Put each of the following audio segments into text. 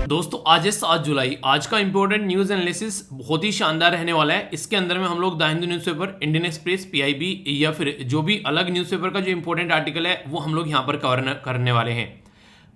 दोस्तों आज है 7 जुलाई। आज का इंपॉर्टेंट न्यूज एनालिसिस बहुत ही शानदार रहने वाला है। इसके अंदर में हम लोग the Hindu newspaper, Indian express, PIB या फिर जो भी अलग न्यूज़पेपर का जो इंपॉर्टेंट आर्टिकल है वो हम लोग यहाँ पर कवर करने वाले हैं।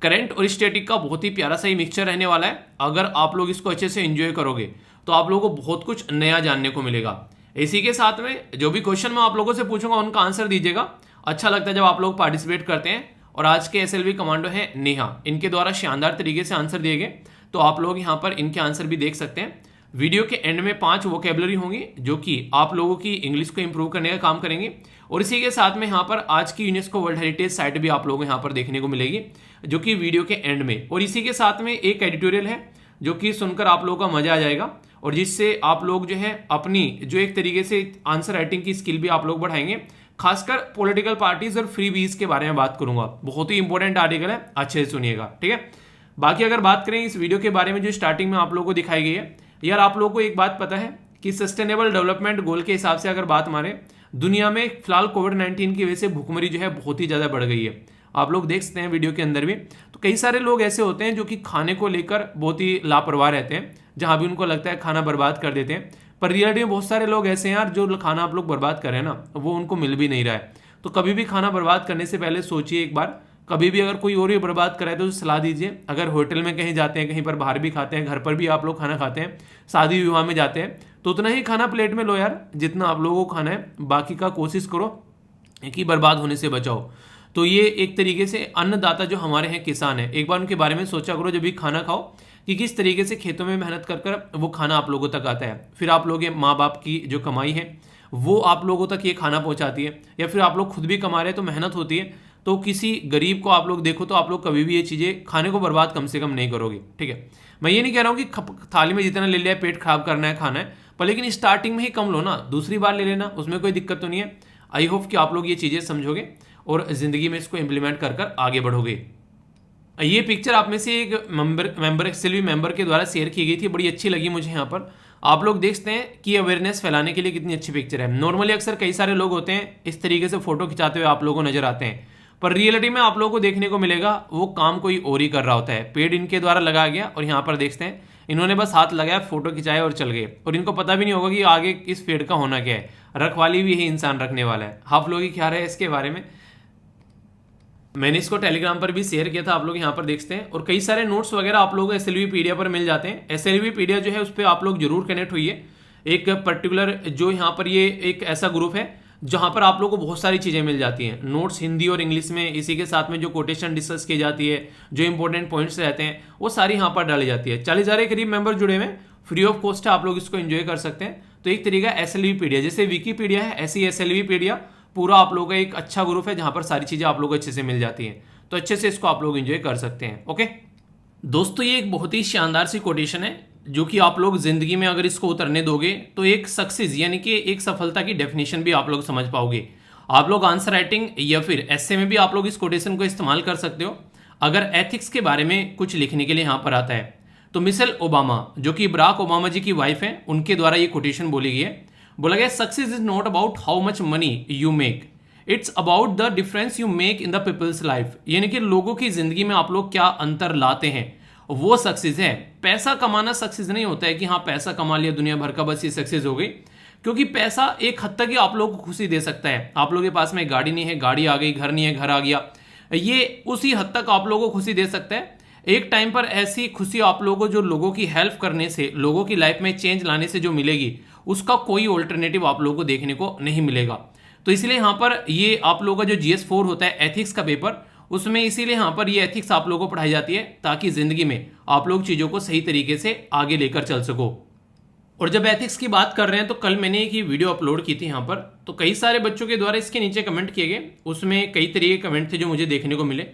करंट और स्टैटिक का बहुत ही प्यारा सा ही मिक्सचर रहने वाला है। अगर आप लोग इसको अच्छे से एंजॉय करोगे तो आप लोगों को बहुत कुछ नया जानने को मिलेगा। इसी के साथ में जो भी क्वेश्चन मैं आप लोगों से पूछूंगा उनका आंसर दीजिएगा। अच्छा लगता है जब आप लोग पार्टिसिपेट करते हैं। और आज के एसएलवी कमांडो हैं नेहा, इनके द्वारा शानदार तरीके से आंसर दिए गए, तो आप लोग यहाँ पर इनके आंसर भी देख सकते हैं। वीडियो के एंड में 5 वोकेबलरी होंगी जो कि आप लोगों की इंग्लिश को इंप्रूव करने का काम करेंगे। और इसी के साथ में यहाँ पर आज की यूनेस्को वर्ल्ड हेरिटेज साइट भी आप लोगों को यहाँ पर देखने को मिलेगी जो कि वीडियो के एंड में। और इसी के साथ में एक एडिटोरियल है जो कि सुनकर आप लोगों का मजा आ जाएगा और जिससे आप लोग जो है अपनी जो एक तरीके से आंसर राइटिंग की स्किल भी आप लोग बढ़ाएंगे। खासकर पॉलिटिकल पार्टीज और फ्री बीज के बारे में बात करूंगा। बहुत ही इंपॉर्टेंट आर्टिकल है, अच्छे से सुनिएगा, ठीक है। बाकी अगर बात करें इस वीडियो के बारे में जो स्टार्टिंग में आप लोगों को दिखाई गई है, यार आप लोगों को एक बात पता है कि सस्टेनेबल डेवलपमेंट गोल के हिसाब से अगर बात मारे दुनिया में फिलहाल कोविड-19 की वजह से भूखमरी जो है बहुत ही ज्यादा बढ़ गई है। आप लोग देख सकते हैं वीडियो के अंदर भी। तो कई सारे लोग ऐसे होते हैं जो कि खाने को लेकर बहुत ही लापरवाह रहते हैं, जहां भी उनको लगता है खाना बर्बाद कर देते हैं। पर रियलिटी में बहुत सारे लोग ऐसे हैं यार जो खाना आप लोग बर्बाद कर रहे हैं ना वो उनको मिल भी नहीं रहा है। तो कभी भी खाना बर्बाद करने से पहले सोचिए एक बार। कभी भी अगर कोई और भी बर्बाद कराए तो सलाह दीजिए। अगर होटल में कहीं जाते हैं, कहीं पर बाहर भी खाते हैं, घर पर भी आप लोग खाना खाते हैं, शादी विवाह में जाते हैं, तो उतना ही खाना प्लेट में लो यार जितना आप लोगों को खाना है। बाकी का कोशिश करो कि बर्बाद होने से बचाओ। तो ये एक तरीके से अन्नदाता जो हमारे हैं किसान है, एक बार उनके बारे में सोचा करो जब भी खाना खाओ कि किस तरीके से खेतों में मेहनत कर कर वो खाना आप लोगों तक आता है। फिर आप लोग माँ बाप की जो कमाई है वो आप लोगों तक ये खाना पहुंचाती है, या फिर आप लोग खुद भी कमा रहे हैं तो मेहनत होती है। तो किसी गरीब को आप लोग देखो तो आप लोग कभी भी ये चीज़ें खाने को बर्बाद कम से कम नहीं करोगे, ठीक है। मैं ये नहीं कह रहा हूँ कि थाली में जितना ले लिया पेट खराब करना है खाना है, पर लेकिन स्टार्टिंग में ही कम लो ना, दूसरी बार ले लेना, उसमें कोई दिक्कत तो नहीं है। आई होप कि आप लोग ये चीज़ें समझोगे और जिंदगी में इसको इम्प्लीमेंट कर कर आगे बढ़ोगे। ये पिक्चर आप में से एक मेंबर एक्सएलवी मेंबर के द्वारा शेयर की गई थी, बड़ी अच्छी लगी मुझे। यहाँ पर आप लोग देख सकते हैं कि अवेयरनेस फैलाने के लिए कितनी अच्छी पिक्चर है। नॉर्मली अक्सर कई सारे लोग होते हैं इस तरीके से फोटो खिंचाते हुए आप लोगों को नजर आते हैं, पर रियलिटी में आप लोगों को देखने को मिलेगा वो काम कोई और ही कर रहा होता है। पेड़ इनके द्वारा लगाया गया और यहाँ पर देखते हैं इन्होंने बस हाथ लगाया, फोटो खिंचाया और चल गए, और इनको पता भी नहीं होगा कि आगे इस पेड़ का होना क्या है। रखवाली भी यही इंसान रखने वाला है। आप लोग ही क्या रहे इसके बारे में। मैंने इसको टेलीग्राम पर भी शेयर किया था, आप लोग यहाँ पर देखते हैं। और कई सारे नोट्स वगैरह आप लोगों को एसएलवीपीडिया पर मिल जाते हैं। एसएलवीपीडिया जो है उस पर आप लोग जरूर कनेक्ट होइए। एक पर्टिकुलर जो यहाँ पर ये एक ऐसा ग्रुप है जहाँ पर आप लोगों को बहुत सारी चीज़ें मिल जाती हैं, नोट्स हिंदी और इंग्लिश में। इसी के साथ में जो कोटेशन डिस्कस की जाती है, जो इंपॉर्टेंट पॉइंट्स रहते हैं वो सारी यहाँ पर डाली जाती है। 40,000 के करीब मेंबर जुड़े हुए हैं, फ्री ऑफ कॉस्ट है, आप लोग इसको एंजॉय कर सकते हैं। तो एक तरीका एसएलवीपीडिया, जैसे विकीपीडिया है ऐसी एसएलवीपीडिया पूरा आप लोगों का एक अच्छा ग्रुप है जहां पर सारी चीजें आप लोगों को अच्छे से मिल जाती हैं। तो अच्छे से इसको आप लोग एंजॉय कर सकते हैं। ओके दोस्तों, ये एक बहुत ही शानदार सी कोटेशन है जो कि आप लोग जिंदगी में अगर इसको उतरने दोगे तो एक सक्सेस यानी कि एक सफलता की डेफिनेशन भी आप लोग समझ पाओगे। आप लोग आंसर राइटिंग या फिर एस्से में भी आप लोग इस कोटेशन को इस्तेमाल कर सकते हो। अगर एथिक्स के बारे में कुछ लिखने के लिए यहाँ पर आता है तो मिशेल ओबामा जो कि बराक ओबामा जी की वाइफ है, उनके द्वारा ये कोटेशन बोली गई है। बोला गया success is not about how much money you make, it's about the difference you make in the people's life. यानी कि लोगों की जिंदगी में आप लोग क्या अंतर लाते हैं वो सक्सेस है। पैसा कमाना सक्सेस नहीं होता है कि हाँ पैसा कमा लिया दुनिया भर का बस ये सक्सेस हो गई, क्योंकि पैसा एक हद तक ही आप लोगों को खुशी दे सकता है। आप लोगों के पास में गाड़ी नहीं है, गाड़ी आ गई, घर नहीं है, घर आ गया, ये उसी हद तक आप लोगों को खुशी दे सकता है। एक टाइम पर ऐसी खुशी आप लोगों को जो लोगों की हेल्प करने से, लोगों की लाइफ में चेंज लाने से जो मिलेगी, उसका कोई ऑल्टरनेटिव आप लोगों को देखने को नहीं मिलेगा। तो इसलिए यहाँ पर ये आप लोगों का जो GS4 होता है एथिक्स का पेपर, उसमें इसीलिए यहाँ पर ये एथिक्स आप लोगों को पढ़ाई जाती है ताकि जिंदगी में आप लोग चीज़ों को सही तरीके से आगे लेकर चल सको। और जब एथिक्स की बात कर रहे हैं तो कल मैंने एक ही वीडियो अपलोड की थी यहाँ पर, तो कई सारे बच्चों के द्वारा इसके नीचे कमेंट किए गए। उसमें कई तरीके के कमेंट थे जो मुझे देखने को मिले।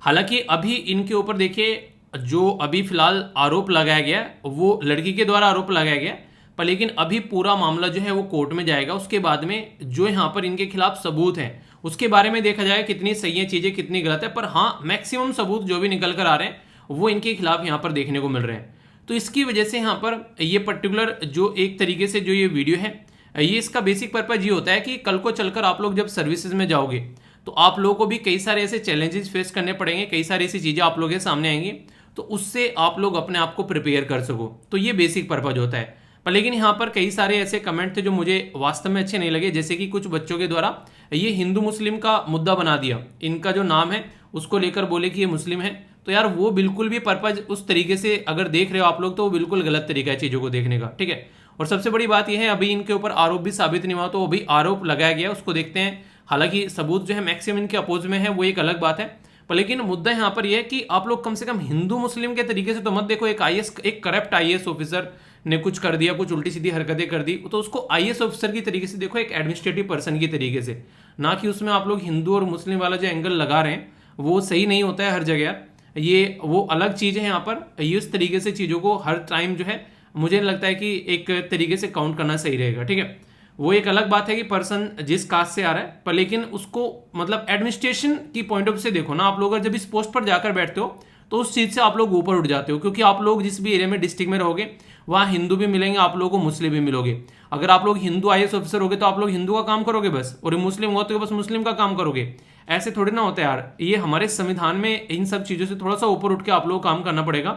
हालांकि अभी इनके ऊपर देखिए जो अभी फिलहाल आरोप लगाया गया वो लड़की के द्वारा आरोप लगाया गया, पर लेकिन अभी पूरा मामला जो है वो कोर्ट में जाएगा। उसके बाद में जो यहाँ पर इनके खिलाफ सबूत हैं उसके बारे में देखा जाएगा कितनी सही है चीज़ें, कितनी गलत है। पर हाँ मैक्सिमम सबूत जो भी निकल कर आ रहे हैं वो इनके खिलाफ यहाँ पर देखने को मिल रहे हैं। तो इसकी वजह से यहाँ पर ये पर्टिकुलर जो एक तरीके से जो ये वीडियो है, ये इसका बेसिक पर्पज ये होता है कि कल को चलकर आप लोग जब सर्विसेज में जाओगे तो आप लोगों को भी कई सारे ऐसे चैलेंजेस फेस करने पड़ेंगे, कई सारी ऐसी चीज़ें आप लोगों के सामने आएंगी। तो उससे आप लोग अपने आप को प्रिपेयर कर सको। तो ये बेसिक पर्पज होता है। पर लेकिन यहाँ पर कई सारे ऐसे कमेंट थे जो मुझे वास्तव में अच्छे नहीं लगे, जैसे कि कुछ बच्चों के द्वारा ये हिंदू मुस्लिम का मुद्दा बना दिया, इनका जो नाम है उसको लेकर बोले कि ये मुस्लिम है। तो यार वो बिल्कुल भी पर्पज उस तरीके से अगर देख रहे हो आप लोग तो वो बिल्कुल गलत तरीका है चीज़ों को देखने का, ठीक है। और सबसे बड़ी बात यह है अभी इनके ऊपर आरोप भी साबित नहीं हुआ, तो अभी आरोप लगाया गया उसको देखते हैं। हालांकि सबूत जो है मैक्सिमम इनके अपोज में है, वो एक अलग बात है। पर लेकिन मुद्दा यहाँ पर यह है कि आप लोग कम से कम हिंदू मुस्लिम के तरीके से तो मत देखो। एक करप्ट आईएएस ऑफिसर ने कुछ कर दिया, कुछ उल्टी सीधी हरकतें कर दी, तो उसको आईएएस ऑफिसर की तरीके से देखो, एक एडमिनिस्ट्रेटिव पर्सन की तरीके से, ना कि उसमें आप लोग हिंदू और मुस्लिम वाला जो एंगल लगा रहे हैं वो सही नहीं होता है हर जगह। ये वो अलग चीज़ है। यहाँ पर ये इस तरीके से चीज़ों को हर टाइम जो है मुझे लगता है कि एक तरीके से काउंट करना सही रहेगा, ठीक है। वो एक अलग बात है कि पर्सन जिस कास्ट से आ रहा है, पर लेकिन उसको मतलब एडमिनिस्ट्रेशन की पॉइंट ऑफ व्यू से देखो ना आप लोग। अगर जब इस पोस्ट पर जाकर बैठते हो तो उस चीज़ से आप लोग ऊपर उठ जाते हो, क्योंकि आप लोग जिस भी एरिया में डिस्ट्रिक्ट में रहोगे वहाँ हिंदू भी मिलेंगे, आप लोगों को मुस्लिम भी मिलोगे। अगर आप लोग हिंदू आईएएस ऑफिसर होगे तो आप लोग हिंदू का काम करोगे बस, और मुस्लिम हो तो बस मुस्लिम का काम करोगे। ऐसे थोड़ी ना होता है यार। ये हमारे संविधान में इन सब चीज़ों से थोड़ा सा ऊपर उठ के आप लोग काम करना पड़ेगा।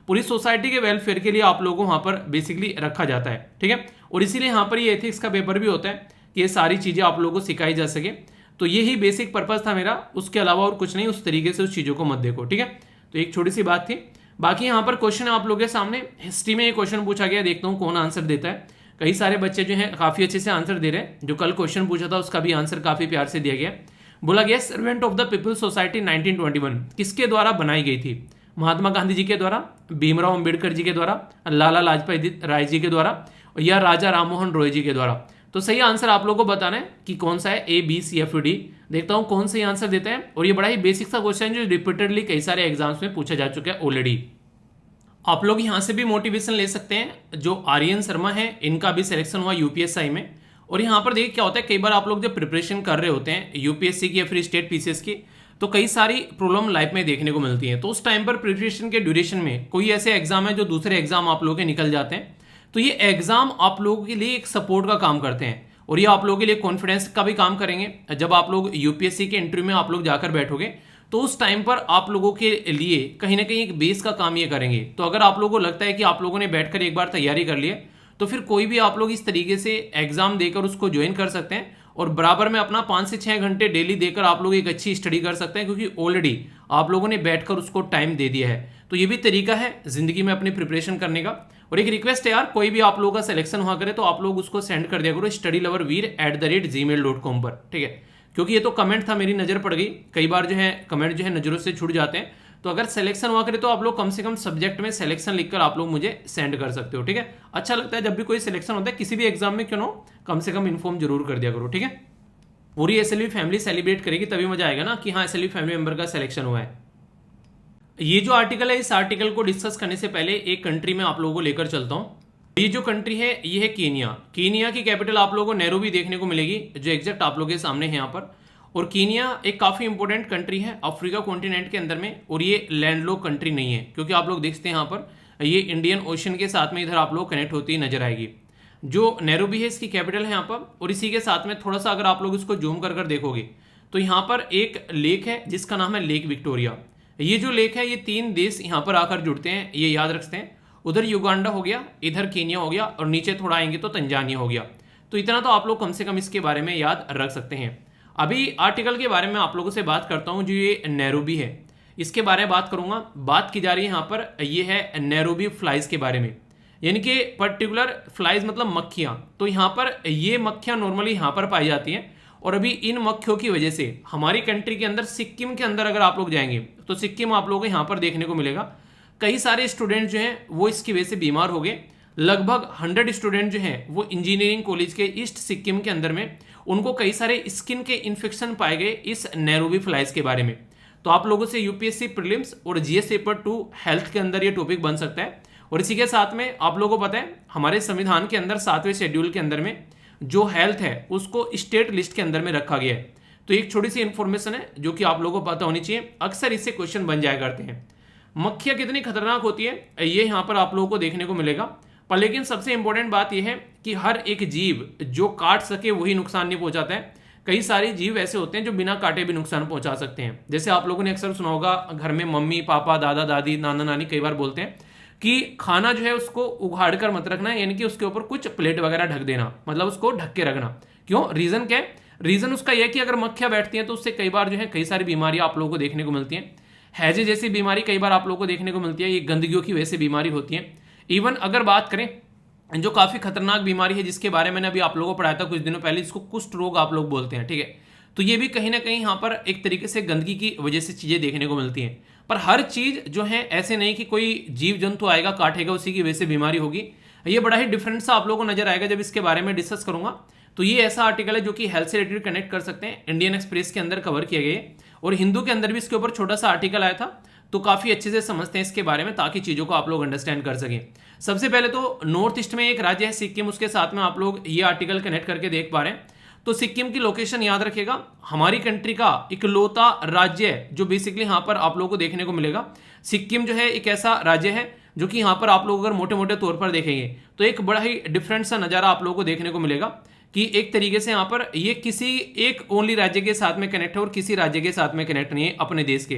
पूरी सोसाइटी के वेलफेयर के लिए आप लोगों को वहाँ पर बेसिकली रखा जाता है, ठीक है। और इसीलिए यहाँ पर ये एथिक्स का पेपर भी होता है कि ये सारी चीज़ें आप लोगों को सिखाई जा सके। तो यही बेसिक पर्पज़ था मेरा, उसके अलावा और कुछ नहीं। उस तरीके से उस चीज़ों को मत देखो, ठीक है। तो एक छोटी सी बात थी। बाकी यहाँ पर क्वेश्चन है आप लोगों के सामने। हिस्ट्री में ये क्वेश्चन पूछा गया, देखता हूँ कौन आंसर देता है। कई सारे बच्चे जो हैं काफ़ी अच्छे से आंसर दे रहे हैं। जो कल क्वेश्चन पूछा था उसका भी आंसर काफ़ी प्यार से दिया गया। बोला गया servant of the people's society 1921 किसके द्वारा बनाई गई थी? महात्मा गांधी जी के द्वारा, भीमराव अंबेडकर जी के द्वारा, लाला लाजपत राय जी के द्वारा, या राजा राममोहन रॉय जी के द्वारा। तो सही आंसर आप लोगों को बताना है कि कौन सा है, ए बी सी या फिर डी। देखता हूं कौन सही आंसर देता है। और ये बड़ा ही बेसिक सा क्वेश्चन जो रिपीटेडली कई सारे एग्जाम्स में पूछा जा चुका है ऑलरेडी। आप लोग यहां से भी मोटिवेशन ले सकते हैं। जो आर्यन शर्मा है इनका भी सिलेक्शन हुआ यूपीएससी में। और यहाँ पर देखिए क्या होता है, कई बार आप लोग जब प्रिपरेशन कर रहे होते हैं यूपीएससी की या फिर स्टेट पीसीएस की, तो कई सारी प्रॉब्लम लाइफ में देखने को मिलती हैं। तो उस टाइम पर प्रिपरेशन के ड्यूरेशन में कोई ऐसे एग्जाम है जो दूसरे एग्जाम आप लोगों के निकल जाते हैं, तो ये एग्जाम आप लोगों के लिए एक सपोर्ट का काम करते हैं। और ये आप लोगों के लिए कॉन्फिडेंस का भी काम करेंगे। जब आप लोग यूपीएससी के इंटरव्यू में आप लोग जाकर बैठोगे तो उस टाइम पर आप लोगों के लिए कहीं ना कहीं एक बेस का काम ये करेंगे। तो अगर आप लोगों को लगता है कि आप लोगों ने बैठकर एक बार तैयारी कर ली है, तो फिर कोई भी आप लोग इस तरीके से एग्जाम देकर उसको ज्वाइन कर सकते हैं और बराबर में अपना 5 से 6 घंटे डेली देकर आप लोग एक अच्छी स्टडी कर सकते हैं, क्योंकि ऑलरेडी आप लोगों ने बैठकर उसको टाइम दे दिया है। तो ये भी तरीका है जिंदगी में अपनी प्रिपरेशन करने का। और एक रिक्वेस्ट है यार, कोई भी आप लोगों का सिलेक्शन हुआ करे तो आप लोग उसको सेंड कर दिया करो studyloverveer@gmail.com पर, ठीक है। क्योंकि ये तो कमेंट था, मेरी नज़र पड़ गई। कई बार जो है कमेंट जो है नज़रों से छूट जाते हैं। तो अगर सिलेक्शन हुआ करे तो आप लोग कम से कम सब्जेक्ट में सिलेक्शन लिखकर आप लोग मुझे सेंड कर सकते हो, ठीक है। अच्छा लगता है जब भी कोई सिलेक्शन होता है किसी भी एग्जाम में, क्यों ना कम से कम इन्फॉर्म जरूर कर दिया करो, ठीक है। पूरी एसएलवी फैमिली सेलिब्रेट करेगी तभी मजा आएगा ना कि हाँ एसएलवी फैमिली मेंबर का सिलेक्शन हुआ है। ये जो आर्टिकल है, इस आर्टिकल को डिस्कस करने से पहले एक कंट्री में आप लोगों को लेकर चलता हूँ। ये जो कंट्री है ये है कीनिया। कीनिया की कैपिटल आप लोगों को नैरोबी देखने को मिलेगी, जो एग्जैक्ट आप लोगों के सामने है यहाँ पर। और कीनिया एक काफ़ी इंपॉर्टेंट कंट्री है अफ्रीका कॉन्टिनेंट के अंदर में, और ये लैंडलॉक कंट्री नहीं है, क्योंकि आप लोग देखते हैं यहाँ पर ये इंडियन ओशन के साथ में इधर आप लोग कनेक्ट होती नजर आएगी। जो नैरोबी है इसकी कैपिटल है यहाँ पर। और इसी के साथ में थोड़ा सा अगर आप लोग इसको जूम कर देखोगे तो यहाँ पर एक लेक है जिसका नाम है लेक विक्टोरिया। ये जो लेक है ये 3 देश यहाँ पर आकर जुड़ते हैं, ये याद रखते हैं। उधर युगांडा हो गया, इधर कीनिया हो गया, और नीचे थोड़ा आएंगे तो तंजानिया हो गया। तो इतना तो आप लोग कम से कम इसके बारे में याद रख सकते हैं। अभी आर्टिकल के बारे में आप लोगों से बात करता हूँ। जो ये नैरोबी है इसके बारे में बात करूंगा। बात की जा रही है यहाँ पर, ये है नैरोबी फ्लाइज के बारे में, यानी कि पर्टिकुलर फ्लाइज मतलब मक्खियाँ। तो यहाँ पर ये मक्खियाँ नॉर्मली यहाँ पर पाई जाती हैं। और अभी इन मक्खियों की वजह से हमारी कंट्री के अंदर, सिक्किम के अंदर अगर आप लोग जाएंगे तो सिक्किम आप लोगों को यहाँ पर देखने को मिलेगा। कई सारे स्टूडेंट जो हैं वो इसकी वजह से बीमार हो गए। लगभग 100 स्टूडेंट जो हैं वो इंजीनियरिंग कॉलेज के ईस्ट सिक्किम के अंदर में, उनको कई सारे स्किन के इन्फेक्शन पाए गए इस नैरोबी फ्लाइज के बारे में। तो आप लोगों से यूपीएससी प्रीलिम्स और जीएस पेपर 2 हेल्थ के अंदर ये टॉपिक बन सकता है। और इसी के साथ में आप लोगों को पता है हमारे संविधान के अंदर 7वें शेड्यूल के अंदर में जो हेल्थ है उसको स्टेट लिस्ट के अंदर में रखा गया है। तो एक छोटी सी इंफॉर्मेशन है जो कि आप लोगों को पता होनी चाहिए, अक्सर इससे क्वेश्चन बन जाया करते हैं। मक्खियाँ कितनी खतरनाक होती है ये यहाँ पर आप लोगों को देखने को मिलेगा। पर लेकिन सबसे इंपॉर्टेंट बात यह है कि हर एक जीव जो काट सके वही नुकसान नहीं पहुंचाता है। कई सारे जीव ऐसे होते हैं जो बिना काटे भी नुकसान पहुंचा सकते हैं। जैसे आप लोगों ने अक्सर सुना होगा, घर में मम्मी पापा दादा दादी नाना नानी कई बार बोलते हैं कि खाना जो है उसको उघाड़ कर मत रखना, यानी कि उसके ऊपर कुछ प्लेट वगैरह ढक देना, मतलब उसको ढक के रखना। क्यों? रीजन क्या है? रीजन उसका यह कि अगर मक्खियां बैठती हैं तो उससे कई बार जो है कई सारी बीमारियां आप लोगों को देखने को मिलती हैं। हैजे जैसी बीमारी कई बार आप लोगों को देखने को मिलती है, ये गंदगियों की वजह से बीमारी होती है। इवन अगर बात करें जो काफी खतरनाक बीमारी है जिसके बारे में मैंने अभी आप लोगों को पढ़ाया था कुछ दिनों पहले, जिसको कुष्ठ रोग आप लोग बोलते हैं, ठीक है। तो ये भी कहीं ना कहीं यहाँ पर एक तरीके से गंदगी की वजह से चीजें देखने को मिलती हैं। पर हर चीज जो है ऐसे नहीं कि कोई जीव जंतु आएगा काटेगा उसी की वजह से बीमारी होगी। ये बड़ा ही डिफरेंट सा आप लोगों को नजर आएगा जब इसके बारे में डिस्कस करूंगा। तो ये ऐसा आर्टिकल है जो कि हेल्थ से रिलेटेड कनेक्ट कर सकते हैं, इंडियन एक्सप्रेस के अंदर कवर किए गए और हिंदू के अंदर भी इसके ऊपर छोटा सा आर्टिकल आया था। तो काफी अच्छे से समझते हैं इसके बारे में ताकि चीजों को आप लोग अंडरस्टैंड कर सकें। सबसे पहले तो नॉर्थ ईस्ट में एक राज्य है सिक्किम, उसके साथ में आप लोग ये आर्टिकल कनेक्ट करके देख पा रहे हैं। तो सिक्किम की लोकेशन याद रखिएगा, हमारी कंट्री का इकलौता राज्य है जो बेसिकली यहाँ पर आप लोगों को देखने को मिलेगा। सिक्किम जो है एक ऐसा राज्य है जो कि यहाँ पर आप लोग अगर मोटे मोटे तौर पर देखेंगे तो एक बड़ा ही डिफरेंट सा नज़ारा आप लोगों को देखने को मिलेगा कि एक तरीके से यहाँ पर ये किसी एक ओनली राज्य के साथ में कनेक्ट है और किसी राज्य के साथ में कनेक्ट नहीं है अपने देश के।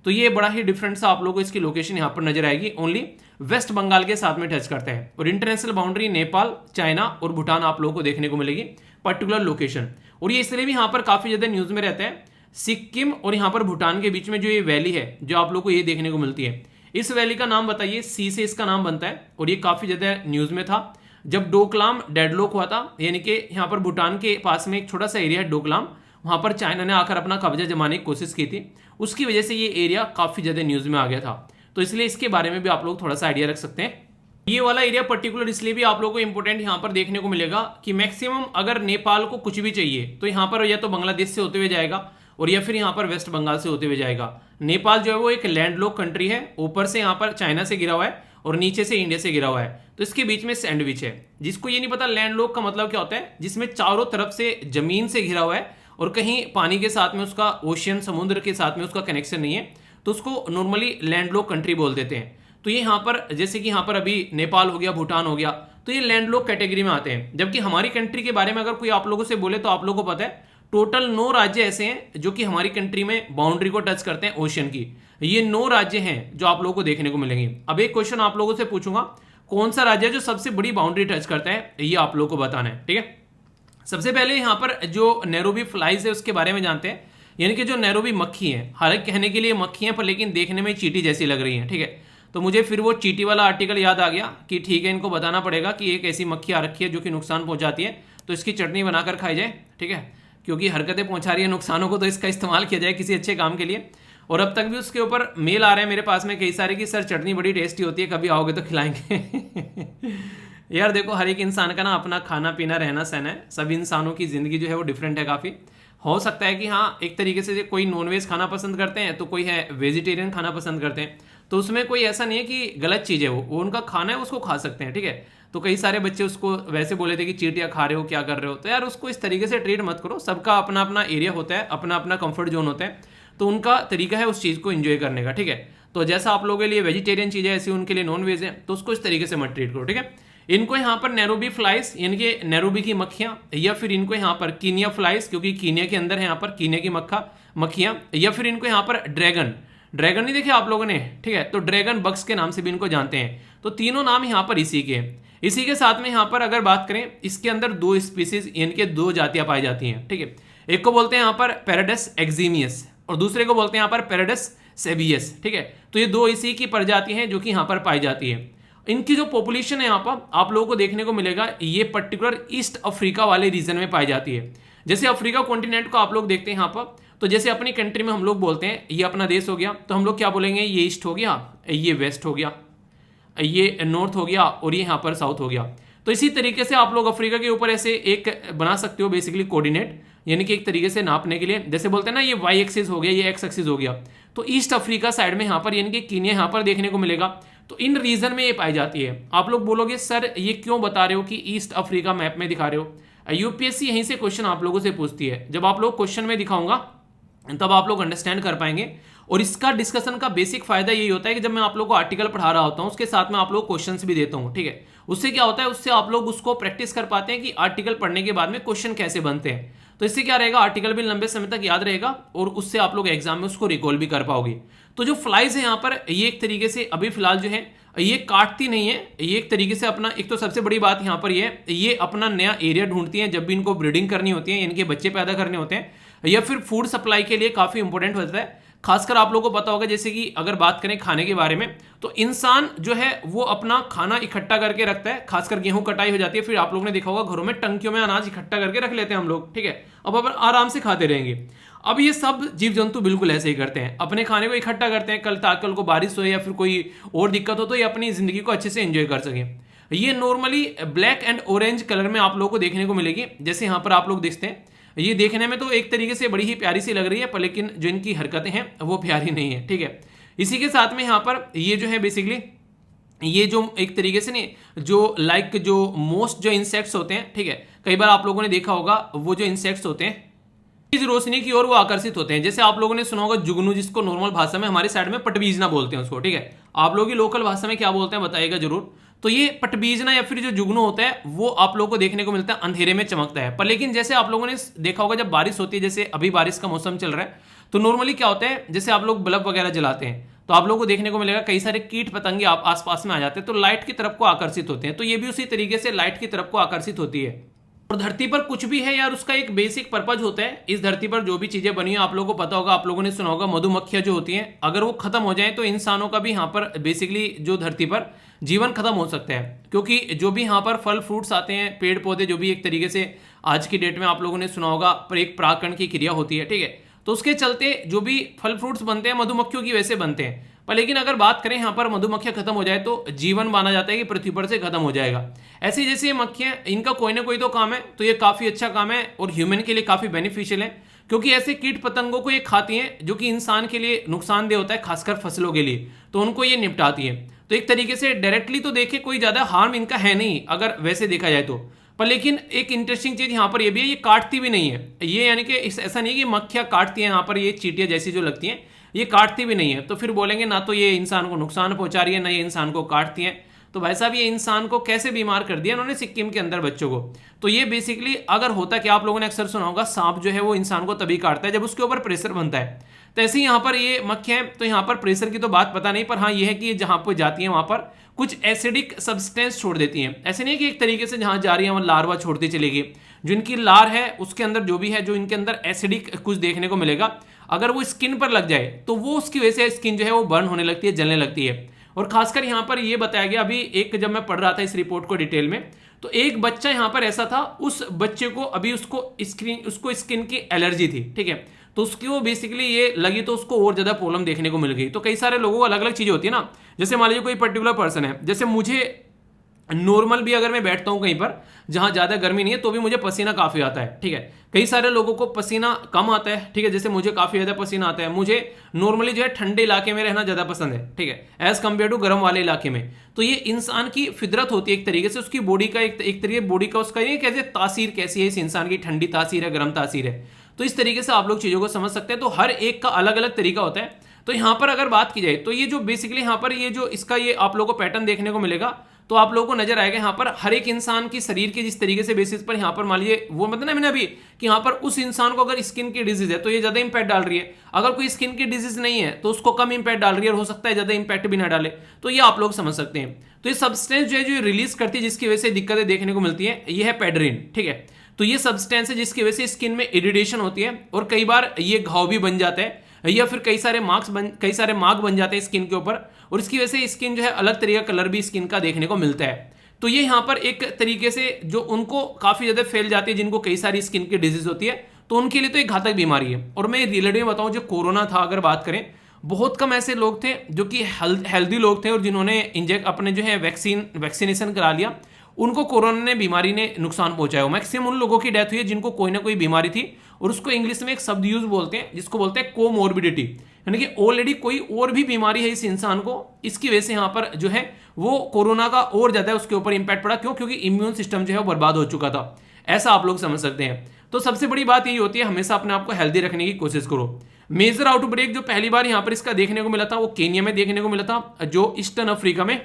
तो ये बड़ा ही डिफरेंट सा आप लोगों को इसकी लोकेशन यहाँ पर नजर आएगी, ओनली वेस्ट बंगाल के साथ में टच करता है और इंटरनेशनल बाउंड्री नेपाल, चाइना और भूटान आप लोगों को देखने को मिलेगी पर्टिकुलर लोकेशन। और ये इसलिए भी यहाँ पर काफी ज्यादा न्यूज में रहता है, सिक्किम और यहाँ पर भूटान के बीच में जो ये वैली है जो आप लोग को ये देखने को मिलती है, इस वैली का नाम बताइए, सी से इसका नाम बनता है और ये काफी ज्यादा न्यूज में था जब डोकलाम डेडलॉक हुआ था, यानी कि यहाँ पर भूटान के पास में एक छोटा सा एरिया है डोकलाम, वहां पर चाइना ने आकर अपना कब्जा जमाने की कोशिश की थी, उसकी वजह से ये एरिया काफी ज्यादा न्यूज में आ गया था। तो इसलिए इसके बारे में भी आप लोग थोड़ा सा आइडिया रख सकते हैं। ये वाला एरिया पर्टिकुलर इसलिए भी आप लोगों को इंपॉर्टेंट यहाँ पर देखने को मिलेगा कि मैक्सिमम अगर नेपाल को कुछ भी चाहिए तो यहाँ पर या तो बांग्लादेश से होते हुए जाएगा और या फिर यहाँ पर वेस्ट बंगाल से होते हुए जाएगा। नेपाल जो है वो एक लैंडलॉक कंट्री है, ऊपर से यहाँ पर चाइना से गिरा हुआ है और नीचे से इंडिया से गिरा हुआ है, तो इसके बीच में सैंडविच है। जिसको ये नहीं पता लैंडलॉक का मतलब क्या होता है, जिसमें चारों तरफ से जमीन से घिरा हुआ है और कहीं पानी के साथ में उसका ओशियन समुद्र के साथ में उसका कनेक्शन नहीं है, तो उसको नॉर्मली लैंडलॉक कंट्री बोल देते हैं। तो ये यहाँ पर जैसे कि यहाँ पर अभी नेपाल हो गया, भूटान हो गया, तो ये लैंडलॉक कैटेगरी में आते हैं। जबकि हमारी कंट्री के बारे में अगर कोई आप लोगों से बोले तो आप लोगों को पता है टोटल 9 राज्य ऐसे हैं जो कि हमारी कंट्री में बाउंड्री को टच करते हैं ओशियन की। ये 9 राज्य हैं जो आप लोगों को देखने को मिलेंगे। अब एक क्वेश्चन आप लोगों से पूछूंगा, कौन सा राज्य है जो सबसे बड़ी बाउंड्री टच करता है, ये आप लोगों को बताना है, ठीक है। सबसे पहले यहाँ पर जो नैरोबी फ्लाइज है उसके बारे में जानते हैं, यानी कि जो नैरोबी मक्खी है, हालांकि कहने के लिए मक्खी है पर लेकिन देखने में चींटी जैसी लग रही है, ठीक है। तो मुझे फिर वो चींटी वाला आर्टिकल याद आ गया कि ठीक है इनको बताना पड़ेगा कि एक ऐसी मक्खी आ रखी है जो कि नुकसान पहुंचाती है, तो इसकी चटनी बनाकर खाई जाए, ठीक है, क्योंकि हरकतें पहुंचा रही है नुकसानों को, तो इसका इस्तेमाल किया जाए किसी अच्छे काम के लिए। और अब तक भी उसके ऊपर मेल आ रहे हैं मेरे पास में कई सारे कि सर चटनी बड़ी टेस्टी होती है, कभी आओगे तो खिलाएंगे। यार देखो, हर एक इंसान का ना अपना खाना पीना रहना सहना है, सभी इंसानों की जिंदगी जो है वो डिफरेंट है काफ़ी। हो सकता है कि हाँ एक तरीके से कोई नॉनवेज खाना पसंद करते हैं तो कोई है वेजिटेरियन खाना पसंद करते हैं, तो उसमें कोई ऐसा नहीं है कि गलत चीज़ है, वो उनका खाना है, उसको खा सकते हैं, ठीक है। तो कई सारे बच्चे उसको वैसे बोले थे कि चींटियाँ खा रहे हो, क्या कर रहे हो, तो यार उसको इस तरीके से ट्रीट मत करो। सबका अपना अपना एरिया होता है, अपना अपना कंफर्ट जोन होता है, तो उनका तरीका है उस चीज़ को एंजॉय करने का, ठीक है। तो जैसा आप लोगों के लिए वेजिटेरियन चीज़ है ऐसी उनके लिए नॉन वेज है, तो उसको इस तरीके से मत ट्रीट करो, ठीक है। इनको यहाँ पर नैरोबी फ्लाइज यानी कि नैरोबी की मक्खियाँ, या फिर इनको यहाँ पर कीनिया फ्लाइज क्योंकि कीनिया के अंदर है यहाँ पर कीनिया की मक्खियाँ, या फिर इनको यहाँ पर ड्रैगन नहीं देखे आप लोगों ने, ठीक है, तो ड्रैगन बग्स के नाम से भी इनको जानते हैं। तो तीनों नाम यहाँ पर इसी के हैं। इसी के साथ में यहाँ पर अगर बात करें, इसके अंदर 2 स्पीसीज यानी कि 2 जातियां पाई जाती हैं, ठीक है। एक को बोलते हैं यहाँ पर पैराडस एक्जीमियस और दूसरे को बोलते हैं यहाँ पर पैराडस सेबियस, ठीक है। तो ये 2 इसी की प्रजाति हैं जो कि यहाँ पर पाई जाती है। इनकी जो पॉपुलेशन है यहाँ पर आप लोगों को देखने को मिलेगा, ये पर्टिकुलर ईस्ट अफ्रीका वाले रीजन में पाई जाती है। जैसे अफ्रीका कॉन्टिनेंट को आप लोग देखते हैं यहाँ पर, तो जैसे अपनी कंट्री में हम लोग बोलते हैं ये अपना देश हो गया, तो हम लोग क्या बोलेंगे, ये ईस्ट हो गया, ये वेस्ट हो गया, ये नॉर्थ हो गया और ये यहाँ पर साउथ हो गया। तो इसी तरीके से आप लोग अफ्रीका के ऊपर ऐसे एक बना सकते हो बेसिकली कोऑर्डिनेट, यानी कि एक तरीके से नापने के लिए। जैसे बोलते हैं ना ये वाई एक्सिस हो गया, ये एक्स एक्सिस हो गया, तो ईस्ट अफ्रीका साइड में यहाँ पर यानी कि कीनिया यहाँ पर देखने को मिलेगा। तो इन रीजन में ये पाई जाती है। आप लोग बोलोगे सर ये क्यों बता रहे हो कि ईस्ट अफ्रीका मैप में दिखा रहे हो, यूपीएससी यहीं से क्वेश्चन आप लोगों से पूछती है। जब आप लोग क्वेश्चन में दिखाऊंगा तब आप लोग अंडरस्टैंड कर पाएंगे। और इसका डिस्कशन का बेसिक फायदा यही होता है कि जब मैं आप लोगों को आर्टिकल पढ़ा रहा होता हूं उसके साथ में आप लोग क्वेश्चंस भी देता हूं, ठीक है। उससे क्या होता है, उससे आप लोग उसको प्रैक्टिस कर पाते हैं कि आर्टिकल पढ़ने के बाद में क्वेश्चन कैसे बनते हैं। तो इससे क्या रहेगा, आर्टिकल भी लंबे समय तक याद रहेगा और उससे आप लोग एग्जाम में उसको रिकॉल भी कर पाओगे। तो जो फ्लाइज है यहाँ पर, ये एक तरीके से अभी फिलहाल जो है ये काटती नहीं है, ये एक तरीके से अपना, एक तो सबसे बड़ी बात यहाँ पर ये अपना नया एरिया ढूंढती हैं जब भी इनको ब्रीडिंग करनी होती है, इनके बच्चे पैदा करने होते हैं, या फिर फूड सप्लाई के लिए काफ़ी इंपॉर्टेंट होता है। खासकर आप लोगों को पता होगा, जैसे कि अगर बात करें खाने के बारे में, तो इंसान जो है वो अपना खाना इकट्ठा करके रखता है। खासकर गेहूं कटाई हो जाती है, फिर आप लोगों ने देखा होगा घरों में टंकियों में अनाज इकट्ठा करके रख लेते हैं हम लोग, ठीक है। अब आराम से खाते रहेंगे। अब ये सब जीव जंतु बिल्कुल ऐसे ही करते हैं, अपने खाने को इकट्ठा करते हैं, कल को बारिश हो या फिर कोई और दिक्कत हो तो ये अपनी जिंदगी को अच्छे से एंजॉय कर सके। ये normally black and orange colour में आप लोगों को देखने को मिलेगी, जैसे यहाँ पर आप लोग देखते हैं। ये देखने में तो एक तरीके से बड़ी ही प्यारी सी लग रही है, पर लेकिन जो इनकी हरकतें हैं वो प्यारी नहीं है, ठीक है। इसी के साथ में यहाँ पर ये जो है बेसिकली ये जो एक तरीके से नहीं, जो लाइक जो मोस्ट जो इंसेक्ट्स होते हैं, ठीक है, कई बार आप लोगों ने देखा होगा वो जो इंसेक्ट्स होते हैं रोशनी की ओर वो आकर्षित होते हैं। जैसे आप लोगों ने सुना होगा जुगनू, जिसको नॉर्मल भाषा में हमारे साइड में पटबीजना बोलते हैं उसको, ठीक है। आप लोग की लोकल भाषा में क्या बोलते हैं बताइएगा जरूर। तो ये पटबीजना या फिर जो जुगनू होता है वो आप लोगों को देखने को मिलता है, अंधेरे में चमकता है। पर लेकिन जैसे आप लोगों ने देखा होगा जब बारिश होती है, जैसे अभी बारिश का मौसम चल रहा है, तो नॉर्मली क्या होता है, जैसे आप लोग बल्ब वगैरह जलाते हैं तो आप लोगों को देखने को मिलेगा कई सारे कीट पतंगे आप आसपास में आ जाते हैं, तो लाइट की तरफ को आकर्षित होते हैं। तो ये भी उसी तरीके से लाइट की तरफ को आकर्षित होती है। और धरती पर कुछ भी है यार, उसका एक बेसिक पर्पज होता है। इस धरती पर जो भी चीजें बनी है, आप लोगों को पता होगा, आप लोगों ने सुना होगा मधुमक्खियां जो होती हैं, अगर वो खत्म हो जाए तो इंसानों का भी यहाँ पर बेसिकली जो धरती पर जीवन खत्म हो सकता है। क्योंकि जो भी यहाँ पर फल फ्रूट्स आते हैं, पेड़ पौधे, जो भी एक तरीके से आज की डेट में आप लोगों ने सुना होगा पर एक परागकण की क्रिया होती है, ठीक है। तो उसके चलते जो भी फल फ्रूट्स बनते हैं मधुमक्खियों की वजह से बनते हैं। पर लेकिन अगर बात करें यहाँ पर मधुमक्खियां खत्म हो जाए तो जीवन माना जाता है कि पृथ्वी पर से खत्म हो जाएगा। ऐसे जैसे ये मक्खियां, इनका कोई ना कोई तो काम है, तो ये काफी अच्छा काम है और ह्यूमन के लिए काफी बेनिफिशियल है, क्योंकि ऐसे कीट पतंगों को ये खाती हैं जो कि इंसान के लिए नुकसानदेह होता है, खासकर फसलों के लिए, तो उनको ये निपटाती है। तो एक तरीके से डायरेक्टली तो देखे कोई ज्यादा हार्म इनका है नहीं अगर वैसे देखा जाए तो। पर लेकिन एक इंटरेस्टिंग चीज यहाँ पर ये भी है, ये काटती भी नहीं है। ये यानी कि ऐसा नहीं है कि मक्खियां काटती हैं, यहाँ पर ये चींटियां जैसी जो लगती हैं ये काटती भी नहीं है। तो फिर बोलेंगे ना तो ये इंसान को नुकसान पहुंचा रही है, ना ये इंसान को काटती है। तो भाई साहब ये इंसान को कैसे बीमार कर दिया उन्होंने सिक्किम के अंदर बच्चों को। तो ये बेसिकली अगर होता कि आप लोगों ने अक्सर सुना होगा सांप जो है वो इंसान को तभी काटता है जब उसके ऊपर प्रेशर बनता है। तो ऐसे ही यहाँ पर ये मक्खियां हैं, तो यहाँ पर प्रेशर की तो बात पता नहीं, पर हाँ ये है कि ये जहाँ पर जाती है वहाँ पर कुछ एसिडिक सब्सटेंस छोड़ देती हैं। ऐसे नहीं कि एक तरीके से जहाँ जा रही है वहाँ लार्वा छोड़ती चलेगी। जो इनकी लार है उसके अंदर जो भी है, जो इनके अंदर एसिडिक कुछ देखने को मिलेगा, अगर वो स्किन पर लग जाए तो वो उसकी वजह से स्किन जो है वो बर्न होने लगती है, जलने लगती है। और खासकर यहाँ पर ये बताया गया, अभी एक जब मैं पढ़ रहा था इस रिपोर्ट को डिटेल में, तो एक बच्चा यहाँ पर ऐसा था, उस बच्चे को अभी उसको स्किन की एलर्जी थी, ठीक है। तो उसकी वो बेसिकली ये लगी तो उसको और ज्यादा प्रॉब्लम देखने को मिल गई। तो कई सारे लोगों को अलग अलग चीजें होती है ना, जैसे मान लीजिए कोई पर्टिकुलर पर्सन है, जैसे मुझे नॉर्मल भी अगर मैं बैठता हूं कहीं पर जहां ज्यादा गर्मी नहीं है तो भी मुझे पसीना काफी आता है, ठीक है। कई सारे लोगों को पसीना कम आता है, ठीक है, जैसे मुझे काफी ज्यादा पसीना आता है। मुझे नॉर्मली जो है ठंडे इलाके में रहना ज्यादा पसंद है, ठीक है, एज कम्पेयर टू गर्म वाले इलाके में। तो ये इंसान की फितरत होती है एक तरीके से, उसकी बॉडी का एक तरीके बॉडी का उसका ये कैसे तासीर कैसी है, इस इंसान की ठंडी तासीर है, गर्म तासीर है। तो इस तरीके से आप लोग चीजों को समझ सकते हैं। तो हर एक का अलग अलग तरीका होता है। तो यहाँ पर अगर बात की जाए तो ये जो बेसिकली यहाँ पर ये जो इसका ये आप लोगों को पैटर्न देखने को मिलेगा, तो आप लोगों को नजर आएगा यहाँ पर हर एक इंसान की शरीर के जिस तरीके से बेसिस पर यहाँ पर मान लीजिए वो मतलब ना मैंने अभी कि यहाँ पर उस इंसान को अगर स्किन की डिजीज है तो ये ज्यादा इंपैक्ट डाल रही है, अगर कोई स्किन की डिजीज नहीं है तो उसको कम इंपैक्ट डाल रही है, और हो सकता है ज्यादा इंपैक्ट भी ना डाले। तो ये आप लोग समझ सकते हैं। तो ये सब्सटेंस जो है जो रिलीज करती है जिसकी वजह से दिक्कतें देखने को मिलती है, ये है पेड्रिन, ठीक है। तो ये सब्सटेंस है जिसकी वजह से स्किन में इरिटेशन होती है और कई बार ये घाव भी बन जाता है, या फिर कई सारे मार्क बन जाते हैं स्किन के ऊपर, और इसकी वजह से स्किन जो है अलग तरीके का कलर भी स्किन का देखने को मिलता है। तो ये यहाँ पर एक तरीके से जो उनको काफी ज्यादा फैल जाती है, जिनको कई सारी स्किन की डिजीज होती है, तो उनके लिए तो एक घातक बीमारी है। और मैं रिलेटिव में बताऊं, जो कोरोना था अगर बात करें, बहुत कम ऐसे लोग थे जो कि हेल्दी लोग थे और जिन्होंने इंजेक्ट अपने जो है वैक्सीनेशन करा लिया, उनको कोरोना ने बीमारी ने नुकसान पहुंचाया। मैक्सिमम उन लोगों की डेथ हुई है जिनको कोई ना कोई बीमारी थी, और उसको इंग्लिश में एक शब्द यूज बोलते हैं जिसको बोलते हैं कोमोर्बिडिटी, यानी कि ऑलरेडी कोई और भी बीमारी है इस इंसान को, इसकी वजह से यहाँ पर जो है वो कोरोना का और ज्यादा उसके ऊपर इंपैक्ट पड़ा। क्यों? क्योंकि इम्यून सिस्टम जो है वो बर्बाद हो चुका था। ऐसा आप लोग समझ सकते हैं। तो सबसे बड़ी बात यही होती है, हमेशा अपने आप को हेल्दी रखने की कोशिश करो। मेजर आउटब्रेक जो पहली बार यहां पर इसका देखने को मिला था वो केनिया में देखने को मिला था, जो ईस्टर्न अफ्रीका में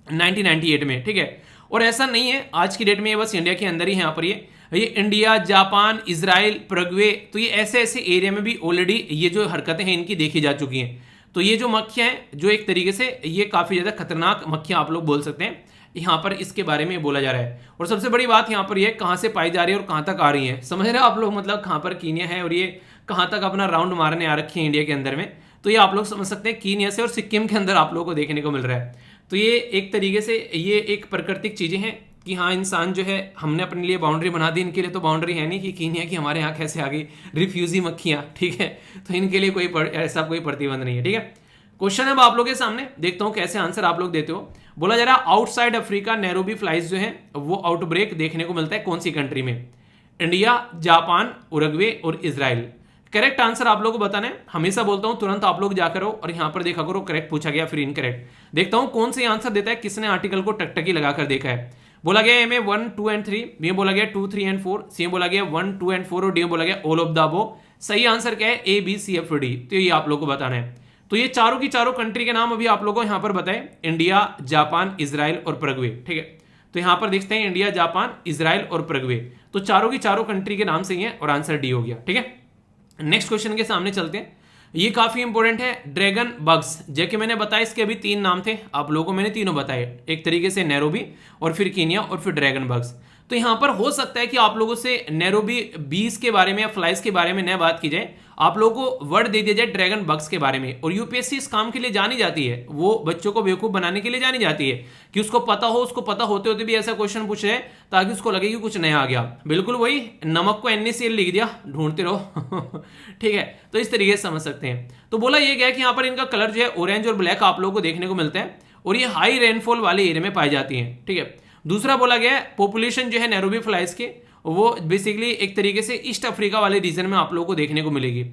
1998 में, ठीक है। और ऐसा नहीं है आज की डेट में ये बस इंडिया के अंदर ही है, यहाँ पर ये इंडिया, जापान, इजराइल, परग्वे, तो ये ऐसे ऐसे एरिया में भी ऑलरेडी ये जो हरकतें हैं इनकी देखी जा चुकी हैं। तो ये जो मक्खियां हैं जो एक तरीके से ये काफ़ी ज़्यादा खतरनाक मक्खियां आप लोग बोल सकते हैं, यहाँ पर इसके बारे में बोला जा रहा है। और सबसे बड़ी बात यहाँ पर ये कहाँ से पाई जा रही है और कहाँ तक आ रही है, समझ रहे हो आप लोग, मतलब कहाँ पर कीनिया है और ये कहाँ तक अपना राउंड मारने आ रखी है इंडिया के अंदर में। तो ये आप लोग समझ सकते हैं कीनिया से और सिक्किम के अंदर आप लोगों को देखने को मिल रहा है। तो ये एक तरीके से ये एक प्राकृतिक चीज़ें हैं कि हाँ इंसान जो है हमने अपने लिए बाउंड्री बना दी, इनके लिए तो बाउंड्री है नहीं कि कीनिया की हमारे यहाँ कैसे आ गई रिफ्यूजी मक्खियाँ, ठीक है। तो इनके लिए कोई ऐसा कोई प्रतिबंध नहीं है, ठीक है। क्वेश्चन अब आप लोग के सामने देखता हूँ कैसे आंसर आप लोग देते हो। बोला जा रहा है आउटसाइड अफ्रीका नैरोबी फ्लाइज जो है वो आउटब्रेक देखने को मिलता है कौन सी कंट्री में, इंडिया, जापान, उरुग्वे और इजराइल। करेक्ट आंसर आप लोगों को बताना है। हमेशा बोलता हूं तुरंत आप लोग जाकर हो और यहां पर देखा करो करेक्ट पूछा गया फिर इनकरेक्ट। देखता हूं कौन से आंसर देता है, किसने आर्टिकल को टकटकी लगाकर देखा है। बोला गया ए में 1, 2 एंड 3, बी बोला गया 2, 3 एंड 4, सी बोला गया 1, 2 एंड 4 और डी बोला गया ऑल ऑफ द अबव। सही आंसर क्या है, ए, बी, सी, एफ, डी। तो ये आप लोग को बताना है। तो ये चारों की चारों कंट्री के नाम अभी आप लोगों को यहां पर बताए, इंडिया, जापान, इजराइल और परग्वे, ठीक है। तो यहां पर देखते हैं इंडिया, जापान, इजराइल और परग्वे, तो चारों की चारों कंट्री के नाम सही है और आंसर डी हो गया, ठीक है। नेक्स्ट क्वेश्चन के सामने चलते हैं। ये काफी इंपॉर्टेंट है, ड्रैगन बग्स। जैसे मैंने बताया इसके अभी 3 नाम थे, आप लोगों को मैंने तीनों बताए, एक तरीके से नैरोबी और फिर कीनिया और फिर ड्रैगन बग्स। तो यहां पर हो सकता है कि आप लोगों से नैरोबी बीज के बारे में या फ्लाइज के बारे में न बात की जाए, आप लोगों को वर्ड दे दिया जाए ड्रैगन बग्स के बारे में। और यूपीएससी इस काम के लिए जानी जाती है, वो बच्चों को बेवकूफ बनाने के लिए जानी जाती है कि उसको पता हो, उसको पता होते होते भी ऐसा क्वेश्चन पूछ रहे ताकि उसको लगे कि कुछ नया आ गया। बिल्कुल वही नमक को NaCl लिख दिया, ढूंढते रहो ठीक है। तो इस तरीके से समझ सकते हैं। तो बोला ये गया कि यहाँ पर इनका कलर जो है ऑरेंज और ब्लैक आप लोगों को देखने को मिलता है और ये हाई रेनफॉल वाले एरिया में पाई जाती है, ठीक है। दूसरा बोला गया है पॉपुलेशन जो है नैरोबी फ्लाइज के वो बेसिकली एक तरीके से ईस्ट अफ्रीका वाले रीजन में आप लोगों को देखने को मिलेगी।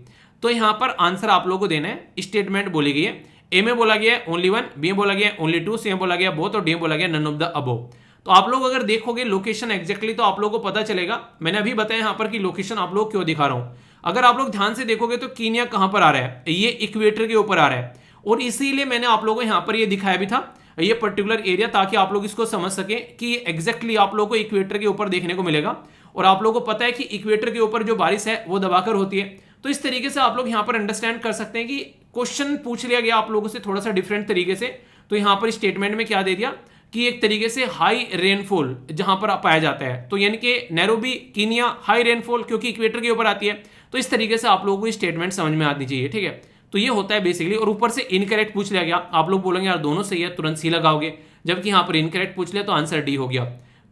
तो यहां पर आंसर आप लोगों को देना है, स्टेटमेंट बोली गई है। ए में बोला गया है ओनली 1, बी में बोला गया है ओनली 2, सी में बोला गया बोथ और डी में बोला गया नन ऑफ द अबव। तो आप लोग अगर देखोगे लोकेशन एग्जैक्टली तो आप लोगों को पता चलेगा। मैंने अभी बताया यहां पर कि लोकेशन आप लोग क्यों दिखा रहा हूं। अगर आप लोग ध्यान से देखोगे तो कीनिया कहां पर आ रहा है, ये इक्वेटर के ऊपर आ रहा है और इसीलिए मैंने आप लोगों को यहां पर ये दिखाया भी था ये पर्टिकुलर एरिया, ताकि आप लोग इसको समझ सके कि एग्जैक्टली आप लोगों को इक्वेटर के ऊपर देखने को मिलेगा। और आप लोगों को पता है कि इक्वेटर के ऊपर जो बारिश है वो दबाकर होती है। तो इस तरीके से आप लोग यहां पर अंडरस्टैंड कर सकते हैं कि क्वेश्चन पूछ लिया गया आप लोगों से थोड़ा सा डिफरेंट तरीके से। तो यहां पर स्टेटमेंट में क्या दे दिया कि एक तरीके से हाई रेनफॉल जहां पर पाया जाता है, तो यानी कि नैरोबी कीनिया हाई रेनफॉल क्योंकि इक्वेटर के ऊपर आती है। तो इस तरीके से आप लोगों को स्टेटमेंट समझ में आनी चाहिए, ठीक है। तो ये होता है बेसिकली। और ऊपर से इनकरेक्ट पूछ लिया गया, आप लोग बोलेंगे यार दोनों सही है, तुरंत सी लगाओगे, जबकि यहां पर इनकरेक्ट पूछ लिया तो आंसर डी हो गया।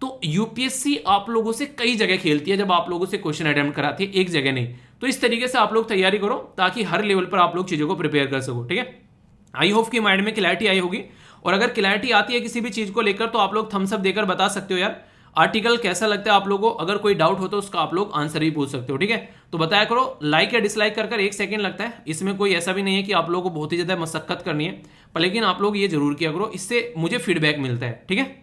तो यूपीएससी आप लोगों से कई जगह खेलती है जब आप लोगों से क्वेश्चन अटेम्प्ट कराती है, एक जगह नहीं। तो इस तरीके से आप लोग तैयारी करो ताकि हर लेवल पर आप लोग चीजों को प्रिपेयर कर सको, ठीक है। आई होप कि माइंड में क्लैरिटी आई होगी। और अगर क्लैरिटी आती है किसी भी चीज को लेकर तो आप लोग थम्स अप देकर बता सकते हो यार आर्टिकल कैसा लगता है आप लोगों को। अगर कोई डाउट हो तो उसका आप लोग आंसर भी पूछ सकते हो, ठीक है। तो बताया करो, लाइक या डिसलाइक कर 1 सेकंड लगता है, इसमें कोई ऐसा भी नहीं है कि आप लोगों को बहुत ही ज्यादा मशक्कत करनी है, पर लेकिन आप लोग ये जरूर किया करो, इससे मुझे फीडबैक मिलता है, ठीक है।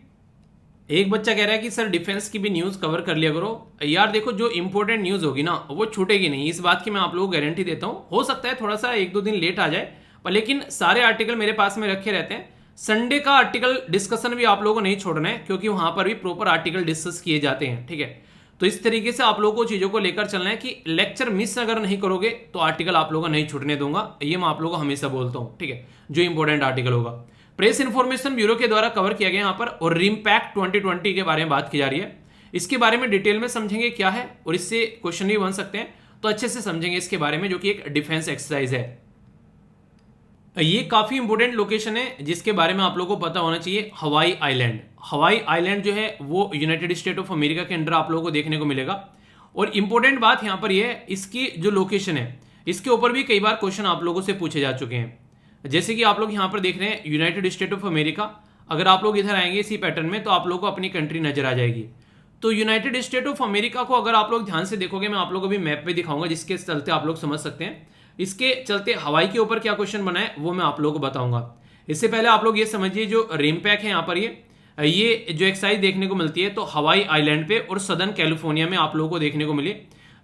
एक बच्चा कह रहा है कि सर डिफेंस की भी न्यूज़ कवर कर लिया करो। यार देखो जो इंपॉर्टेंट न्यूज़ होगी ना वो छूटेगी नहीं, इस बात की मैं आप लोगों को गारंटी देता हूँ। हो सकता है थोड़ा सा 1-2 दिन लेट आ जाए, पर लेकिन सारे आर्टिकल मेरे पास में रखे रहते हैं। संडे का आर्टिकल डिस्कशन भी आप लोगों को नहीं छोड़ना है क्योंकि वहां पर भी प्रॉपर आर्टिकल डिस्कस किए जाते हैं, ठीक है। तो इस तरीके से आप लोगों को चीज़ों को लेकर चलना है कि लेक्चर मिस अगर नहीं करोगे तो आर्टिकल आप लोगों को नहीं छूटने दूंगा, ये मैं आप लोगों को हमेशा बोलता हूँ, ठीक है। जो इंपॉर्टेंट आर्टिकल होगा प्रेस इन्फॉर्मेशन ब्यूरो के द्वारा कवर किया गया यहाँ पर, और रिमपैक्ट 2020 के बारे में बात की जा रही है। इसके बारे में डिटेल में समझेंगे क्या है और इससे क्वेश्चन भी बन सकते हैं, तो अच्छे से समझेंगे इसके बारे में, जो कि एक डिफेंस एक्सरसाइज है। ये काफी इंपॉर्टेंट लोकेशन है जिसके बारे में आप लोगों को पता होना चाहिए, हवाई आइलैंड। हवाई आइलैंड जो है वो यूनाइटेड स्टेट ऑफ अमेरिका के अंडर आप लोगों को देखने को मिलेगा। और इंपॉर्टेंट बात यहाँ पर यह है, इसकी जो लोकेशन है इसके ऊपर भी कई बार क्वेश्चन आप लोगों से पूछे जा चुके हैं। जैसे कि आप लोग यहाँ पर देख रहे हैं यूनाइटेड स्टेट ऑफ अमेरिका, अगर आप लोग इधर आएंगे इसी पैटर्न में तो आप लोगों को अपनी कंट्री नजर आ जाएगी। तो यूनाइटेड स्टेट ऑफ अमेरिका को अगर आप लोग ध्यान से देखोगे, मैं आप लोगों को भी मैप पे दिखाऊंगा जिसके चलते आप लोग समझ सकते हैं। इसके चलते हवाई के ऊपर क्या क्वेश्चन बना है वो मैं आप लोगों को बताऊंगा। इससे पहले आप लोग ये समझिए, जो रिमपैक है यहाँ पर ये जो एक्सरसाइज देखने को मिलती है तो हवाई आइलैंड पे और सदर्न कैलिफोर्निया में आप लोगों को देखने को मिली।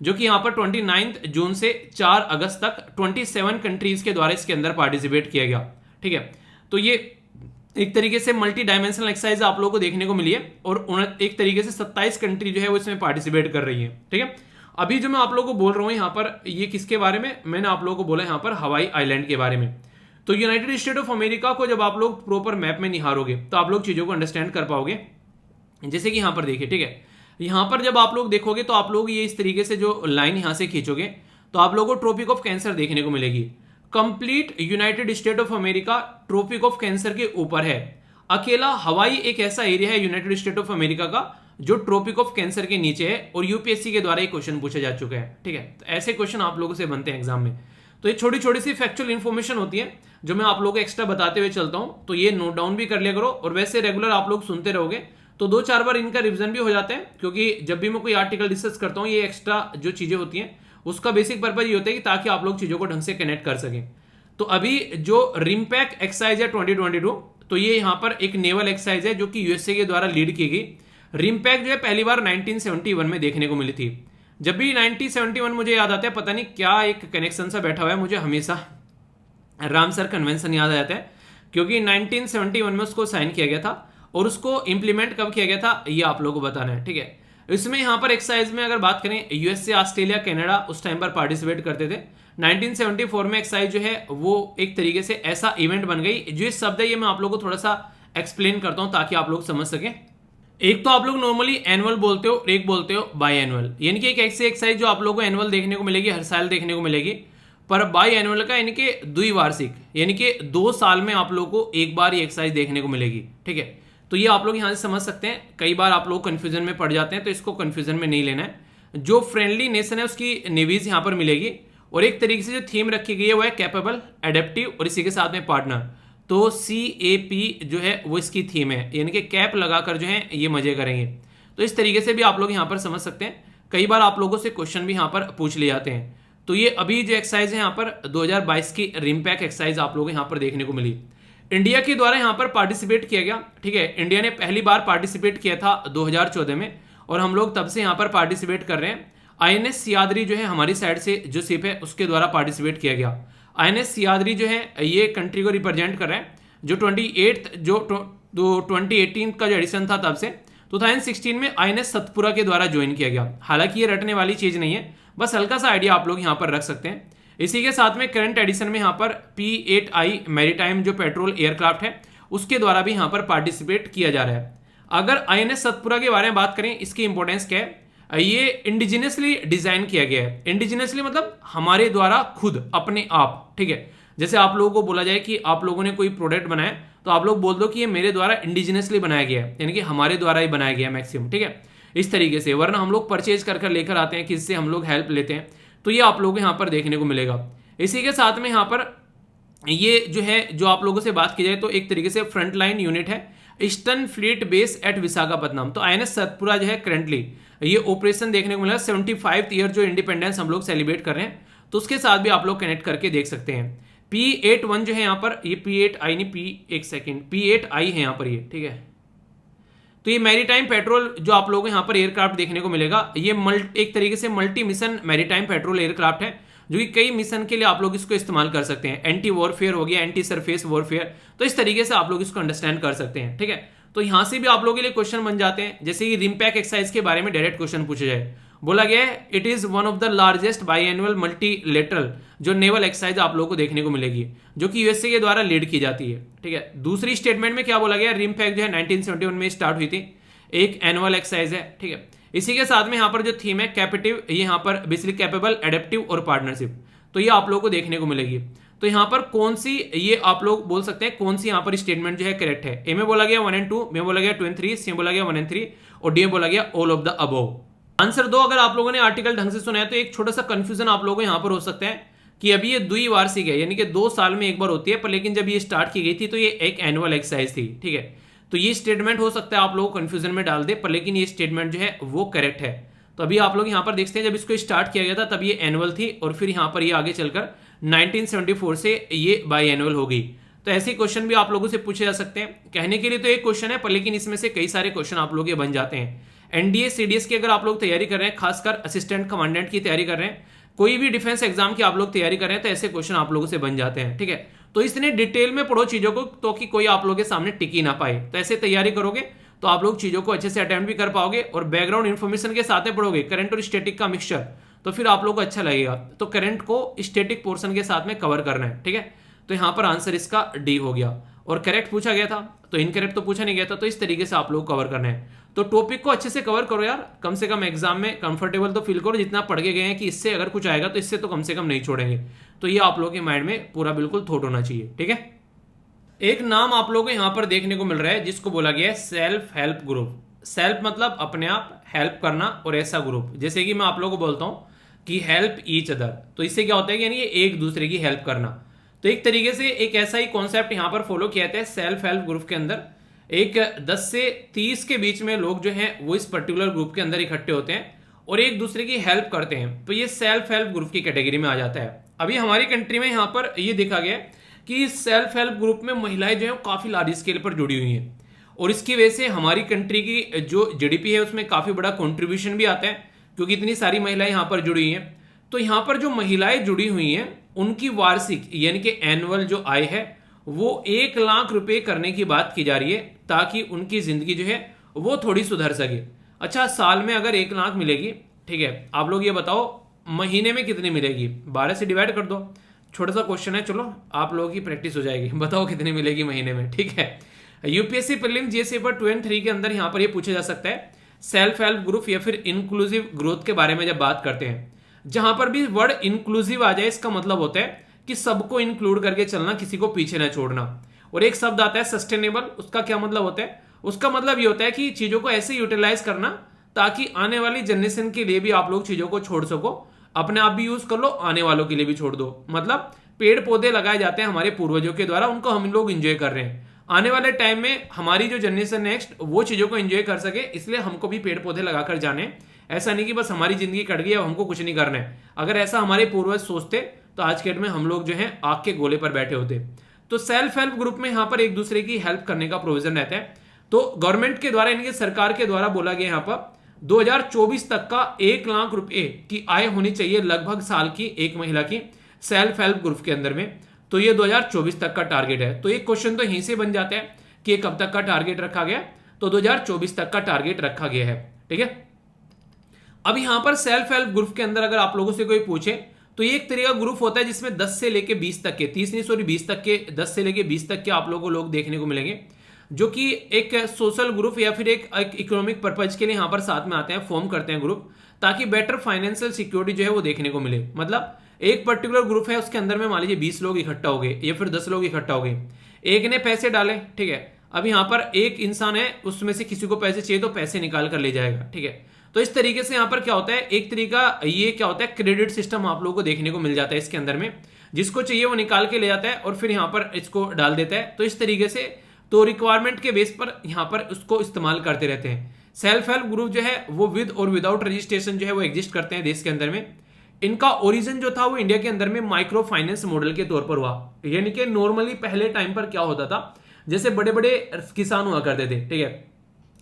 जो कि यहाँ पर 29 जून से 4 अगस्त तक 27 कंट्रीज के द्वारा इसके अंदर पार्टिसिपेट किया गया। ठीक है, तो ये एक तरीके से मल्टी डायमेंशनल एक्सरसाइज आप लोगों को देखने को मिली है और एक तरीके से 27 कंट्री जो है वो इसमें पार्टिसिपेट कर रही है। ठीक है, अभी जो मैं आप लोगों को बोल रहा हूँ यहाँ पर, ये किसके बारे में, मैंने आप लोगों को बोला यहाँ पर हवाई आइलैंड के बारे में। तो यूनाइटेड स्टेट ऑफ अमेरिका को जब आप लोग प्रॉपर मैप में निहारोगे तो आप लोग चीजों को अंडरस्टैंड कर पाओगे। जैसे कि यहाँ पर देखिए, ठीक है, यहाँ पर जब आप लोग देखोगे तो आप लोग ये इस तरीके से जो लाइन यहाँ से खींचोगे तो आप लोगों को ट्रॉपिक ऑफ कैंसर देखने को मिलेगी। Complete United State of America tropic of cancer के ऊपर है। अकेला हवाई एक ऐसा एरिया है यूनाइटेड स्टेट ऑफ अमेरिका का जो ट्रॉपिक ऑफ कैंसर के नीचे है, और यूपीएससी के द्वारा ये क्वेश्चन पूछा जा चुका है। ठीक है, तो ऐसे क्वेश्चन आप लोगों से बनते हैं एग्जाम में। तो ये छोटी छोटी सी फैक्चुअल इन्फॉर्मेशन होती है जो मैं आप लोगों को एक्स्ट्रा बताते हुए चलता हूं, तो ये नोट डाउन भी कर लिया करो, और वैसे रेगुलर आप लोग सुनते रहोगे तो 2-4 बार इनका रिवीजन भी हो जाता है, क्योंकि जब भी मैं कोई आर्टिकल डिस्कस करता हूँ ये एक्स्ट्रा जो चीजें होती हैं उसका बेसिक पर्पज ये होता है कि ताकि आप लोग चीजों को ढंग से कनेक्ट कर सकें। तो अभी जो रिमपैक एक्सरसाइज है 2022, तो ये यहाँ पर एक नेवल एक्सरसाइज है जो कि यूएसए के द्वारा लीड की गई। रिमपैक जो है पहली बार 1971 में देखने को मिली थी। जब भी 1971 मुझे याद आता है, पता नहीं क्या एक कनेक्शन सा बैठा हुआ है, मुझे हमेशा रामसर कन्वेंशन याद आ जाता है, क्योंकि 1971 में उसको साइन किया गया था और उसको इंप्लीमेंट कब किया गया था ये आप लोगों को बताना है। ठीक है, इसमें यहाँ पर एक्सरसाइज में अगर बात करें, यूएसए, ऑस्ट्रेलिया, कनाडा उस टाइम पर पार्टिसिपेट करते थे। 1974 में एक्सरसाइज जो है वो एक तरीके से ऐसा इवेंट बन गई। जो ये शब्द है ये मैं आप लोगों को थोड़ा सा एक्सप्लेन करता हूं ताकि आप लोग समझ सकें। एक तो आप लोग नॉर्मली एनुअल बोलते हो, एक बोलते हो बाई एनुअल, यानी कि एक ऐसी एक्सरसाइज जो आप लोगों को एनुअल देखने को मिलेगी, हर साल देखने को मिलेगी, पर बाई एनुअल का यानी कि द्विवार्षिक, यानी कि 2 साल में आप लोगों को एक बार ये एक्सरसाइज देखने को मिलेगी। ठीक है, तो ये आप लोग यहाँ से समझ सकते हैं। कई बार आप लोग कंफ्यूजन में पड़ जाते हैं, तो इसको कंफ्यूजन में नहीं लेना है। जो फ्रेंडली नेशन है उसकी नेवीज यहाँ पर मिलेगी, और एक तरीके से जो थीम रखी गई है वो है कैपेबल, एडेप्टिव और इसी के साथ में पार्टनर। तो CAP जो है वो इसकी थीम है, यानी कि कैप लगाकर जो है ये मजे करेंगे। तो इस तरीके से भी आप लोग यहाँ पर समझ सकते हैं। कई बार आप लोगों से क्वेश्चन भी यहाँ पर पूछ लिए जाते हैं। तो ये अभी जो एक्सरसाइज है यहाँ पर 2022 की रिमपैक एक्सरसाइज आप लोग यहाँ पर देखने को मिली। इंडिया के द्वारा यहाँ पर पार्टिसिपेट किया गया। ठीक है, इंडिया ने पहली बार पार्टिसिपेट किया था 2014 में, और हम लोग तब से यहाँ पर पार्टिसिपेट कर रहे हैं। INS सियादरी जो है हमारी साइड से जो शिप है उसके द्वारा पार्टिसिपेट किया गया। INS सियादरी जो है ये कंट्री को रिप्रेजेंट कर रहे हैं। जो 2018 का जो एडिशन था तब से 2016 में INS सतपुरा के द्वारा ज्वाइन किया गया। हालांकि ये रटने वाली चीज नहीं है, बस हल्का सा आइडिया आप लोग यहाँ पर रख सकते हैं। इसी के साथ में करंट एडिशन में यहाँ पर P8I मैरीटाइम जो पेट्रोल एयरक्राफ्ट है उसके द्वारा भी यहाँ पर पार्टिसिपेट किया जा रहा है। अगर INS सतपुरा के बारे में बात करें, इसकी इंपॉर्टेंस क्या है, ये इंडिजिनसली डिजाइन किया गया है। इंडिजिनसली मतलब हमारे द्वारा, खुद अपने आप। ठीक है, जैसे आप लोगों को बोला जाए कि आप लोगों ने कोई प्रोडक्ट बनाया तो आप लोग बोल दो कि ये मेरे द्वारा इंडिजिनसली बनाया गया है, यानी कि हमारे द्वारा ही बनाया गया है मैक्सिमम। ठीक है, इस तरीके से, वरना हम लोग परचेज कर लेकर आते हैं, किससे हम लोग हेल्प लेते हैं, तो ये आप लोगों को यहाँ पर देखने को मिलेगा। इसी के साथ में यहाँ पर ये जो है, जो आप लोगों से बात की जाए तो एक तरीके से फ्रंट लाइन यूनिट है eastern fleet base at Visakhapatnam. तो INS सतपुरा जो है करंटली ये ऑपरेशन देखने को मिला। 75th ईयर जो इंडिपेंडेंस हम लोग सेलिब्रेट कर रहे हैं, तो उसके साथ भी आप लोग कनेक्ट करके देख सकते हैं। P81 जो है यहाँ पर, ये P8I नहीं, P8I है यहाँ पर ये। ठीक है, तो ये मैरीटाइम पेट्रोल जो आप लोगों को यहाँ पर एयरक्राफ्ट देखने को मिलेगा, ये एक तरीके से multi mission maritime petrol aircraft है, जो कि कई मिशन के लिए आप लोग इसको इस्तेमाल कर सकते हैं। एंटी वॉरफेयर हो गया, एंटी सरफेस वॉरफेयर, तो इस तरीके से आप लोग इसको अंडरस्टैंड कर सकते हैं। ठीक है, तो यहां से भी आप लोगों के लिए क्वेश्चन बन जाते हैं। जैसे कि रिमपैक एक्सरसाइज के बारे में डायरेक्ट क्वेश्चन पूछा जाए, बोला गया है it is one of the largest biannual multilateral जो नेवल एक्सरसाइज आप लोगों को देखने को मिलेगी, जो कि यूएसए के द्वारा लीड की जाती है। ठीक है, दूसरी स्टेटमेंट में क्या बोला गया, रिमपैक जो है 1971 में स्टार्ट हुई थी, एक एनुअल एक्सरसाइज है। ठीक है, इसी के साथ में यहाँ पर जो थीम है कैपेटिव, ये यहाँ पर बेसिकली कैपेबल, एडेप्टिव और पार्टनरशिप, तो ये आप लोगों को देखने को मिलेगी। तो यहाँ पर कौन सी, ये आप लोग बोल सकते हैं कौन सी यहाँ पर स्टेटमेंट जो है करेक्ट है। ए में बोला गया 1 and 2, में बोला गया 2 and 3, सी में बोला गया 1 and 3 और डी में बोला गया all of the above. Answer दो। अगर आप लोगों ने आर्टिकल ढंग से सुना है तो एक छोटा सा कंफ्यूजन आप लोगों को यहाँ पर हो सकता है कि अभी ये द्विवार्षिक है, यानी कि 2 साल में एक बार होती है, पर लेकिन जब ये स्टार्ट की गई थी तो ये एक एनुअल एक्सरसाइज थी। ठीक है, तो ये स्टेटमेंट हो सकता है आप लोगों को कंफ्यूजन में डाल दे, पर लेकिन ये स्टेटमेंट जो है वो करेक्ट है। तो अभी आप लोग यहाँ पर देखते हैं जब इसको स्टार्ट किया गया था तब ये एनुअल थी, और फिर यहाँ पर ये आगे चलकर 1974 से ये बाई एनुअल हो गई। तो ऐसे क्वेश्चन भी आप लोगों से पूछे जा सकते हैं। कहने के लिए तो एक क्वेश्चन है, पर लेकिन इसमें से कई सारे क्वेश्चन आप लोग के बन जाते हैं। एनडीए सीडीएस की अगर आप लोग तैयारी कर रहे हैं, खासकर असिस्टेंट कमांडेंट की तैयारी कर रहे हैं, कोई भी डिफेंस एग्जाम की आप लोग तैयारी कर रहे हैं, तो ऐसे क्वेश्चन आप लोगों से बन जाते हैं। ठीक है, तो इसने डिटेल में पढ़ो चीजों को, तो कि कोई आप लोगों के सामने टिक ही ना पाए। तो ऐसे तैयारी करोगे तो आप लोग चीजों को अच्छे से अटेम्प्ट भी कर पाओगे, और बैकग्राउंड इन्फॉर्मेशन के साथ में पढ़ोगे, करंट और स्टैटिक का मिक्सचर, तो फिर आप लोग को अच्छा लगेगा। तो करंट को स्टैटिक पोर्शन के साथ में कवर करना है। ठीक है, तो यहां पर आंसर इसका डी हो गया। और करेक्ट पूछा गया था, तो इनकरेक्ट तो पूछा नहीं गया था। तो इस तरीके से आप लोग कवर करना है। तो टॉपिक को अच्छे से कवर करो यार, कम से कम एग्जाम में कंफर्टेबल तो फील करो, जितना पढ़ के गए हैं कि इससे अगर कुछ आएगा तो इससे तो कम से कम नहीं छोड़ेंगे। तो ये आप लोगों के माइंड में पूरा बिल्कुल थॉट होना चाहिए। ठीक है, एक नाम आप लोगों को यहां पर देखने को मिल रहा है जिसको बोला गया है सेल्फ हेल्प ग्रुप। सेल्फ मतलब अपने आप, हेल्प करना, और ऐसा ग्रुप जैसे कि मैं आप लोगों को बोलता हूं कि हेल्प ईच अदर, तो इससे क्या होता है कि यानी एक दूसरे की हेल्प करना। तो एक तरीके से एक ऐसा ही कॉन्सेप्ट यहां पर फॉलो किया जाता है सेल्फ हेल्प ग्रुप के अंदर। एक 10 से 30 के बीच में लोग जो हैं वो इस पर्टिकुलर ग्रुप के अंदर इकट्ठे होते हैं और एक दूसरे की हेल्प करते हैं। तो ये सेल्फ हेल्प ग्रुप की कैटेगरी में आ जाता है। अभी हमारी कंट्री में यहाँ पर ये देखा गया है कि सेल्फ हेल्प ग्रुप में महिलाएं जो है काफी लार्ज स्केल पर जुड़ी हुई हैं, और इसकी वजह से हमारी कंट्री की जो जीडीपी है उसमें काफी बड़ा कंट्रीब्यूशन भी आता है, क्योंकि इतनी सारी महिलाएं यहाँ पर जुड़ी हुई हैं। तो यहाँ पर जो महिलाएं जुड़ी हुई हैं उनकी वार्षिक यानी कि एनुअल जो आय है वो 1 लाख रुपए करने की बात की जा रही है, ताकि उनकी जिंदगी जो है वो थोड़ी सुधर सके। अच्छा, साल में अगर 1 लाख मिलेगी, ठीक है, आप लोग ये बताओ महीने में कितनी मिलेगी? 12 से डिवाइड कर दो। छोटा सा क्वेश्चन है, चलो आप लोगों की प्रैक्टिस हो जाएगी। बताओ कितनी मिलेगी महीने में? ठीक है, यूपीएससी प्रीलिम जीएस पेपर 2 और 3 के अंदर यहाँ पर ये पूछा जा सकता है सेल्फ हेल्प ग्रुप या फिर इंक्लूसिव ग्रोथ के बारे में जब बात करते हैं। जहां पर भी वर्ड इंक्लूसिव आ जाए इसका मतलब होता है कि सबको इंक्लूड करके चलना, किसी को पीछे ना छोड़ना। और एक शब्द आता है सस्टेनेबल, उसका क्या मतलब होता है? उसका मतलब ये होता है कि चीजों को ऐसे यूटिलाइज करना ताकि आने वाली जनरेशन के लिए भी आप लोग चीजों को छोड़ सको, अपने आप भी यूज कर लो, आने वालों के लिए भी छोड़ दो। मतलब पेड़ पौधे लगाए जाते हैं हमारे पूर्वजों के द्वारा, उनको हम लोग एंजॉय कर रहे हैं। आने वाले टाइम में हमारी जो जनरेशन नेक्स्ट वो चीजों को एंजॉय कर सके, इसलिए हमको भी पेड़ पौधे लगाकर जाने। ऐसा नहीं कि बस हमारी जिंदगी कट गई अब हमको कुछ नहीं करना है। अगर ऐसा हमारे पूर्वज सोचते तो आज के डेट में हम लोग जो है आग के गोले पर बैठे होते। तो सेल्फ हेल्प ग्रुप में यहाँ पर एक दूसरे की हेल्प करने का प्रोविजन रहता है। तो गवर्नमेंट के द्वारा यानी कि सरकार के द्वारा बोला गया यहाँ पर 2024 तक का 1 लाख रुपए की आय होनी चाहिए लगभग साल की एक महिला की सेल्फ हेल्प ग्रुप के अंदर में। तो ये 2024 तक का टारगेट है। तो एक क्वेश्चन तो यहीं से बन जाता है कि कब तक का टारगेट रखा गया? तो 2024 तक का टारगेट रखा गया है। ठीक है, अब यहां पर सेल्फ हेल्प ग्रुप के अंदर अगर आप लोगों से कोई पूछे तो ये एक तरीका ग्रुप होता है जिसमें 10 से लेके 20 तक के 20 तक के 10 से लेके 20 तक के आप लोगों को लोग देखने को मिलेंगे, जो कि एक सोशल ग्रुप या फिर एक इकोनॉमिक पर्पज के लिए यहां पर साथ में आते हैं, फॉर्म करते हैं ग्रुप, ताकि बेटर फाइनेंशियल सिक्योरिटी जो है वो देखने को मिले। मतलब एक पर्टिकुलर ग्रुप है, उसके अंदर में मान लीजिए 20 लोग इकट्ठा हो गए या फिर 10 लोग इकट्ठा हो गए, एक ने पैसे डाले, ठीक है, अब यहां पर एक इंसान है उसमें से किसी को पैसे चाहिए तो पैसे निकाल कर ले जाएगा। ठीक है, तो इस तरीके से यहां पर क्या होता है, एक तरीका ये क्या होता है, क्रेडिट सिस्टम आप लोगों को देखने को मिल जाता है इसके अंदर में, जिसको चाहिए वो निकाल के ले जाता है और फिर यहां पर इसको डाल देता है। तो इस तरीके से तो रिक्वायरमेंट के बेस पर यहां पर उसको इस्तेमाल करते रहते हैं। सेल्फ हेल्प ग्रुप जो है वो विद और विदाउट रजिस्ट्रेशन जो है वो एग्जिस्ट करते हैं देश के अंदर में। इनका ओरिजिन जो था वो इंडिया के अंदर में माइक्रो फाइनेंस मॉडल के तौर पर हुआ। यानी कि नॉर्मली पहले टाइम पर क्या होता था, जैसे बड़े बड़े किसान हुआ करते थे, ठीक है,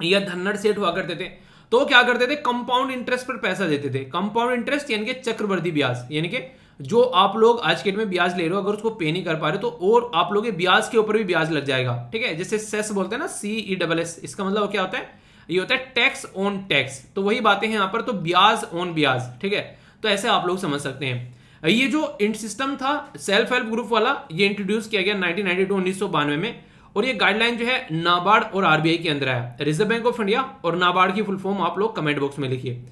या धन्नड़ सेठ हुआ करते थे, तो क्या करते थे, कंपाउंड इंटरेस्ट पर पैसा देते थे। कंपाउंड इंटरेस्ट यानी कि चक्रवृद्धि ब्याज, यानी कि जो आप लोग आज के डेट में ब्याज ले रहे हो अगर उसको पे नहीं कर पा रहे तो और आप लोग ब्याज के ऊपर भी ब्याज लग जाएगा। ठीक है, जैसे सेस बोलते हैं ना, CESS, इसका मतलब क्या होता है, ये होता है टैक्स ऑन टैक्स। तो वही बातें हैं यहाँ पर, तो ब्याज ऑन ब्याज। ठीक है, तो ऐसे आप लोग समझ सकते हैं। ये जो सिस्टम था सेल्फ हेल्प ग्रुप वाला, ये इंट्रोड्यूस किया गया 1992 में, और ये गाइडलाइन जो है नाबार्ड और आरबीआई के अंदर है, रिजर्व बैंक ऑफ इंडिया। और नाबार्ड की फुल फॉर्म आप लोग कमेंट बॉक्स में लिखिए।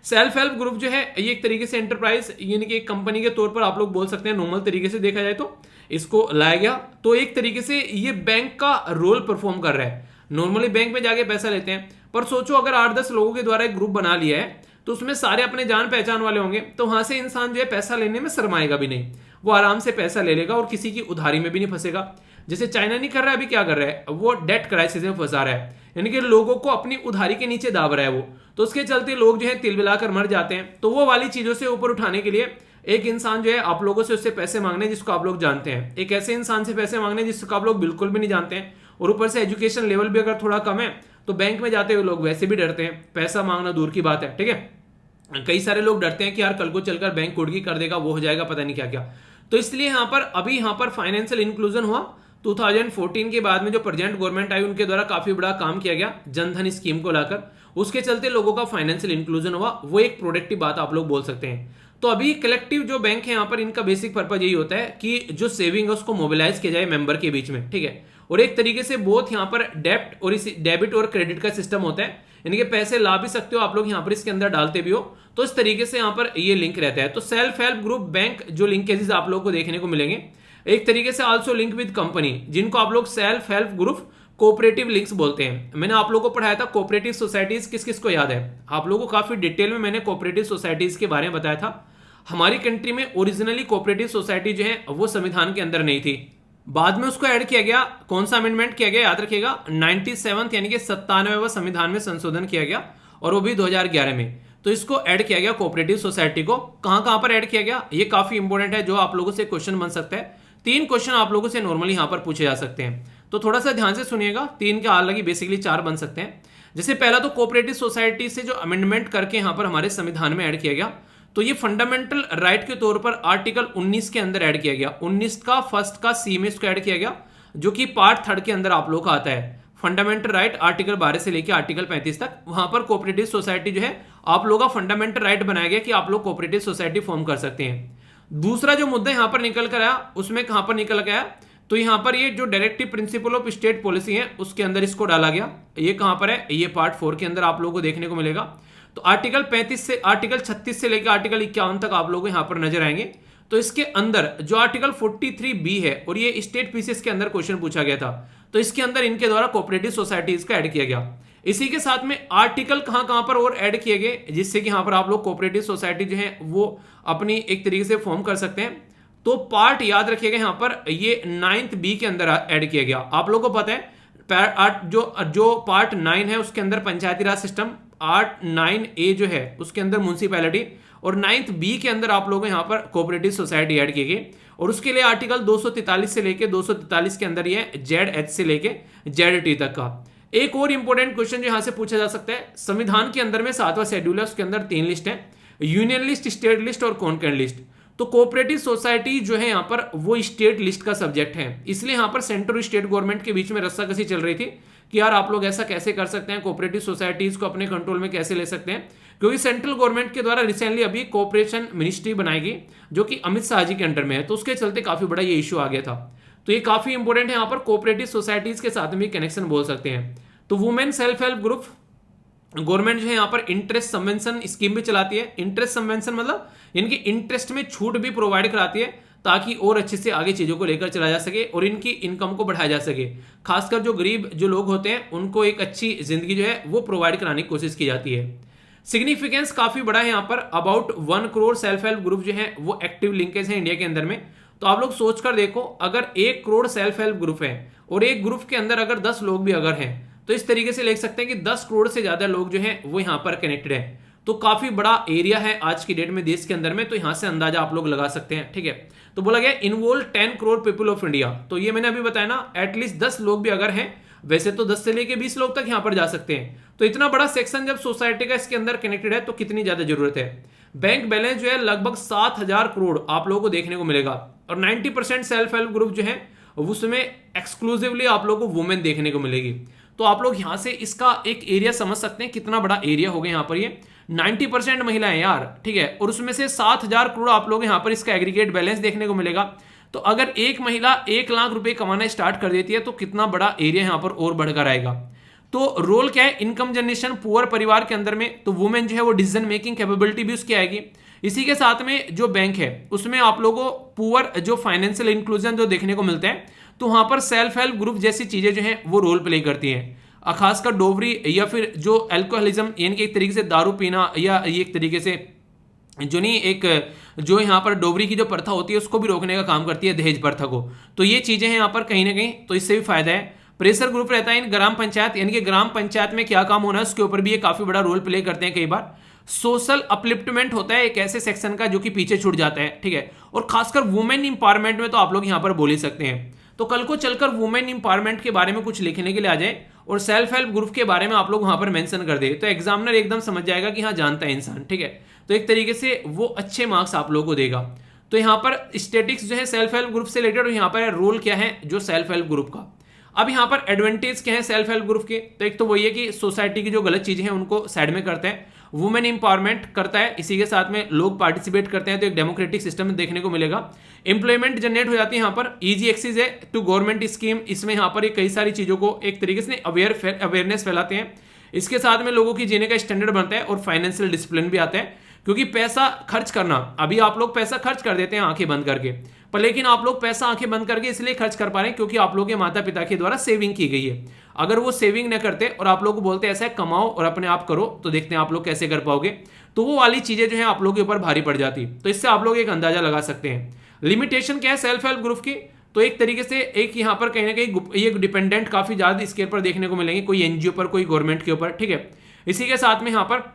सेल्फ हेल्प ग्रुप जो है ये एक तरीके से एंटरप्राइज यानी कि एक कंपनी के तौर पर आप लोग बोल सकते हैं, नॉर्मल तरीके से देखा जाए तो इसको लाया गया। तो एक तरीके से ये बैंक का रोल परफॉर्म कर रहा है। नॉर्मली बैंक में जाके पैसा लेते हैं, पर सोचो अगर 8-10 लोगों के द्वारा एक ग्रुप बना लिया है तो उसमें सारे अपने जान पहचान वाले होंगे, तो वहां से इंसान जो है पैसा लेने में शर्माएगा भी नहीं, वो आराम से पैसा ले लेगा और किसी की उधारी में भी नहीं फंसेगा। जैसे चाइना नहीं कर रहा है, अभी क्या कर रहा है, वो डेट क्राइसिस में फंसा रहा है, यानी कि लोगों को अपनी उधारी के नीचे दाब रहा है वो, तो उसके चलते लोग जो है तिलबिलाकर मर जाते हैं। तो वो वाली चीजों से ऊपर उठाने के लिए एक इंसान जो है आप लोगों से उससे पैसे मांगने जिसको आप लोग जानते हैं, एक ऐसे इंसान से पैसे मांगने जिसको आप लोग बिल्कुल भी नहीं जानते हैं, और ऊपर से एजुकेशन लेवल भी अगर थोड़ा कम है तो बैंक में जाते हुए लोग वैसे भी डरते हैं, पैसा मांगना दूर की बात है, ठीक है। कई सारे लोग डरते हैं कि यार कल को चलकर बैंक कुर्की कर देगा, वो हो जाएगा, पता नहीं क्या क्या। तो इसलिए यहाँ पर फाइनेंशियल इंक्लूजन हुआ 2014 के बाद में। जो प्रेजेंट गवर्नमेंट आई उनके द्वारा काफी बड़ा काम किया गया जनधन स्कीम को लाकर, उसके चलते लोगों का फाइनेंशियल इंक्लूजन हुआ। वो एक प्रोडक्टिव बात आप लोग बोल सकते हैं। तो अभी कलेक्टिव जो बैंक है यहाँ पर, इनका बेसिक पर्पज यही होता है कि जो सेविंग है उसको मोबिलाइज किया जाए मेंबर के बीच में, ठीक है। और एक तरीके से बोथ यहाँ पर डेब्ट और डेबिट और क्रेडिट का सिस्टम होता है, इनके पैसे ला भी सकते हो आप लोग, यहाँ पर इसके अंदर डालते भी हो। तो इस तरीके से यहाँ पर ये लिंक रहता है। तो सेल्फ हेल्प ग्रुप बैंक जो लिंकेजेस आप लोग को देखने को मिलेंगे, एक तरीके से आल्सो लिंक विद कंपनी, जिनको आप लोग self help group cooperative links बोलते हैं। मैंने आप लोगों को पढ़ाया था कोऑपरेटिव सोसाइटीज, किस किस को याद है आप लोगों को? काफी डिटेल में मैंने कोऑपरेटिव सोसाइटीज के बारे में बताया था। हमारी कंट्री में ओरिजिनली कोऑपरेटिव सोसाइटी जो है वो संविधान के अंदर नहीं थी, बाद में उसको ऐड किया गया। कौन सा अमेंडमेंट किया गया याद रखिएगा, 97 यानी कि 97वें संविधान में संशोधन किया गया, और वो भी 2011 में। तो इसको ऐड किया गया कोऑपरेटिव सोसाइटी को। कहां पर ऐड किया गया, ये काफी इंपॉर्टेंट है, जो आप लोगों से क्वेश्चन बन सकता है। 3 क्वेश्चन आप लोगों से नॉर्मली यहां पर पूछे जा सकते हैं, तो थोड़ा सा ध्यान से सुनिएगा। 3 के हालांकि बेसिकली 4 बन सकते हैं। जैसे पहला तो कोऑपरेटिव सोसाइटी से जो अमेंडमेंट करके यहां पर हमारे संविधान में ऐड किया गया, तो ये फंडामेंटल राइट के तौर पर आर्टिकल 19 के अंदर ऐड किया गया। 19 का फर्स्ट का सी में इसको ऐड किया गया, जो कि पार्ट 3 के अंदर आप लोग का आता है। फंडामेंटल राइट आर्टिकल 12 से लेकर आर्टिकल 35 तक, वहां पर कोऑपरेटिव सोसाइटी जो है आप लोगों का फंडामेंटल राइट बनाया गया कि आप लोग कोऑपरेटिव सोसाइटी फॉर्म कर सकते हैं। दूसरा जो मुद्दा यहां पर निकल कर आया, उसमें कहां पर निकल गया, तो यहां पर ये जो directive principle of state policy है उसके अंदर इसको डाला गया। ये कहां पर है, ये पार्ट 4 के अंदर आप लोगों को देखने को मिलेगा। तो आर्टिकल 36 से लेकर आर्टिकल 51 तक आप लोग यहां पर नजर आएंगे। तो इसके अंदर जो आर्टिकल 43B है, और ये स्टेट पीसीएस के अंदर क्वेश्चन पूछा गया था, तो इसके अंदर इनके द्वारा कोऑपरेटिव सोसाइटीज का ऐड किया गया। इसी के साथ में आर्टिकल कहां पर और ऐड किए गए, जिससे कि यहां पर आप लोग कोऑपरेटिव सोसाइटी जो है वो अपनी एक तरीके से फॉर्म कर सकते हैं। तो पार्ट याद रखिएगा, यहां पर ये 9th B के अंदर ऐड किया गया। आप लोगों को पता है जो पार्ट 9 है उसके अंदर पंचायती राज सिस्टम, 8-9A जो है उसके अंदर म्युनिसिपैलिटी, और 9th B के अंदर आप लोगों यहाँ पर कोऑपरेटिव सोसाइटी ऐड की गई। और उसके लिए आर्टिकल 243 से लेके 243 के अंदर ये ZH से लेके ZT तक का। एक और इंपॉर्टेंट क्वेश्चन जो यहाँ से पूछा जा सकता है, संविधान के अंदर में 7वां शेड्यूल है, उसके अंदर 3 लिस्ट है, यूनियन लिस्ट, स्टेट लिस्ट और कॉन्करेंट लिस्ट। तो कोऑपरेटिव सोसाइटी जो है यहाँ पर वो स्टेट लिस्ट का सब्जेक्ट है, इसलिए यहाँ पर सेंट्रल और स्टेट गवर्नमेंट के बीच में रस्साकसी चल रही थी कि यार आप लोग ऐसा कैसे कर सकते हैं, कोऑपरेटिव सोसाइटीज को अपने कंट्रोल में कैसे ले सकते हैं, क्योंकि सेंट्रल गवर्नमेंट के द्वारा रिसेंटली अभी कोऑपरेशन मिनिस्ट्री बनाएगी जो कि अमित शाह जी के अंडर में है, तो उसके चलते काफी बड़ा ये इश्यू आ गया था। तो ये काफी इंपॉर्टेंट है, यहाँ पर कोऑपरेटिव सोसाइटीज के साथ में कनेक्शन बोल सकते हैं। तो women self help group, government जो है यहाँ पर इंटरेस्ट सबवेंशन स्कीम भी चलाती है। इंटरेस्ट सबवेंशन मतलब इनकी इंटरेस्ट में छूट भी प्रोवाइड कराती है, ताकि और अच्छे से आगे चीजों को लेकर चला जा सके और इनकी इनकम को बढ़ाया जा सके। खासकर जो गरीब जो लोग होते हैं उनको एक अच्छी जिंदगी जो है वो प्रोवाइड कराने की कोशिश की जाती है। सिग्निफिकेंस काफी बड़ा है यहाँ पर, about 1 crore self help group जो है वो एक्टिव लिंकेज है इंडिया के अंदर में। तो आप लोग सोच कर देखो, अगर 1 करोड़ सेल्फ हेल्प ग्रुप है और एक ग्रुप के अंदर अगर 10 लोग भी अगर हैं, तो इस तरीके से लिख सकते हैं कि 10 करोड़ से ज्यादा लोग जो हैं वो यहाँ पर कनेक्टेड है। तो काफी बड़ा एरिया है आज की डेट में देश के अंदर में, तो यहां से अंदाजा आप लोग लगा सकते हैं, ठीक है। तो बोला गया involve 10 crore people of India, तो ये मैंने अभी बताया ना, एटलीस्ट 10 लोग भी अगर हैं, वैसे तो 10 से लेके 20 लोग तक यहां पर जा सकते हैं। तो इतना बड़ा सेक्शन जब सोसाइटी का इसके अंदर कनेक्टेड है तो कितनी ज्यादा जरूरत है। बैंक बैलेंस जो है लगभग 7000 करोड़ आप लोगों को देखने को मिलेगा, और 90% सेल्फ हेल्प ग्रुप जो है उसमें एक्सक्लूसिवली आप लोगों को वुमेन देखने को मिलेगी। तो आप लोग यहां से इसका एक एरिया समझ सकते हैं कितना बड़ा एरिया हो गया यहाँ पर। ये 90% महिलाएं यार, ठीक है, और उसमें से 7000 करोड़ आप लोग यहाँ पर इसका एग्रीगेट बैलेंस देखने को मिलेगा। तो अगर एक महिला 1 लाख रुपए कमाना स्टार्ट कर देती है तो कितना बड़ा एरिया यहाँ पर और बढ़कर आएगा। तो रोल क्या है, इनकम जनरेशन पुअर परिवार के अंदर में, तो वुमेन जो है वो डिसीजन मेकिंग कैपेबिलिटी भी उसकी आएगी। इसी के साथ में जो बैंक है उसमें आप लोगों को पुअर जो फाइनेंशियल इंक्लूजन जो देखने को मिलते हैं, तो वहां पर सेल्फ हेल्प ग्रुप जैसी चीजें जो हैं वो रोल प्ले करती हैं। खासकर डोवरी या फिर जो अल्कोहलिज्म, यानी कि एक तरीके से दारू पीना, या एक तरीके से जो नहीं एक जो यहाँ पर डोवरी की जो प्रथा होती है उसको भी रोकने का काम करती है, दहेज प्रथा को। तो ये चीजें हैं यहाँ पर कहीं ना कहीं, तो इससे भी फायदा है। प्रेशर ग्रुप रहता है इन ग्राम पंचायत, यानी कि ग्राम पंचायत में क्या काम होना है उसके ऊपर भी ये काफी बड़ा रोल प्ले करते हैं कई बार। सोशल अपलिफ्टमेंट होता है एक ऐसे सेक्शन का जो कि पीछे छूट जाता है, ठीक है, और खासकर वुमेन इंपावरमेंट में तो आप लोग यहाँ पर बोल ही सकते हैं। तो कल को चलकर वुमेन इंपावरमेंट के बारे में कुछ लिखने के लिए आ जाए और सेल्फ हेल्प ग्रुप के बारे में आप लोग वहां पर मेंशन कर दे तो एग्जामिनर एकदम समझ जाएगा कि हाँ जानता है इंसान, ठीक है। तो एक तरीके से वो अच्छे मार्क्स आप लोगों को देगा। तो यहाँ पर स्टेटिक्स जो है सेल्फ हेल्प ग्रुप से रिलेटेड, और यहाँ पर रोल क्या है जो सेल्फ हेल्प ग्रुप का। अब यहाँ पर एडवांटेज क्या है सेल्फ हेल्प ग्रुप के, तो एक तो वही है कि सोसाइटी की जो गलत चीजें हैं उनको साइड में करते हैं, वुमेन इंपावरमेंट करता है, इसी के साथ में लोग पार्टिसिपेट करते हैं, तो एक डेमोक्रेटिक सिस्टम देखने को मिलेगा। एम्प्लॉयमेंट जनरेट हो जाती है यहाँ पर, इजी एक्सेस है टू गवर्नमेंट स्कीम, इसमें यहाँ पर कई सारी चीजों को एक तरीके से अवेयरनेस फैलाते हैं। इसके साथ में लोगों की जीने का स्टैंडर्ड बनता है और फाइनेंशियल डिसिप्लिन भी आता है, क्योंकि पैसा खर्च करना, अभी आप लोग पैसा खर्च कर देते हैं आंखें बंद करके, पर लेकिन आप लोग पैसा आंखें बंद करके इसलिए खर्च कर पा रहे हैं क्योंकि आप लोगों के माता पिता के द्वारा सेविंग की गई है। अगर वो सेविंग न करते और आप लोग को बोलते ऐसा है कमाओ और अपने आप करो, तो देखते हैं आप लोग कैसे कर पाओगे, तो वो वाली चीजें जो है आप लोगों के ऊपर भारी पड़ जाती। तो इससे आप लोग एक अंदाजा लगा सकते हैं। लिमिटेशन क्या है सेल्फ हेल्प ग्रुप की, तो एक तरीके से एक यहाँ पर कहीं ना कहीं ये डिपेंडेंट काफी ज्यादा स्केल पर देखने को मिलेंगे, कोई एनजीओ पर, कोई गवर्नमेंट के ऊपर, ठीक है। इसी के साथ में यहाँ पर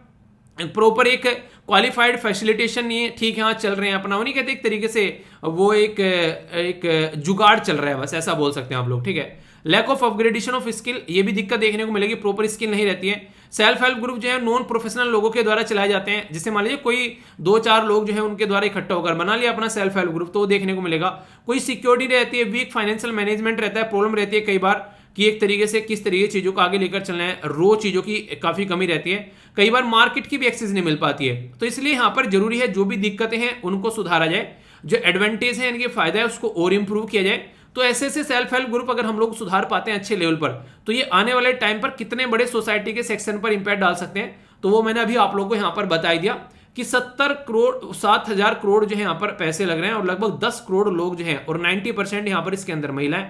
प्रॉपर एक क्वालिफाइड फैसिलिटेशन नहीं है, ठीक है, हाँ चल रहे हैं अपना, वो नहीं कहते एक तरीके से वो एक जुगाड़ चल रहा है, बस ऐसा बोल सकते हैं आप लोग, ठीक है। Lack of upgradation of skill, ये भी दिक्कत देखने को मिलेगी, प्रॉपर स्किल नहीं रहती है। सेल्फ हेल्प ग्रुप जो है नॉन प्रोफेशनल लोगों के द्वारा चलाए जाते हैं, जैसे मान लीजिए कोई 2-4 लोग जो है उनके द्वारा इकट्ठा होकर बना लिया अपना सेल्फ हेल्प ग्रुप, तो वो देखने को मिलेगा। कोई सिक्योरिटी रहती है, वीक फाइनेंशियल मैनेजमेंट रहता है, प्रॉब्लम रहती है कई बार कि एक तरीके से किस तरीके चीजों को आगे लेकर चलना है, रो चीजों की काफी कमी रहती है, कई बार मार्केट की भी एक्सेस नहीं मिल पाती है। तो इसलिए यहां पर जरूरी है जो भी दिक्कतें हैं उनको सुधारा जाए, जो एडवांटेज है इनके फायदा है उसको और इंप्रूव किया जाए। तो ऐसे सेल्फ हेल्प ग्रुप अगर हम लोग सुधार पाते हैं अच्छे लेवल पर, तो ये आने वाले टाइम पर कितने बड़े सोसाइटी के सेक्शन पर इंपैक्ट डाल सकते हैं। तो वो मैंने अभी आप लोगों को यहां पर बता दिया कि 7,000 करोड़ जो है यहाँ पर पैसे लग रहे हैं, और लगभग 10 करोड़ लोग जो हैं, और 90% यहाँ पर इसके अंदर महिलाएं।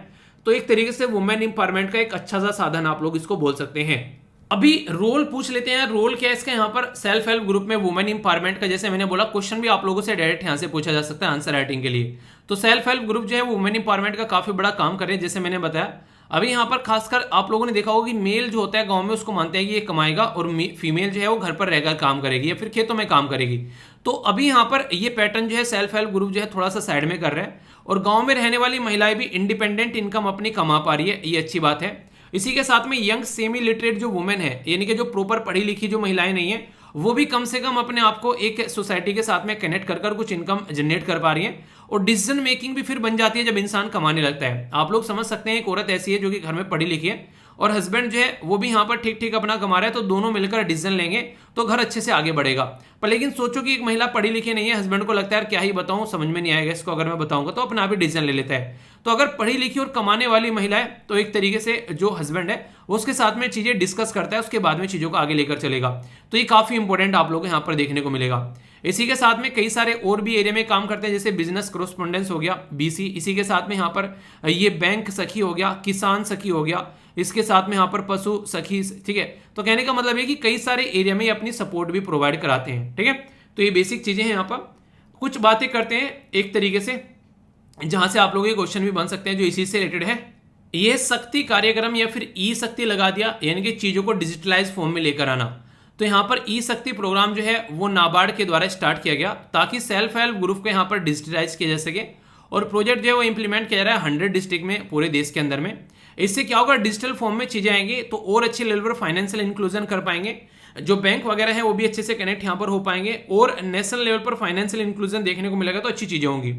तो एक तरीके से वुमेन इंपावरमेंट का एक अच्छा सा साधन आप लोग इसको बोल सकते हैं। अभी रोल पूछ लेते हैं, रोल क्या है इसका यहाँ पर सेल्फ हेल्प ग्रुप में वुमेन इंपावरमेंट का। जैसे मैंने बोला क्वेश्चन भी आप लोगों से डायरेक्ट यहाँ से पूछा जा सकता है आंसर राइटिंग के लिए। तो सेल्फ हेल्प ग्रुप जो है वुमेन इंपावरमेंट का काफी बड़ा काम कर रहे हैं, जैसे मैंने बताया। अभी यहाँ पर खासकर आप लोगों ने देखा होगा कि मेल जो होता है गांव में उसको मानते हैं कि ये कमाएगा, और फीमेल जो है वो घर पर रहकर काम करेगी या फिर खेतों में काम करेगी। तो अभी यहाँ पर ये पैटर्न जो है सेल्फ हेल्प ग्रुप जो है थोड़ा सा साइड में कर रहे हैं, और गांव में रहने वाली महिलाएं भी इंडिपेंडेंट इनकम अपनी कमा पा रही है, ये अच्छी बात है। इसी के साथ में यंग सेमी लिटरेट जो वुमेन है, यानी कि जो प्रॉपर पढ़ी लिखी जो महिलाएं नहीं है, वो भी कम से कम अपने आप को एक सोसाइटी के साथ में कनेक्ट कर कुछ इनकम जनरेट कर पा रही है, और डिसीजन मेकिंग भी फिर बन जाती है जब इंसान कमाने लगता है। आप लोग समझ सकते हैं एक औरत ऐसी है जो कि घर में पढ़ी लिखी है, और हस्बैंड जो है वो भी यहाँ पर ठीक ठीक अपना कमा रहा है, तो दोनों मिलकर डिसीजन लेंगे तो घर अच्छे से आगे बढ़ेगा। पर लेकिन सोचो कि एक महिला पढ़ी लिखी नहीं है, हस्बैंड को लगता है यार क्या ही बताऊं, समझ में नहीं आएगा इसको, अगर मैं बताऊंगा तो अपना आप ही डिसीजन ले लेता है। तो अगर पढ़ी लिखी और कमाने वाली महिला है, तो एक तरीके से जो हस्बैंड है वो उसके साथ में चीजें डिस्कस करता है, उसके बाद में चीजों को आगे लेकर चलेगा। तो ये काफी इंपॉर्टेंट आप लोग यहाँ पर देखने को मिलेगा। इसी के साथ में कई सारे और भी एरिया में काम करते हैं, जैसे बिजनेस कॉरेस्पोंडेंस हो गया बीसी, इसी के साथ में यहाँ पर ये बैंक सखी हो गया, किसान सखी हो गया, इसके साथ में यहाँ पर पशु सखी, ठीक है। तो कहने का मतलब है कि कई सारे एरिया में अपनी सपोर्ट भी प्रोवाइड कराते हैं, ठीक है। तो ये बेसिक चीजें हैं। यहाँ पर कुछ बातें करते हैं एक तरीके से जहां से आप लोगों के क्वेश्चन भी बन सकते हैं जो इसी से रिलेटेड है। यह शक्ति कार्यक्रम या फिर ई शक्ति लगा दिया, यानी कि चीजों को डिजिटलाइज फॉर्म में लेकर आना। तो यहाँ पर ई शक्ति प्रोग्राम जो है वो नाबार्ड के द्वारा स्टार्ट किया गया, ताकि सेल्फ हेल्प ग्रुप को यहाँ पर डिजिटलाइज किया जा सके, और प्रोजेक्ट जो है वो इंप्लीमेंट किया जा रहा है 100 डिस्ट्रिक्ट में पूरे देश के अंदर में। इससे क्या होगा, डिजिटल फॉर्म में चीजें आएंगी तो और अच्छे लेवल पर फाइनेंशियल इंक्लूजन कर पाएंगे, जो बैंक वगैरह है वो भी अच्छे से कनेक्ट यहाँ पर हो पाएंगे, और नेशनल लेवल पर फाइनेंशियल इंक्लूजन देखने को मिलेगा, तो अच्छी चीजें होंगी।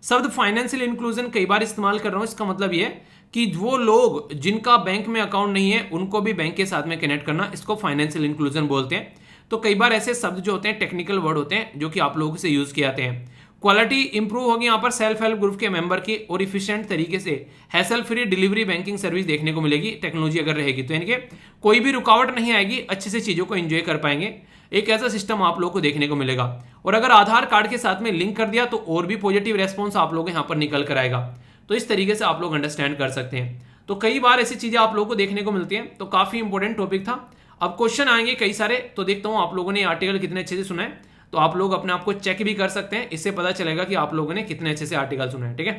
शब्द फाइनेंशियल इंक्लूजन कई बार इस्तेमाल कर रहा हूं, इसका मतलब ये कि वो लोग जिनका बैंक में अकाउंट नहीं है उनको भी बैंक के साथ में कनेक्ट करना, इसको फाइनेंशियल इंक्लूजन बोलते हैं। तो कई बार ऐसे शब्द जो होते हैं टेक्निकल वर्ड होते हैं जो कि आप लोगों से यूज किए जाते हैं। क्वालिटी इंप्रूव होगी यहाँ पर सेल्फ हेल्प ग्रुप के मेंबर की, और इफिशिएंट तरीके से hassle free delivery banking service देखने को मिलेगी, टेक्नोलॉजी अगर रहेगी तो, यानी कि कोई भी रुकावट नहीं आएगी, अच्छे से चीजों को एंजॉय कर पाएंगे। एक ऐसा सिस्टम आप लोगों को देखने को मिलेगा, और अगर आधार कार्ड के साथ में लिंक कर दिया तो और भी पॉजिटिव रेस्पॉन्स आप लोगों को यहाँ पर निकल कर आएगा। तो इस तरीके से आप लोग अंडरस्टैंड कर सकते हैं। तो कई बार ऐसी चीजें आप लोगों को देखने को मिलती हैं, तो काफी इंपॉर्टेंट टॉपिक था। अब क्वेश्चन आएंगे कई सारे, तो देखता हूं आप लोगों ने आर्टिकल कितने अच्छे से सुना है, तो आप लोग अपने आप को चेक भी कर सकते हैं, इससे पता चलेगा कि आप लोगों ने कितने अच्छे से आर्टिकल सुना है, ठीक है।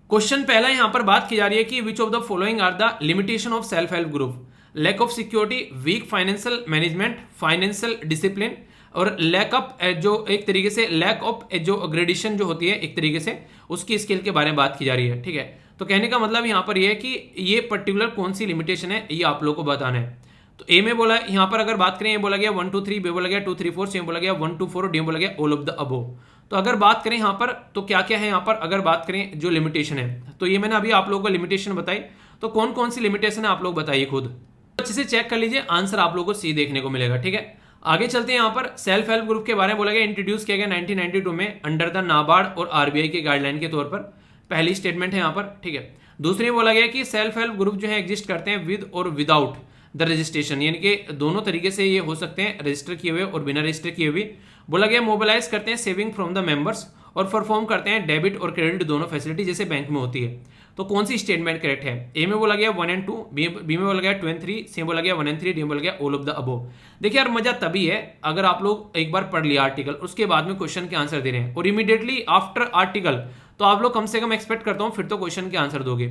क्वेश्चन पहला यहां पर बात की जा रही है कि which of the following are the limitation of self help group, lack of security, weak financial management, financial discipline, और लैक ऑफ जो एक तरीके से लैक ऑफ जो ग्रेडेशन जो होती है एक तरीके से उसकी स्किल के बारे में बात की जा रही है, ठीक है। तो कहने का मतलब यहाँ पर ये है कि ये पर्टिकुलर कौन सी लिमिटेशन है ये आप लोगों को बताना है। तो ए में बोला यहाँ पर अगर बात करें, ये बोला गया 1 2 3, बी बोला गया 2 3 4, सी बोला गया 1 2 4, डी बोला गया ऑल ऑफ द अबोव। तो अगर बात करें यहाँ पर तो क्या क्या है यहाँ पर, अगर बात करें जो लिमिटेशन है, तो ये मैंने अभी आप लोगों को लिमिटेशन बताई। तो कौन कौन सी लिमिटेशन है आप लोग बताइए खुद, अच्छे से चेक कर लीजिए, आंसर आप लोगों को सी देखने को मिलेगा। ठीक है, आगे चलते हैं। यहाँ पर सेल्फ हेल्प ग्रुप के बारे में बोला गया, इंट्रोड्यूस किया गया 1992 में अंडर द नाबार्ड और आरबीआई के गाइडलाइन के तौर पर। पहली स्टेटमेंट है यहाँ पर। ठीक है, दूसरी में बोला गया कि सेल्फ हेल्प ग्रुप जो है एग्जिस्ट करते हैं विद और विदाउट द रजिस्ट्रेशन, यानी कि दोनों तरीके से ये हो सकते हैं, रजिस्टर किए हुए और बिना रजिस्टर किए हुए। बोला गया मोबिलाइज करते हैं सेविंग फ्रॉम द मेंबर्स और परफॉर्म करते हैं डेबिट और क्रेडिट दोनों फैसिलिटी जैसे बैंक में होती है। तो कौन सी स्टेटमेंट करेक्ट है? ए में बोला गया 1 and 2, बी में बोला गया 2 and 3, सी में बोला गया 1 and 3, डी में बोला गया ऑल ऑफ द अबोव। देखिए यार, मजा तभी है अगर आप लोग एक बार पढ़ लिया आर्टिकल, उसके बाद में क्वेश्चन के आंसर दे रहे हैं और इमीडिएटली आफ्टर आर्टिकल, तो आप लोग कम से कम एक्सपेक्ट करता हूं फिर तो क्वेश्चन के आंसर दोगे।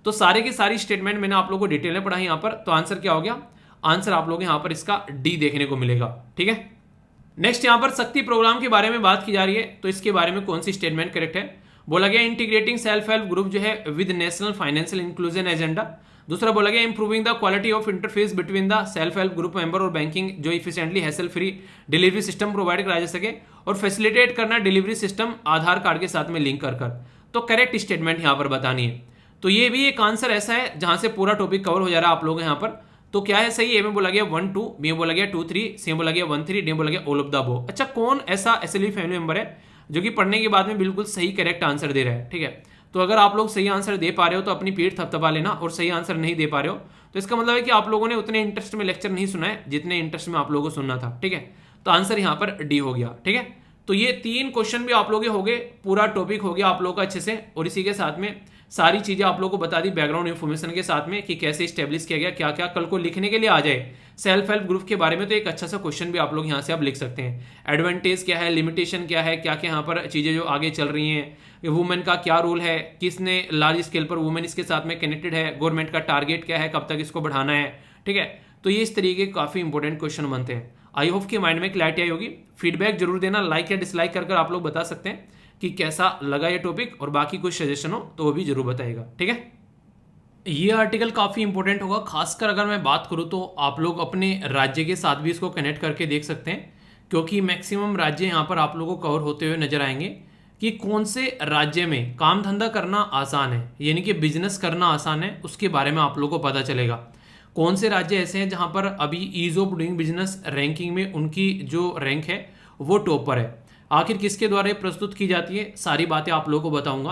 तो सारे की सारी स्टेटमेंट मैंने आप लोगों को डिटेल में पढ़ाई यहाँ पर। तो आंसर क्या हो गया? आंसर आप लोग यहाँ पर इसका डी देखने को मिलेगा। ठीक है, नेक्स्ट यहाँ पर शक्ति प्रोग्राम के बारे में बात की जा रही है, तो इसके बारे में कौन सी स्टेटमेंट करेक्ट है? बोला गया इंटीग्रेटिंग सेल्फ हेल्प ग्रुप जो है with national financial inclusion agenda. दूसरा बोला गया improving the quality of interface between the self help group member और बैंकिंग जो efficiently hassle free delivery system provide कराया जा सके और फैसिलिटेट करना डिलीवरी सिस्टम आधार कार्ड के साथ में लिंक कर। तो करेक्ट स्टेटमेंट यहाँ पर बतानी है। तो ये भी एक आंसर ऐसा है जहां से पूरा टॉपिक कवर हो जा रहा है आप लोग यहाँ पर। तो क्या है सही? ए में बोला गया 1 2, बी में बोला गया 2 3, सी में बोला गया 1 3, डी में बोला गया ऑल ऑफ द अबोव। अच्छा, कौन ऐसा एसएलवी फैमिली मेंबर है जो कि पढ़ने के बाद में बिल्कुल सही करेक्ट आंसर दे रहा है? ठीक है, तो अगर आप लोग सही आंसर दे पा रहे हो तो अपनी पीठ थपथपा लेना, और सही आंसर नहीं दे पा रहे हो तो इसका मतलब है कि आप लोगों ने उतने इंटरेस्ट में लेक्चर नहीं सुना है जितने इंटरेस्ट में आप लोगों को सुनना था। ठीक है, तो आंसर यहाँ पर डी हो गया। ठीक है, तो ये 3 क्वेश्चन भी आप लोग हो गए, पूरा टॉपिक हो गया आप लोग का अच्छे से, और इसी के साथ में सारी चीजें आप लोगों को बता दी बैकग्राउंड इन्फॉर्मेशन के साथ में कि कैसे स्टेब्लिश किया गया, क्या क्या कल को लिखने के लिए आ जाए सेल्फ हेल्प ग्रुप के बारे में, तो एक अच्छा सा क्वेश्चन भी आप लोग यहाँ से आप लिख सकते हैं। एडवांटेज क्या है, लिमिटेशन क्या है, क्या क्या यहाँ पर चीजें जो आगे चल रही हैं, वुमेन का क्या रोल है, किसने लार्ज स्केल पर वुमेन इसके साथ में कनेक्टेड है, गवर्नमेंट का टारगेट क्या है, कब तक इसको बढ़ाना है। ठीक है, तो ये इस तरीके के काफी इंपॉर्टेंट क्वेश्चन बनते हैं। आई होप कि माइंड में क्लैरिटी आई होगी। फीडबैक जरूर देना, लाइक या डिसलाइक कर आप लोग बता सकते हैं कि कैसा लगा ये टॉपिक, और बाकी कुछ सजेशन हो तो वो भी जरूर बताइएगा। ठीक है, ये आर्टिकल काफ़ी इंपॉर्टेंट होगा, खासकर अगर मैं बात करूँ तो आप लोग अपने राज्य के साथ भी इसको कनेक्ट करके देख सकते हैं, क्योंकि मैक्सिमम राज्य यहाँ पर आप लोगों को कवर होते हुए नजर आएंगे कि कौन से राज्य में काम धंधा करना आसान है, यानी कि बिजनेस करना आसान है, उसके बारे में आप लोगों को पता चलेगा। कौन से राज्य ऐसे हैं जहाँ पर अभी ease of doing business ranking में उनकी जो रैंक है वो टॉप पर है, आखिर किसके द्वारा प्रस्तुत की जाती है, सारी बातें आप लोगों को बताऊंगा।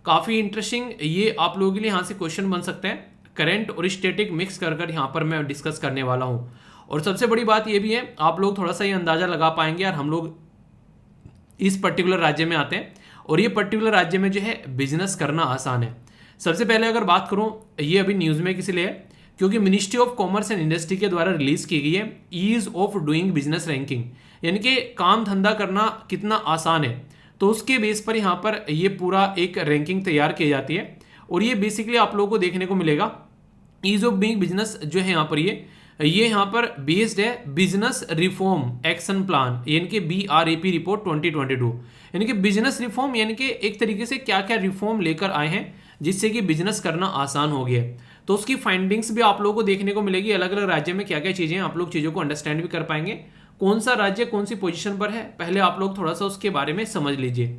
काफ़ी इंटरेस्टिंग ये आप लोगों के लिए यहाँ से क्वेश्चन बन सकते हैं, करंट और स्टैटिक मिक्स कर यहाँ पर मैं डिस्कस करने वाला हूँ। और सबसे बड़ी बात ये भी है, आप लोग थोड़ा सा ये अंदाज़ा लगा पाएंगे यार, हम लोग इस पर्टिकुलर राज्य में आते हैं और ये पर्टिकुलर राज्य में जो है बिजनेस करना आसान है। सबसे पहले अगर बात करूँ, ये अभी न्यूज़ में किस लिए है, क्योंकि ministry of commerce and industry के द्वारा रिलीज की गई है ease of doing business ranking, यानी कि काम धंधा करना कितना आसान है, तो उसके बेस पर यहाँ पर ये पूरा एक रैंकिंग तैयार की जाती है। और ये बेसिकली आप लोगों को देखने को मिलेगा ईज ऑफ डूइंग बिजनेस जो है यहाँ पर ये यहाँ पर बेस्ड है बिजनेस रिफॉर्म एक्शन प्लान, यानी कि BRAP रिपोर्ट 2022, यानी कि बिजनेस रिफॉर्म, यानी कि एक तरीके से क्या क्या रिफॉर्म लेकर आए हैं जिससे कि बिजनेस करना आसान हो गया है। तो उसकी फाइंडिंग्स भी आप लोगों को देखने को मिलेगी, अलग अलग राज्य में क्या क्या चीजें हैं, आप लोग चीजों को अंडरस्टैंड भी कर पाएंगे, कौन सा राज्य कौन सी पोजीशन पर है, पहले आप लोग थोड़ा सा उसके बारे में समझ लीजिए।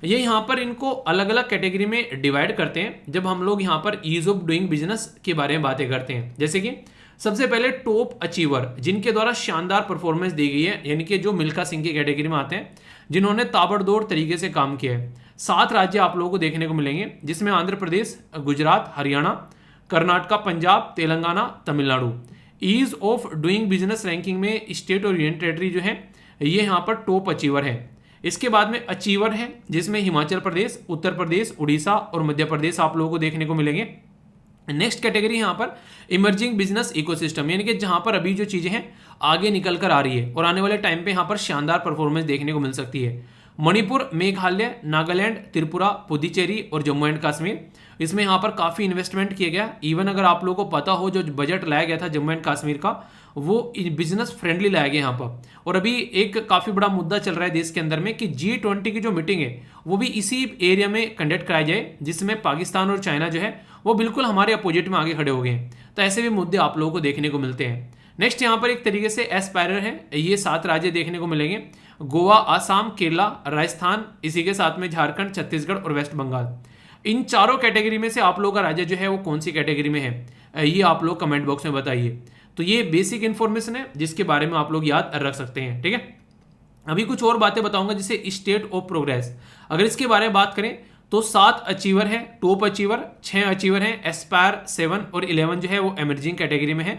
ये यहाँ पर इनको अलग अलग कैटेगरी में डिवाइड करते हैं जब हम लोग यहाँ पर ईज ऑफ डूइंग बिजनेस के बारे में बातें करते हैं। जैसे कि सबसे पहले टॉप अचीवर, जिनके द्वारा शानदार परफॉर्मेंस दी गई है, यानी कि जो मिल्खा सिंह की कैटेगरी में आते हैं, जिन्होंने ताबड़तोड़ तरीके से काम किया है। 7 राज्य आप लोगों को देखने को मिलेंगे, जिसमें Andhra Pradesh, Gujarat, Haryana, Karnataka, Punjab, Telangana, Tamil Nadu. Ease of doing business ranking में स्टेट और यूनियन टेरिटरी जो है ये यहाँ पर टॉप अचीवर है। इसके बाद में अचीवर है जिसमें हिमाचल प्रदेश, उत्तर प्रदेश, उड़ीसा और मध्य प्रदेश आप लोगों को देखने को मिलेंगे। नेक्स्ट कैटेगरी यहाँ पर इमर्जिंग बिजनेस इकोसिस्टम, यानी कि जहाँ पर अभी जो चीजें हैं आगे निकल कर आ रही है और आने वाले टाइम पे यहाँ पर शानदार परफॉर्मेंस देखने को मिल सकती है। मणिपुर, मेघालय, नागालैंड, त्रिपुरा, पुदुचेरी और जम्मू एंड कश्मीर, इसमें यहाँ पर काफ़ी इन्वेस्टमेंट किया गया। इवन अगर आप लोगों को पता हो जो बजट लाया गया था जम्मू एंड कश्मीर का, वो बिजनेस फ्रेंडली लाया गया यहाँ पर। और अभी एक काफ़ी बड़ा मुद्दा चल रहा है देश के अंदर में कि G20 की जो मीटिंग है वो भी इसी एरिया में कंडक्ट कराई जाए, जिसमें पाकिस्तान और चाइना जो है वो बिल्कुल हमारे अपोजिट में आगे खड़े हो गए हैं। तो ऐसे भी मुद्दे आप लोगों को देखने को मिलते हैं। नेक्स्ट यहाँ पर एक तरीके से एस्पायरर है, ये 7 राज्य देखने को मिलेंगे, गोवा, आसाम, केरला, राजस्थान, इसी के साथ में झारखंड, छत्तीसगढ़ और वेस्ट बंगाल। इन चारों कैटेगरी में से आप लोगों का राज्य जो है वो कौन सी कैटेगरी में है, ये आप लोग कमेंट बॉक्स में बताइए। तो ये बेसिक इन्फॉर्मेशन है जिसके बारे में आप लोग याद रख सकते हैं, ठीक है। अभी कुछ और बातें बताऊंगा, जैसे स्टेट ऑफ प्रोग्रेस। अगर इसके बारे में बात करें तो 7 अचीवर है, टॉप अचीवर, 6 अचीवर हैं, एस्पायर 7 और 11 जो है वो एमर्जिंग कैटेगरी में है।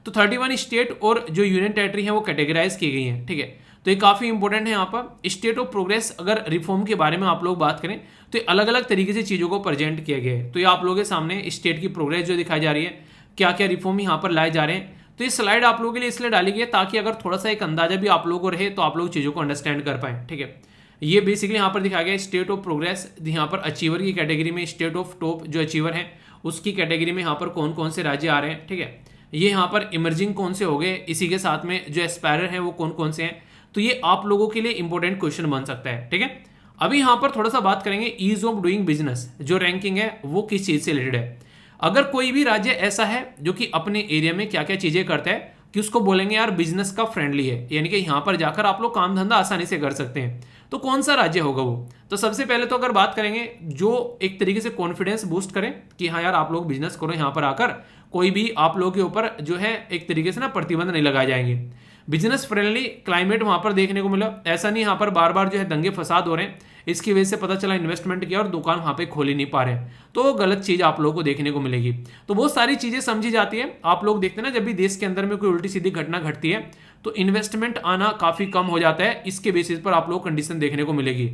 तो 31 स्टेट और जो यूनियन टेरिटरी है वो कैटेगराइज की गई है, ठीक है। तो ये काफ़ी इंपॉर्टेंट है यहाँ पर। स्टेट ऑफ प्रोग्रेस अगर रिफॉर्म के बारे में आप लोग बात करें तो ये अलग अलग तरीके से चीज़ों को प्रेजेंट किया गया है। तो ये आप लोगों के सामने स्टेट की प्रोग्रेस जो दिखाई जा रही है, क्या क्या रिफॉर्म यहाँ पर लाए जा रहे हैं। तो ये स्लाइड आप लोगों के लिए इसलिए डाली गई है ताकि अगर थोड़ा सा एक अंदाजा भी आप लोगों को रहे तो आप लोग चीज़ों को अंडरस्टैंड कर पाए, ठीक है। ये बेसिकली यहाँ पर दिखाया गया स्टेट ऑफ प्रोग्रेस। यहाँ पर अचीवर की कैटेगरी में स्टेट ऑफ टॉप जो अचीवर है उसकी कैटेगरी में यहाँ पर कौन कौन से राज्य आ रहे हैं, ठीक है। ये यहाँ पर इमर्जिंग कौन से हो गए, इसी के साथ में जो एस्पायरर हैं वो कौन कौन से हैं। तो ये आप लोगों के लिए इंपॉर्टेंट क्वेश्चन बन सकता है, ठीक है। अभी यहाँ पर थोड़ा सा बात करेंगे ईज ऑफ डूइंग बिजनेस, जो रैंकिंग है वो किस चीज़ से रिलेटेड है। अगर कोई भी राज्य ऐसा है जो कि अपने एरिया में क्या क्या चीज़ें करता है कि उसको बोलेंगे यार बिजनेस का फ्रेंडली है, यानी कि यहाँ पर जाकर आप लोग काम धंधा आसानी से कर सकते हैं, तो कौन सा राज्य होगा वो। तो सबसे पहले तो अगर बात करेंगे जो एक तरीके से कॉन्फिडेंस बूस्ट करें कि हाँ यार आप लोग बिजनेस करो, यहाँ पर आकर कोई भी आप लोगों के ऊपर जो है एक तरीके से ना प्रतिबंध नहीं लगाए जाएंगे। बिजनेस फ्रेंडली क्लाइमेट वहां पर देखने को मिला। ऐसा नहीं यहाँ पर बार बार जो है दंगे फसाद हो रहे हैं, इसकी वजह से पता चला इन्वेस्टमेंट किया और दुकान वहां पे खोल ही नहीं पा रहे हैं, तो गलत चीज आप लोगों को देखने को मिलेगी। तो बहुत सारी चीजें समझी जाती है। आप लोग देखते हैं ना जब भी देश के अंदर में कोई उल्टी सीधी घटना घटती है तो इन्वेस्टमेंट आना काफी कम हो जाता है। इसके बेसिस पर आप लोग कंडीशन देखने को मिलेगी।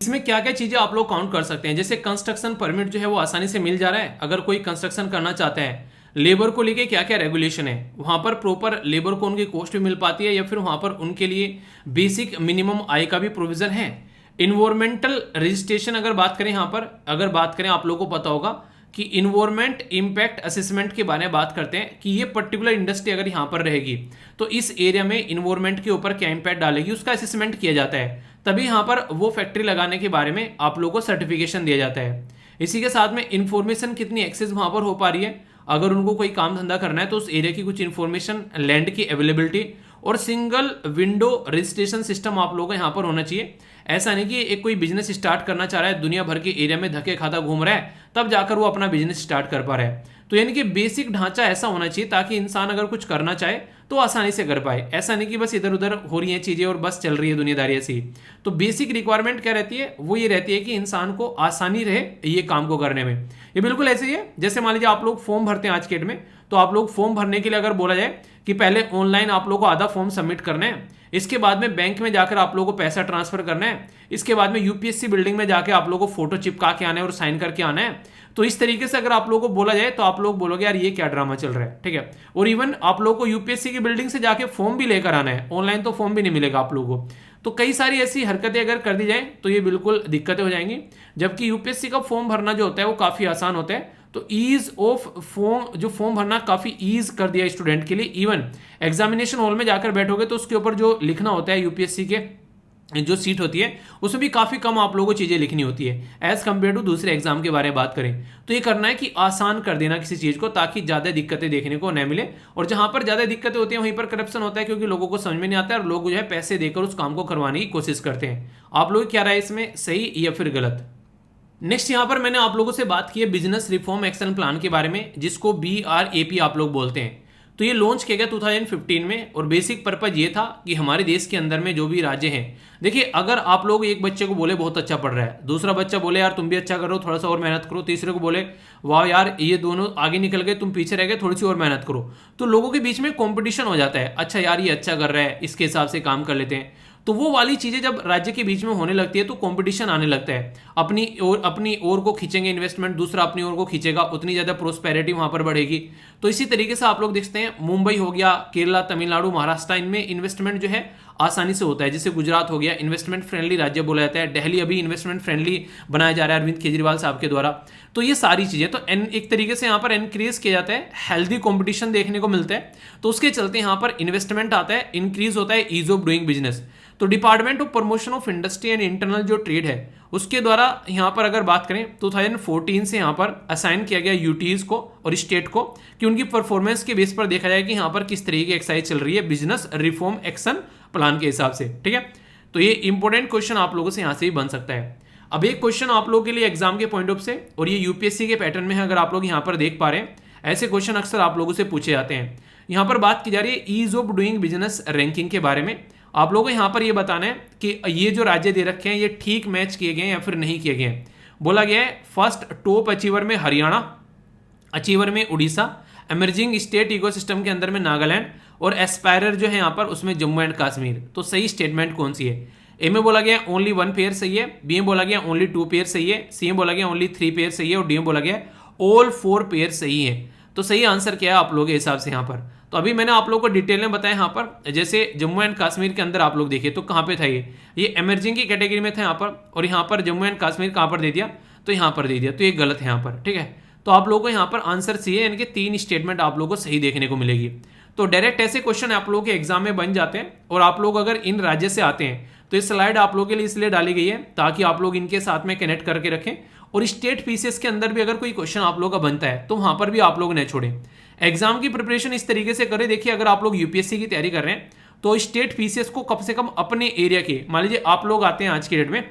इसमें क्या क्या चीजें आप लोग काउंट कर सकते हैं, जैसे कंस्ट्रक्शन परमिट जो है वो आसानी से मिल जा रहा है। अगर कोई कंस्ट्रक्शन करना चाहता है, लेबर को लेके क्या क्या रेगुलेशन है, वहां पर प्रॉपर लेबर को उनकी कॉस्ट भी मिल पाती है या फिर वहां पर उनके लिए बेसिक मिनिमम आय का भी प्रोविजन है। इन्वायरमेंटल रजिस्ट्रेशन अगर बात करें, यहाँ पर अगर बात करें आप लोगों को पता होगा कि इन्वायरमेंट इम्पैक्ट असेसमेंट के बारे में बात करते हैं कि ये पर्टिकुलर इंडस्ट्री अगर यहाँ पर रहेगी तो इस एरिया में इन्वायरमेंट के ऊपर क्या इम्पैक्ट डालेगी उसका असेसमेंट किया जाता है, तभी यहाँ पर वो फैक्ट्री लगाने के बारे में आप लोगों को सर्टिफिकेशन दिया जाता है। इसी के साथ में इंफॉर्मेशन कितनी एक्सेस वहां पर हो पा रही है, अगर उनको कोई काम धंधा करना है तो उस एरिया की कुछ इंफॉर्मेशन, लैंड की अवेलेबिलिटी और सिंगल विंडो रजिस्ट्रेशन सिस्टम आप लोगों को यहाँ पर होना चाहिए। ऐसा नहीं कि एक कोई बिजनेस स्टार्ट करना चाह रहा है, दुनिया भर के एरिया में धक्के खाता घूम रहा है, तब जाकर वो अपना बिजनेस स्टार्ट कर पा रहा है। तो यानी कि बेसिक ढांचा ऐसा होना चाहिए ताकि इंसान अगर कुछ करना चाहे तो आसानी से कर पाए। ऐसा नहीं कि बस इधर उधर हो रही हैं चीजें और बस चल रही है दुनियादारी ऐसी। तो बेसिक रिक्वायरमेंट क्या रहती है, वो ये रहती है कि इंसान को आसानी रहे ये काम को करने में। ये बिल्कुल ऐसे ही है जैसे मान लीजिए आप लोग फॉर्म भरते हैं आज के डेट में, तो आप लोग फॉर्म भरने के लिए अगर बोला जाए कि पहले ऑनलाइन आप लोग को आधा फॉर्म सबमिट करना है, इसके बाद में बैंक में जाकर आप लोगों को पैसा ट्रांसफर करना है, इसके बाद में यूपीएससी बिल्डिंग में जाकर आप लोगों को फोटो चिपका के आना है और साइन करके आना है। तो इस तरीके से अगर आप लोगों को बोला जाए तो आप लोग बोलोगे यार ये क्या ड्रामा चल रहा है, ठीक है। और इवन आप लोगों को यूपीएससी की बिल्डिंग से जाके फॉर्म भी लेकर आना है, ऑनलाइन तो फॉर्म भी नहीं मिलेगा आप लोगों को। तो कई सारी ऐसी हरकतें अगर कर दी जाए तो ये बिल्कुल दिक्कतें हो जाएंगी, जबकि यूपीएससी का फॉर्म भरना जो होता है वो काफी आसान होता है। तो ईज ऑफ फॉर्म, जो फॉर्म भरना काफी ईज कर दिया स्टूडेंट के लिए। इवन एग्जामिनेशन हॉल में जाकर बैठोगे तो उसके ऊपर जो लिखना होता है यूपीएससी के जो सीट होती है उसमें भी काफी कम आप लोगों को चीजें लिखनी होती है एज कंपेयर टू दूसरे एग्जाम के बारे में बात करें। तो ये करना है कि आसान कर देना किसी चीज को ताकि ज्यादा दिक्कतें देखने को न मिले, और जहां पर ज्यादा दिक्कतें होती हैं वहीं पर करप्शन होता है क्योंकि लोगों को समझ में नहीं आता है और लोग जो है पैसे देकर उस काम को करवाने की कोशिश करते हैं। आप लोग क्या राय इसमें, सही या फिर गलत। नेक्स्ट यहाँ पर मैंने आप लोगों से बात की है बिजनेस रिफॉर्म एक्शन प्लान के बारे में, जिसको BRAP आप लोग बोलते हैं। तो ये लॉन्च किया गया 2015 में और बेसिक पर्पज ये था कि हमारे देश के अंदर में जो भी राज्य हैं, देखिए अगर आप लोग एक बच्चे को बोले बहुत अच्छा पढ़ रहा है, दूसरा बच्चा बोले यार तुम भी अच्छा करो थोड़ा सा और मेहनत करो, तीसरे को बोले वाह यार ये दोनों आगे निकल गए तुम पीछे रह गए थोड़ी सी और मेहनत करो, तो लोगों के बीच में कंपटीशन हो जाता है। अच्छा यार ये अच्छा कर रहा है इसके हिसाब से काम कर लेते हैं। तो वो वाली चीजें जब राज्य के बीच में होने लगती है तो कंपटीशन आने लगता है, अपनी ओर को खींचेंगे इन्वेस्टमेंट, दूसरा अपनी ओर को खींचेगा, उतनी ज्यादा प्रोस्पेरिटी वहां पर बढ़ेगी। तो इसी तरीके से आप लोग देखते हैं मुंबई हो गया, केरला, तमिलनाडु, महाराष्ट्र, इनमें इन्वेस्टमेंट जो है आसानी से होता है। जैसे गुजरात हो गया, इन्वेस्टमेंट फ्रेंडली राज्य बोला जाता है। दिल्ली अभी इन्वेस्टमेंट फ्रेंडली बनाया जा रहा है अरविंद केजरीवाल साहब के द्वारा। तो ये सारी चीजें तो एक तरीके से यहाँ पर इंक्रीज किया जाता है, हेल्दी कंपटीशन देखने को मिलता है। तो उसके चलते यहाँ पर इन्वेस्टमेंट आता है, इंक्रीज होता है ईज ऑफ डूइंग बिजनेस। तो department of promotion of industry and internal जो ट्रेड है उसके द्वारा यहाँ पर अगर बात करें 2014 से यहाँ पर असाइन किया गया यूटीज को और स्टेट को कि उनकी परफॉर्मेंस के बेस पर देखा जाए कि यहाँ पर किस तरीके की एक्सरसाइज चल रही है बिजनेस रिफॉर्म एक्शन प्लान के हिसाब से। ठीक है, तो ये इंपॉर्टेंट क्वेश्चन आप लोगों से यहाँ से भी बन सकता है। अब एक क्वेश्चन आप लोगों के लिए एग्जाम के पॉइंट ऑफ से, और ये यूपीएससी के पैटर्न में है, अगर आप लोग यहाँ पर देख पा रहे हैं, ऐसे क्वेश्चन अक्सर आप लोगों से पूछे जाते हैं। यहाँ पर बात की जा रही है ease of doing business ranking के बारे में। आप लोगों को यहाँ पर ये बताना है कि ये जो राज्य दे रखे हैं ये ठीक मैच किए गए या फिर नहीं किए गए हैं। बोला गया है फर्स्ट टॉप अचीवर में हरियाणा, अचीवर में उड़ीसा, एमर्जिंग स्टेट इकोसिस्टम के अंदर में नागालैंड, और एस्पायरर जो है यहाँ पर उसमें जम्मू एंड कश्मीर। तो सही स्टेटमेंट कौन सी है? ए में बोला गया ओनली 1 पेयर सही है, बी में बोला गया ओनली 2 पेयर सही है, सी में बोला गया ओनली 3 पेयर सही है, और डी में बोला गया ऑल 4 पेयर सही है। तो सही आंसर क्या है आप लोगों के हिसाब से यहाँ पर? तो अभी मैंने आप लोगों को डिटेल में बताया यहाँ पर, जैसे जम्मू एंड कश्मीर के अंदर आप लोग देखिए तो कहाँ पे था ये एमर्जिंग की कैटेगरी में था यहाँ पर, और यहाँ पर जम्मू एंड कश्मीर कहाँ पर दे दिया? तो यहाँ पर दे दिया, तो ये गलत है यहाँ पर। ठीक है, तो आप लोगों को यहाँ पर आंसर सी है, यानी कि 3 स्टेटमेंट आप लोगों को सही देखने को मिलेगी। तो डायरेक्ट ऐसे क्वेश्चन आप लोगों के एग्जाम में बन जाते हैं, और आप लोग अगर इन राज्य से आते हैं तो ये स्लाइड आप लोगों के लिए इसलिए डाली गई है ताकि आप लोग इनके साथ में कनेक्ट करके रखें, और स्टेट पीसीएस के अंदर भी अगर कोई क्वेश्चन आप लोगों का बनता है तो वहां पर भी आप लोग न छोड़ें। एग्जाम की प्रिपरेशन इस तरीके से करें। देखिए, अगर आप लोग यूपीएससी की तैयारी कर रहे हैं तो स्टेट पीसीएस को कम से कम अपने एरिया के, मान लीजिए आप लोग आते हैं आज के डेट में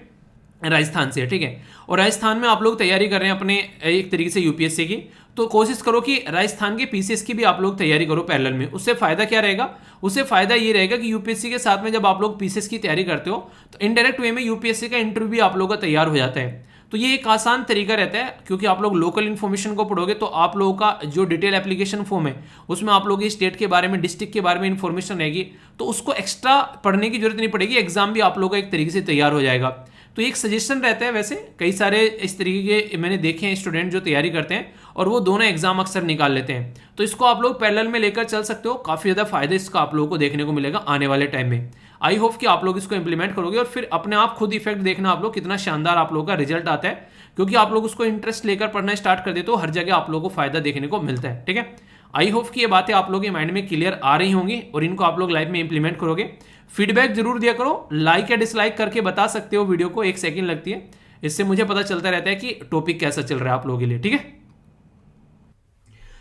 राजस्थान से, ठीक है, और राजस्थान में आप लोग तैयारी कर रहे हैं अपने एक तरीके से यूपीएससी की, तो कोशिश करो कि राजस्थान के पीसीएस की भी आप लोग तैयारी करो पैरेलल में। उससे फायदा क्या रहेगा? उससे फायदा ये रहेगा कि यूपीएससी के साथ में जब आप लोग पीसीएस की तैयारी करते हो तो इनडायरेक्ट वे में यूपीएससी का इंटरव्यू भी आप लोगों का तैयार हो जाता है। तो ये एक आसान तरीका रहता है, क्योंकि आप लोग लोकल इन्फॉर्मेशन को पढ़ोगे तो आप लोगों का जो डिटेल एप्लीकेशन फॉर्म है उसमें आप लोगों की स्टेट के बारे में, डिस्ट्रिक्ट के बारे में इंफॉर्मेशन रहेगी, तो उसको एक्स्ट्रा पढ़ने की जरूरत नहीं पड़ेगी, एग्जाम भी आप लोगों का एक तरीके से तैयार हो जाएगा। तो एक सजेशन रहता है, वैसे कई सारे इस तरीके के मैंने देखे हैं स्टूडेंट जो तैयारी करते हैं और वो दोनों एग्जाम अक्सर निकाल लेते हैं, तो इसको आप लोग पैरेलल में लेकर चल सकते हो। काफी ज्यादा फायदा इसका आप लोगों को देखने को मिलेगा आने वाले टाइम में। आई होप कि आप लोग इसको इंप्लीमेंट करोगे और फिर अपने आप खुद इफेक्ट देखना आप लोग कितना शानदार आप लोगों का रिजल्ट आता है, क्योंकि आप लोग उसको इंटरेस्ट लेकर पढ़ना स्टार्ट कर देते हो, हर जगह आप लोगों को फायदा देखने को मिलता है। ठीक है, आई होप कि ये बातें आप लोगों के माइंड में क्लियर आ रही होंगी और इनको आप लोग लाइफ में इंप्लीमेंट करोगे। फीडबैक जरूर दिया करो, लाइक या डिसलाइक करके बता सकते हो वीडियो को, 1 सेकंड लगती है, इससे मुझे पता चलता रहता है कि टॉपिक कैसा चल रहा है आप लोगों के लिए। ठीक है,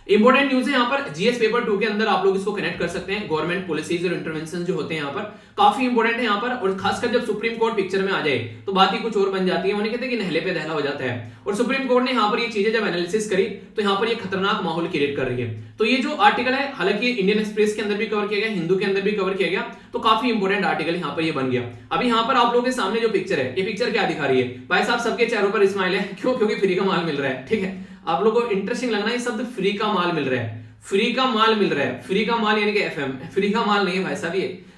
इंपॉर्टेंट न्यूज है यहाँ पर, जीएस पेपर 2 के अंदर आप लोग इसको कनेक्ट कर सकते हैं। गवर्नमेंट पॉलिसीज और इंटरवेंशन जो होते हैं यहाँ पर काफी इंपॉर्टेंट है यहाँ पर, और खासकर जब सुप्रीम कोर्ट पिक्चर में आ जाए तो बात ही कुछ और बन जाती है। उन्हें कहते हैं कि नहले पे दहला हो जाता है, और सुप्रीम कोर्ट ने यहाँ पर ये चीजें जब एनालिसिस करी तो यहाँ पर ये खतरनाक माहौल क्रिएट कर रही है। तो ये जो आर्टिकल है, हालांकि इंडियन एक्सप्रेस के अंदर भी कवर किया गया, हिंदू के अंदर भी कवर किया गया, तो काफी इंपॉर्टेंट आर्टिकल यहाँ पर ये बन गया। अभी यहाँ पर आप लोगों के सामने जो पिक्चर है, ये पिक्चर क्या दिखा रही है भाई साहब? सबके चेहरों पर स्माइल है, क्यों? क्योंकि फ्री का माल मिल रहा है। ठीक है, आप लोगों को इंटरेस्टिंग लगना, ये शब्द फ्री का माल मिल रहा है, फ्री का माल मिल रहा है। फ्री का माल यानी कि एफएम, फ्री का माल नहीं है भाई साहब,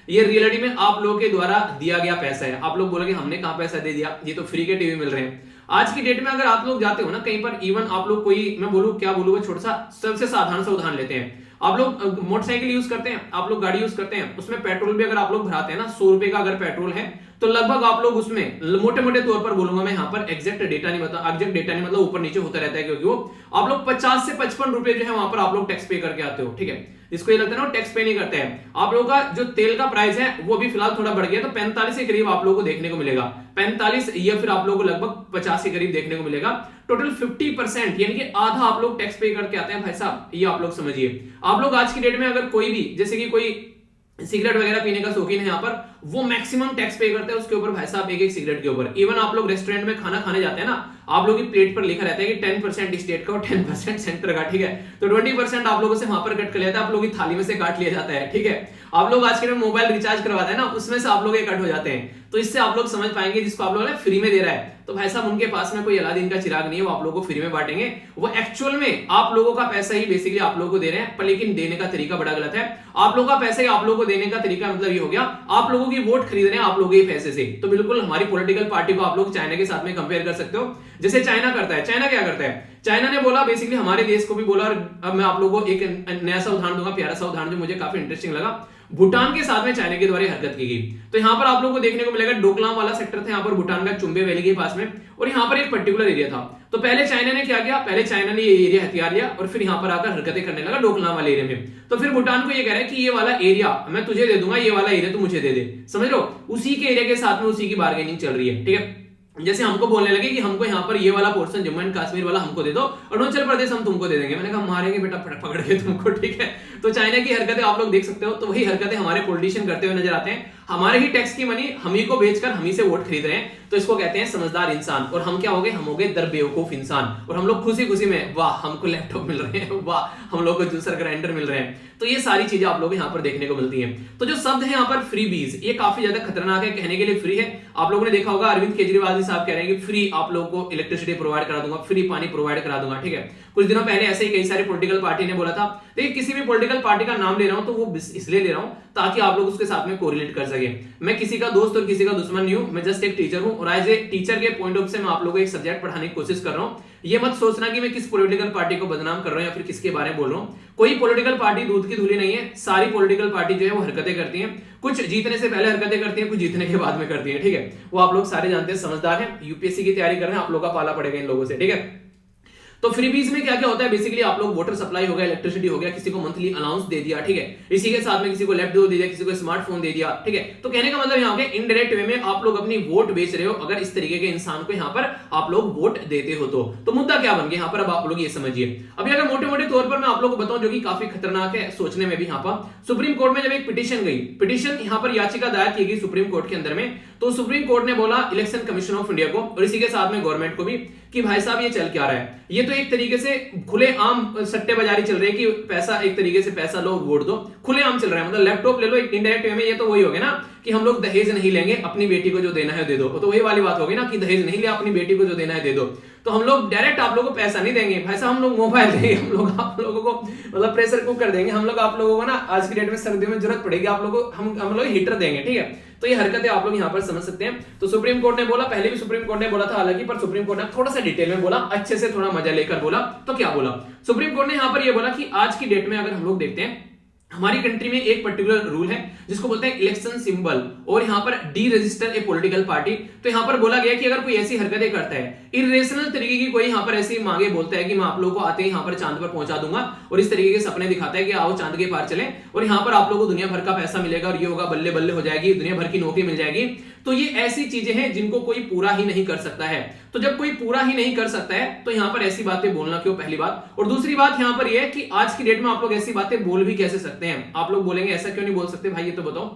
ये रियलिटी में आप लोगों के द्वारा दिया गया पैसा है। आप लोग बोलोगे हमने कहां पैसा दे दिया, ये तो फ्री के टीवी मिल रहे हैं। आज की डेट में अगर आप लोग जाते हो ना कहीं पर, इवन आप लोग कोई, मैं बोलूं क्या बोलूं, छोटा सा सबसे साधारण सा उदाहरण लेते हैं। आप लोग मोटरसाइकिल यूज करते हैं, आप लोग गाड़ी यूज करते हैं, उसमें पेट्रोल भी अगर आप लोग भराते हैं ना, 100 रुपए का अगर पेट्रोल है तो लगभग आप लोग उसमें मोटे मोटे तौर पर बोलूंगा मैं यहाँ पर, एग्जैक्ट डेटा नहीं मतलब ऊपर नीचे होता रहता है, क्योंकि वो आप लोग 50 से 55 रुपए जो है वहां पर आप लोग टैक्स पे करके आते हो। ठीक है, इसको ये लगता है ना टैक्स पे नहीं करते हैं। आप लोगों का जो तेल का प्राइस है वो भी फिलहाल थोड़ा बढ़ गया, तो 45 के करीब आप लोगों को देखने को मिलेगा, 45 या फिर आप लोगों को लगभग 50 के करीब देखने को मिलेगा। टोटल 50% यानी कि आधा आप लोग टैक्स पे करके आते हैं भाई साहब, ये आप लोग समझिए। आप लोग आज की डेट में अगर कोई भी, जैसे कि कोई सिगरेट वगैरह पीने का शौकीन है यहाँ पर, वो मैक्सिमम टैक्स पे करते हैं उसके ऊपर भाई साहब, एक सिगरेट के ऊपर। इवन आप लोग रेस्टोरेंट में खाना खाने जाते हैं ना, आप लोग की प्लेट पर लिखा रहता है कि 10% स्टेट का और 10% सेंटर का। ठीक है, तो 20% आप लोगों से वहां पर कट कर लेता है, आप लोगों की थाली में से काट लिया जाता है। ठीक है, आप लोग आज के टाइम मोबाइल रिचार्ज करवाते हैं ना, उसमें से आप लोग कट हो जाते हैं। तो इससे आप लोग समझ पाएंगे, जिसको आप लोग ने फ्री में दे रहा है तो भाई साहब उनके पास में कोई अलादीन का चिराग नहीं है, वो आप लोगों को फ्री में बांटेंगे। वो एक्चुअल में आप लोगों का पैसा ही बेसिकली आप लोगों को दे रहे हैं, पर लेकिन देने का तरीका बड़ा गलत है। आप लोगों का पैसा ही आप लोगों को देने का तरीका मतलब ये हो गया, आप लोगों की वोट खरीद रहे हैं आप लोगों के पैसे से। तो बिल्कुल हमारी पॉलिटिकल पार्टी को आप लोग चाइना के साथ में कंपेयर कर सकते हो। जैसे चाइना करता है, चाइना क्या करता है, चाइना ने बोला बेसिकली हमारे देश को भी बोला, और अब मैं आप लोगों को एक नया सा उदाहरण दूंगा, प्यारा सा उदाहरण जो मुझे काफी इंटरेस्टिंग लगा। भूटान के साथ में चाइना के द्वारा हरकत की गई। तो यहाँ पर आप लोगों को देखने को मिलेगा डोकलाम वाला सेक्टर था यहाँ पर भूटान का, चुंबे वैली के पास में, और यहाँ पर एक पर्टिकुलर एरिया था। तो पहले चाइना ने क्या किया, पहले चाइना ने ये एरिया हथियार लिया और फिर यहाँ पर आकर हरकतें करने लगा डोकलाम वाले एरिया में। तो फिर भूटान को ये कह रहा है कि ये वाला एरिया मैं तुझे दे दूंगा, ये वाला एरिया तू मुझे दे दे, समझ लो, उसी के एरिया के साथ में उसी की बार्गेनिंग चल रही है, ठीक है। जैसे हमको बोलने लगे कि हमको यहाँ पर ये वाला पोर्शन जम्मू एंड कश्मीर वाला हमको दे दो, अरुणाचल प्रदेश हम तुमको दे देंगे। मैंने कहा मारेंगे बेटा पकड़ के तुमको, ठीक है। तो चाइना की हरकतें आप लोग देख सकते हो। तो वही हरकतें हमारे पॉलिटिशियन करते हुए नजर आते हैं। हमारे ही टैक्स की मनी हम ही को बेचकर हम ही से वोट खरीद रहे हैं। तो इसको कहते हैं समझदार इंसान। और हम क्या हो गए, हम हो गए दर बेवकूफ इंसान। और हम लोग खुशी खुशी में वाह हमको लैपटॉप मिल रहे हैं, वाह हम लोग को जूसर ग्राइंडर मिल रहे हैं। तो ये सारी चीजें आप लोग यहाँ पर देखने को मिलती हैं। तो जो शब्द है यहाँ पर फ्री बीज, ये काफी ज्यादा खतरनाक है। कहने के लिए फ्री है, आप लोगों ने देखा होगा अरविंद केजरीवाल जी साहब कह रहे हैं कि फ्री आप लोगों को इलेक्ट्रिसिटी प्रोवाइड करा दूंगा, फ्री पानी प्रोवाइड करा दूंगा, ठीक है। कुछ दिनों पहले ऐसे ही कई सारे पॉलिटिकल पार्टी ने बोला था। देखिए किसी भी पॉलिटिकल पार्टी का नाम ले रहा हूं तो वो इसलिए ले रहा हूं ताकि आप लोग उसके साथ में कोरिलेट कर सके। मैं किसी का दोस्त और किसी का दुश्मन नहीं हूं, मैं जस्ट एक टीचर हूं, और एज ए टीचर के पॉइंट ऑफ से मैं आप लोगों को एक सब्जेक्ट पढ़ाने की कोशिश कर रहा हूं। ये मत सोचना कि मैं किस पॉलिटिकल पार्टी को बदनाम कर रहा हूं या फिर किसके बारे में बोल रहा हूं। कोई पॉलिटिकल पार्टी दूध की धूली नहीं है। सारी पॉलिटिकल पार्टी जो है वो हरकतें करती हैं, कुछ जीतने से पहले हरकतें करती हैं, कुछ जीतने के बाद में करती हैं, ठीक है। वो आप लोग सारे जानते हैं, समझदार हैं, यूपीएससी की तैयारी कर रहे हैं, आप लोग का पाला पड़ेगा इन लोगों से, ठीक है। तो फ्रीबीज में क्या क्या होता है, बेसिकली आप लोग वाटर सप्लाई हो गया, इलेक्ट्रिसिटी हो गया, किसी को मंथली अलाउंस दे दिया, ठीक है। इसी के साथ में किसी को लैपटॉप दे दिया, किसी को स्मार्टफोन दे दिया, ठीक है। तो कहने का मतलब यहाँ पे इनडायरेक्ट वे में आप लोग अपनी वोट बेच रहे हो अगर इस तरीके के इंसान को यहाँ पर आप लोग वोट देते हो तो मुद्दा क्या बन गया यहाँ पर, अब आप लोग ये समझिए। अभी अगर मोटे मोटे तौर पर मैं आप लोग को बताऊं जो कि काफी खतरनाक है सोचने में भी, यहाँ पर सुप्रीम कोर्ट में जब एक पिटीशन गई, पिटीशन यहाँ पर याचिका दायर की गई सुप्रीम कोर्ट के अंदर में, तो सुप्रीम कोर्ट ने बोला इलेक्शन कमीशन ऑफ इंडिया को और इसी के साथ में गवर्नमेंट को भी कि भाई साहब ये चल क्या रहा है, ये तो एक तरीके से खुलेआम सट्टेबाजी चल रही है कि पैसा एक तरीके से पैसा लो वोट दो, खुलेआम चल रहा है। मतलब लैपटॉप ले लो, एक इनडायरेक्ट वे में ये तो वही हो गया ना कि हम लोग दहेज नहीं लेंगे, अपनी बेटी को जो देना है दे दो। तो वही वाली बात होगी ना कि दहेज नहीं लिया, अपनी बेटी को जो देना है दे दो। तो हम लोग डायरेक्ट आप लोगों को पैसा नहीं देंगे भाई साहब, हम लोग मोबाइल देंगे, हम लोग आप लोगों को मतलब प्रेशर कुकर देंगे, हम लोग आप लोगों को ना आज की डेट में सर्दियों में जरूरत पड़ेगी आप लोगों को, हम लोग हीटर देंगे, ठीक है। तो ये हरकतें आप लोग यहाँ पर समझ सकते हैं। तो सुप्रीम कोर्ट ने बोला, पहले भी सुप्रीम कोर्ट ने बोला था हालांकि, पर सुप्रीम कोर्ट ने थोड़ा सा डिटेल में बोला, अच्छे से थोड़ा मजा लेकर बोला। तो क्या बोला सुप्रीम कोर्ट ने यहाँ पर ये बोला कि आज की डेट में अगर हम लोग देखते हैं हमारी कंट्री में एक पर्टिकुलर रूल है जिसको बोलते हैं इलेक्शन सिंबल, और यहाँ पर डी रजिस्टर ए पॉलिटिकल पार्टी। तो यहाँ पर बोला गया कि अगर कोई ऐसी हरकतें करता है, इरेशनल तरीके की कोई यहाँ पर ऐसी मांगे बोलता है कि मैं आप लोगों को आते ही यहाँ पर चांद पर पहुंचा दूंगा, और इस तरीके के सपने दिखाता है कि आओ चांद के पार चलें और यहाँ पर आप लोगों को दुनिया भर का पैसा मिलेगा और ये होगा, बल्ले बल्ले हो जाएगी, दुनिया भर की नौकरी मिल जाएगी। तो ये ऐसी चीजें हैं जिनको कोई पूरा ही नहीं कर सकता है। तो जब कोई पूरा ही नहीं कर सकता है तो यहाँ पर ऐसी बातें बोलना क्यों, पहली बात। और दूसरी बात यहाँ पर यह है कि आज की डेट में आप लोग ऐसी बातें बोल भी कैसे सकते हैं। आप लोग बोलेंगे ऐसा क्यों नहीं बोल सकते भाई, ये तो बताओ।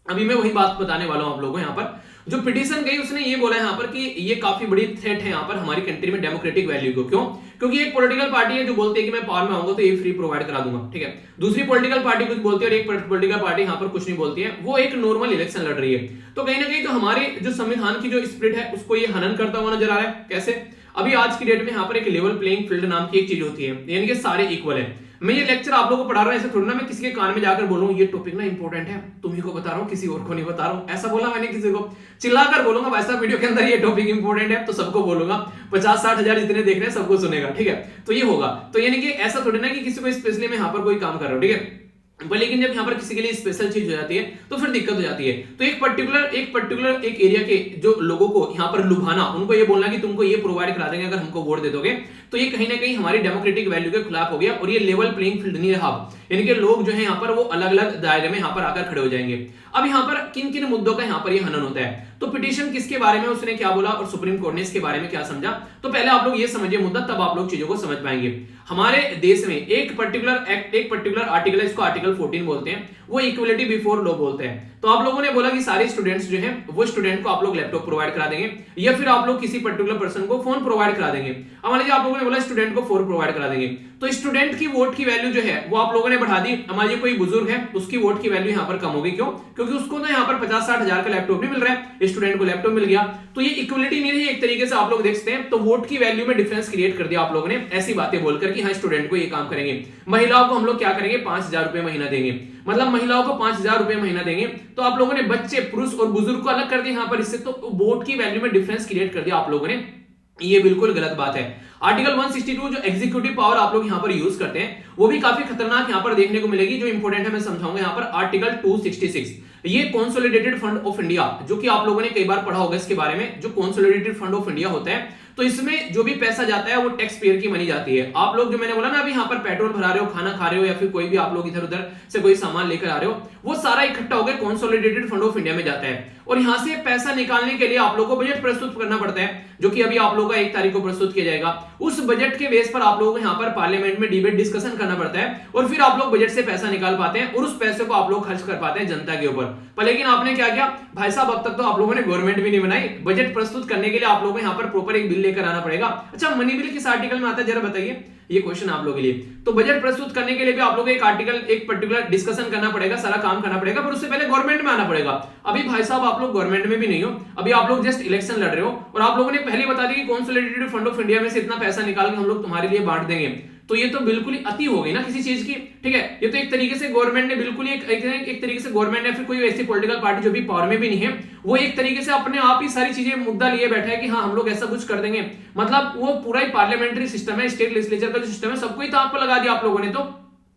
अभी मैं वही बात बताने वाला हूं आप लोगों को। यहाँ पर जो पिटीशन गई उसने ये बोला यहाँ पर कि ये काफी बड़ी थ्रेट है यहाँ पर हमारी कंट्री में डेमोक्रेटिक वैल्यू को। क्यों? क्योंकि एक पॉलिटिकल पार्टी है जो बोलती है कि मैं पावर में आऊंगा तो ये फ्री प्रोवाइड करा दूंगा, ठीक है। दूसरी पॉलिटिकल पार्टी कुछ बोलती है और एक पॉलिटिकल पार्टी यहाँ पर कुछ नहीं बोलती है, वो एक नॉर्मल इलेक्शन लड़ रही है। तो कहीं ना कहीं तो हमारे जो संविधान की जो स्पिरिट है उसको ये हनन करता हुआ नजर आ रहा है। कैसे? अभी आज की डेट में यहाँ पर एक लेवल प्लेइंग फील्ड नाम की एक चीज होती है, यानी कि सारे इक्वल है। मैं ये लेक्चर आप लोगों को पढ़ा रहा हूं, ऐसे थोड़ा ना मैं किसी के कान में जाकर बोलूं ये टॉपिक ना इंपॉर्टेंट है, तुम्ही को बता रहा हूं, किसी और को नहीं बता रहा हूं। ऐसा बोला मैंने किसी को? चिल्लाकर बोलूंगा वैसा वीडियो के अंदर ये टॉपिक इंपॉर्टेंट है तो सबको बोलूंगा, 50-60 हजार जितने देख रहे हैं सबको सुनेगा, ठीक है। तो ये होगा। तो यानी कि ऐसा थोड़ी ना कि किसी को स्पेशली मैं यहाँ पर कोई काम कर रहा हूं, ठीक है। लेकिन जब यहाँ पर किसी के लिए स्पेशल चीज हो जाती है तो फिर दिक्कत हो जाती है। तो एक पर्टिकुलर एक एरिया के जो लोगों को यहाँ पर लुभाना, उनको ये बोलना कि तुमको ये प्रोवाइड करा देंगे अगर हमको वोट दे दोगे, तो ये कहीं ना कहीं हमारी डेमोक्रेटिक वैल्यू के खिलाफ हो गया और ये लेवल प्लेइंग फील्ड नहीं रहा। यानी कि लोग जो है यहाँ पर वो अलग अलग दायरे में यहाँ पर आकर खड़े हो जाएंगे। अब यहाँ पर किन किन मुद्दों का यहाँ पर ये हनन होता है, तो पिटीशन किसके बारे में उसने क्या बोला और सुप्रीम कोर्ट ने इसके बारे में क्या समझा। तो पहले आप लोग ये समझिए मुद्दा, तब आप लोग चीजों को समझ पाएंगे। हमारे देश में एक पर्टिकुलर एक्ट, एक पर्टिकुलर आर्टिकल है, इसको आर्टिकल 14 बोलते हैं, वो इक्वलिटी बिफोर लॉ बोलते हैं। तो आप लोगों ने बोला कि सारे स्टूडेंट्स जो हैं वो स्टूडेंट को आप लोग लैपटॉप प्रोवाइड करा देंगे या फिर आप लोग किसी पर्टिकुलर पर्सन को फोन प्रोवाइड करा देंगे। अब मान लीजिए आप लोगों ने बोला स्टूडेंट को फोन प्रोवाइड करा देंगे, तो स्टूडेंट की वोट की वैल्यू जो है वो आप लोगों ने बढ़ा दी। हमारे कोई बुजुर्ग है उसकी वोट की वैल्यू यहाँ पर कम होगी। क्यों? क्योंकि उसको ना यहाँ पर 50-60 हजार का लैपटॉप नहीं मिल रहा है, स्टूडेंट को लैपटॉप मिल गया। तो ये इक्वलिटी नहीं रही एक तरीके से, आप लोग देख सकते हैं। तो वोट की वैल्यू में डिफरेंस क्रिएट कर दिया आप लोगों ने ऐसी बातें बोलकर कि हाँ स्टूडेंट को ये काम करेंगे। महिलाओं को हम लोग क्या करेंगे, 5,000 रुपए महीना देंगे, मतलब महिलाओं को 5,000 रुपए महीना देंगे। तो आप लोगों ने बच्चे, पुरुष और बुजुर्ग को अलग कर दिया यहाँ पर इससे, तो वोट की वैल्यू में डिफरेंस क्रिएट कर दिया आप लोगों ने। ये बिल्कुल गलत बात है। आर्टिकल 162 जो एग्जीक्यूटिव पावर आप लोग यहां पर यूज करते हैं वो भी काफी खतरनाक यहां पर देखने को मिलेगी। जो इंपॉर्टेंट है मैं समझाऊंगा यहां पर आर्टिकल 266, ये कंसोलिडेटेड फंड ऑफ इंडिया, जो कि आप लोगों ने कई बार पढ़ा होगा इसके बारे में। जो कंसोलिडेटेड फंड ऑफ इंडिया होता है तो इसमें जो भी पैसा जाता है वो टैक्स पेयर की मनी जाती है। आप लोग जो मैंने बोला ना अभी यहाँ पर पेट्रोल भरा रहे हो, खाना खा रहे हो, या फिर कोई भी आप लोग इधर उधर से कोई सामान लेकर आ रहे हो, वो सारा इकट्ठा होकर कंसोलिडेटेड फंड ऑफ इंडिया में जाता है। और यहां से पैसा निकालने के लिए आप लोगों को बजट प्रस्तुत करना पड़ता है, जो कि अभी आप लोगों का 1 तारीख को प्रस्तुत किया जाएगा। उस बजट के बेस पर आप लोगों को यहाँ पर पार्लियामेंट में डिबेट डिस्कशन करना पड़ता है और फिर आप लोग बजट से पैसा निकाल पाते हैं और उस पैसे को आप लोग खर्च कर पाते हैं जनता के ऊपर। पर लेकिन आपने क्या किया भाई साहब, अब तक तो आप लोगों ने गवर्नमेंट भी नहीं बनाई, बजट प्रस्तुत करने के लिए आप लोगों को यहाँ पर प्रॉपर एक बिल लेकर आना पड़ेगा। अच्छा, मनी बिल किस आर्टिकल में आता है जरा बताइए, ये क्वेश्चन आप लोगों के लिए। तो बजट प्रस्तुत करने के लिए भी आप लोगों को एक आर्टिकल, एक पर्टिकुलर डिस्कशन करना पड़ेगा, सारा काम करना पड़ेगा, पर उससे पहले गवर्नमेंट में आना पड़ेगा। अभी भाई साहब आप लोग गवर्नमेंट में भी नहीं हो, अभी आप लोग जस्ट इलेक्शन लड़ रहे हो और आप लोगों ने पहले बता दिया कि कंसोलिडेटेड फंड ऑफ इंडिया में से इतना पैसा निकाल के हम लोग तुम्हारे लिए बांट देंगे। तो ये तो बिल्कुल ही अति हो गई ना किसी चीज की, ठीक है। ये तो एक तरीके से गवर्नमेंट ने बिल्कुल ही एक तरीके से गवर्नमेंट ने, फिर कोई ऐसी पॉलिटिकल पार्टी जो भी पावर में भी नहीं है, वो एक तरीके से अपने आप ही सारी चीजें मुद्दा लिए बैठा है कि हाँ हम लोग ऐसा कुछ कर देंगे। मतलब वो पूरा ही पार्लियामेंट्री सिस्टम है, स्टेट लेजिस्लेचर का जो सिस्टम है, सबको ही ताक पर लगा दिया आप लोगों ने। तो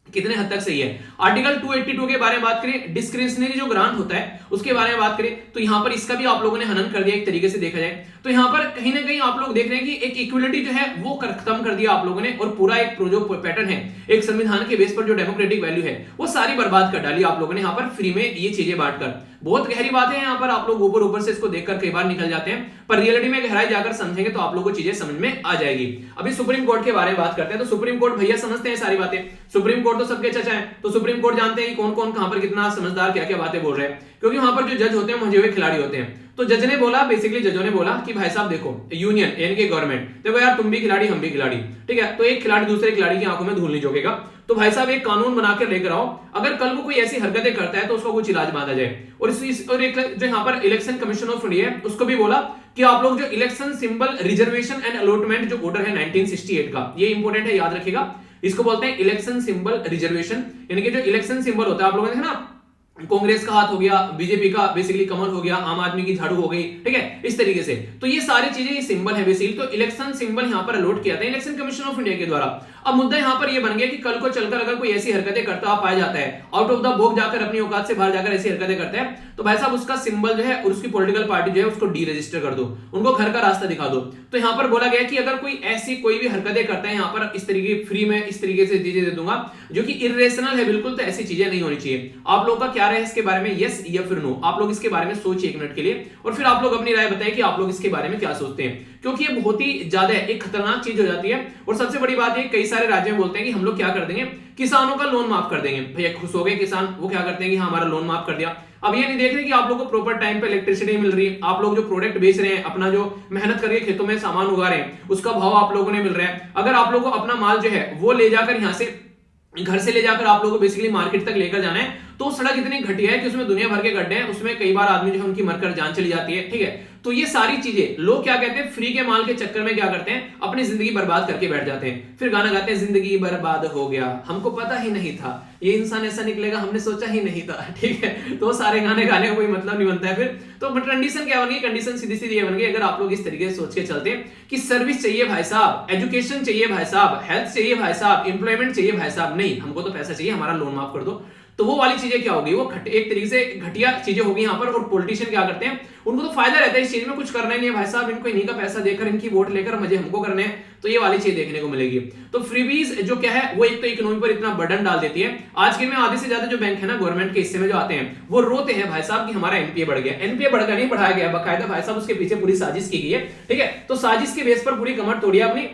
कितने हद तक सही है। आर्टिकल 282 के बारे में बात करें, डिस्क्रिशनरी जो ग्रांट होता है उसके बारे में बात करें, तो यहां पर इसका भी आप लोगों ने हनन कर दिया एक तरीके से देखा जाए तो। यहां पर कहीं ना कहीं आप लोग देख रहे हैं कि एक इक्वलिटी जो है वो खत्म कर दिया आप लोगों ने, और पूरा एक जो पैटर्न है एक संविधान के बेस पर जो डेमोक्रेटिक वैल्यू है वो सारी बर्बाद कर डाली आप लोगों ने यहाँ पर फ्री में ये चीजें बांटकर। बहुत गहरी बात है यहाँ पर, आप लोग ऊपर ऊपर से इसको देखकर कई बार निकल जाते हैं, पर रियलिटी में गहराई जाकर समझेंगे तो आप लोगों को चीजें समझ में आ जाएगी। अभी सुप्रीम कोर्ट के बारे में बात करते हैं, तो सुप्रीम कोर्ट भैया समझते हैं सारी बातें, सुप्रीम कोर्ट तो सबके चचा है, तो सुप्रीम कोर्ट जानते हैं कौन कौन कहां पर कितना समझदार क्या क्या बातें बोल रहे हैं, क्योंकि वहां पर जो जज होते हैं मुझे हुए खिलाड़ी होते हैं। तो जज ने बोला, बेसिकली जजों ने बोला कि भाई साहब देखो, यूनियन यानी कि गवर्नमेंट, देखो यार तुम भी खिलाड़ी हम भी खिलाड़ी, ठीक है, तो एक खिलाड़ी दूसरे खिलाड़ी की आंखों में धूल नहीं झोंकेगा, तो भाई साहब एक कानून बनाकर लेकर आओ, अगर कल को कोई ऐसी हरकतें करता है तो उसको कुछ इलाज बांधा जाए। और एक जो यहाँ पर इलेक्शन कमीशन ऑफ इंडिया है उसको भी बोला कि आप लोग जो election symbol reservation and allotment जो ऑर्डर है 1968 का, ये इंपॉर्टेंट है, याद रखिएगा, इसको बोलते हैं इलेक्शन सिंबल रिजर्वेशन। यानी कि जो इलेक्शन सिंबल होता है आप लोगों ने देखा ना, कांग्रेस का हाथ हो गया, बीजेपी का बेसिकली कमल हो गया, आम आदमी की झाड़ू हो गई, ठीक है, इस तरीके से। तो ये सारी चीजें ये सिंबल है बेसिकली, तो इलेक्शन सिंबल यहां पर अलॉट किया था इलेक्शन कमीशन ऑफ इंडिया के द्वारा। अब मुद्दा यहां पर ये बन गया कि कल को चलकर अगर कोई ऐसी हरकतें करता हुआ पाया जाता है, आउट ऑफ द बॉक्स जाकर अपनी औकात से बाहर जाकर ऐसी हरकतें करते हैं, तो भाई साहब उसका सिंबल जो है और उसकी पॉलिटिकल पार्टी जो है उसको डी रजिस्टर कर दो, उनको घर का रास्ता दिखा दो। तो यहां पर बोला गया कि अगर कोई ऐसी कोई भी हरकतें करता है, यहां पर इस तरीके फ्री में इस तरीके से चीजें दे दूंगा जो कि इरेशनल है बिल्कुल, तो ऐसी चीजें नहीं होनी चाहिए। आप लोगों का क्या राय है इसके बारे में, यस या फिर नो, आप लोग इसके बारे में सोचिए 1 मिनट के लिए, और फिर आप लोग अपनी राय बताएं कि आप लोग इसके बारे में क्या सोचते हैं, क्योंकि ये बहुत ही ज्यादा एक खतरनाक चीज हो जाती है। और सबसे बड़ी बात है, कई सारे राज्य बोलते हैं कि हम लोग क्या कर देंगे, किसानों का लोन माफ कर देंगे। भैया खुश हो गए किसान, वो क्या करते हैं कि हमारा लोन माफ कर दिया। अब ये नहीं देख रहे कि आप लोगों को प्रॉपर टाइम पे इलेक्ट्रिसिटी मिल रही है, आप लोग जो प्रोडक्ट बेच रहे हैं, अपना जो मेहनत करके खेतों में सामान उगा रहे हैं, उसका भाव आप लोगों ने मिल रहा है। अगर आप लोगों को अपना माल जो है वो ले जाकर यहाँ से घर से ले जाकर आप लोगों को बेसिकली मार्केट तक लेकर जाना है, तो सड़क इतनी घटिया है कि उसमें दुनिया भर के गड्ढे हैं, उसमें कई बार आदमी जो है उनकी मरकर जान चली जाती है, ठीक है। तो ये सारी चीजें लोग क्या कहते हैं, फ्री के माल के चक्कर में क्या करते हैं, अपनी जिंदगी बर्बाद करके बैठ जाते हैं, फिर गाना गाते हैं जिंदगी बर्बाद हो गया, हमको पता ही नहीं था ये इंसान ऐसा निकलेगा, हमने सोचा ही नहीं था, ठीक है। तो सारे गाने गाने का कोई मतलब नहीं बनता है फिर। तो कंडीशन क्या बन गई, कंडीशन सीधी सीधी ये बन गई, अगर आप लोग इस तरीके से सोच के चलते हैं कि सर्विस चाहिए भाई साहब, एजुकेशन चाहिए भाई साहब, हेल्थ चाहिए भाई साहब, एम्प्लॉयमेंट चाहिए भाई साहब, नहीं हमको तो पैसा चाहिए, हमारा लोन माफ कर दो, तो वो वाली चीजें क्या होगी, वो एक तरीके से घटिया चीजें होगी यहाँ पर। और पॉलिटिशियन क्या करते हैं, उनको तो फायदा रहता है इस चीज में, कुछ करना ही नहीं है भाई साहब, इनको इन्हीं का पैसा देकर इनकी वोट लेकर मजे हमको करने हैं, तो ये वाली चीज देखने को मिलेगी। तो फ्रीबीज जो क्या है वो एक तो इकोनॉमी पर इतना बर्डन डाल देती है। आज के में आधे से ज्यादा जो बैंक है ना गवर्नमेंट के हिस्से में जो आते हैं, वो रोते हैं भाई साहब कि हमारा एनपीए बढ़ गया। एनपीए बढ़कर नहीं बढ़ाया गया, बाकायदा भाई साहब उसके पीछे पूरी साजिश की गई है, ठीक है। तो साजिश के बेस पर पूरी कमर तोड़िए अपनी,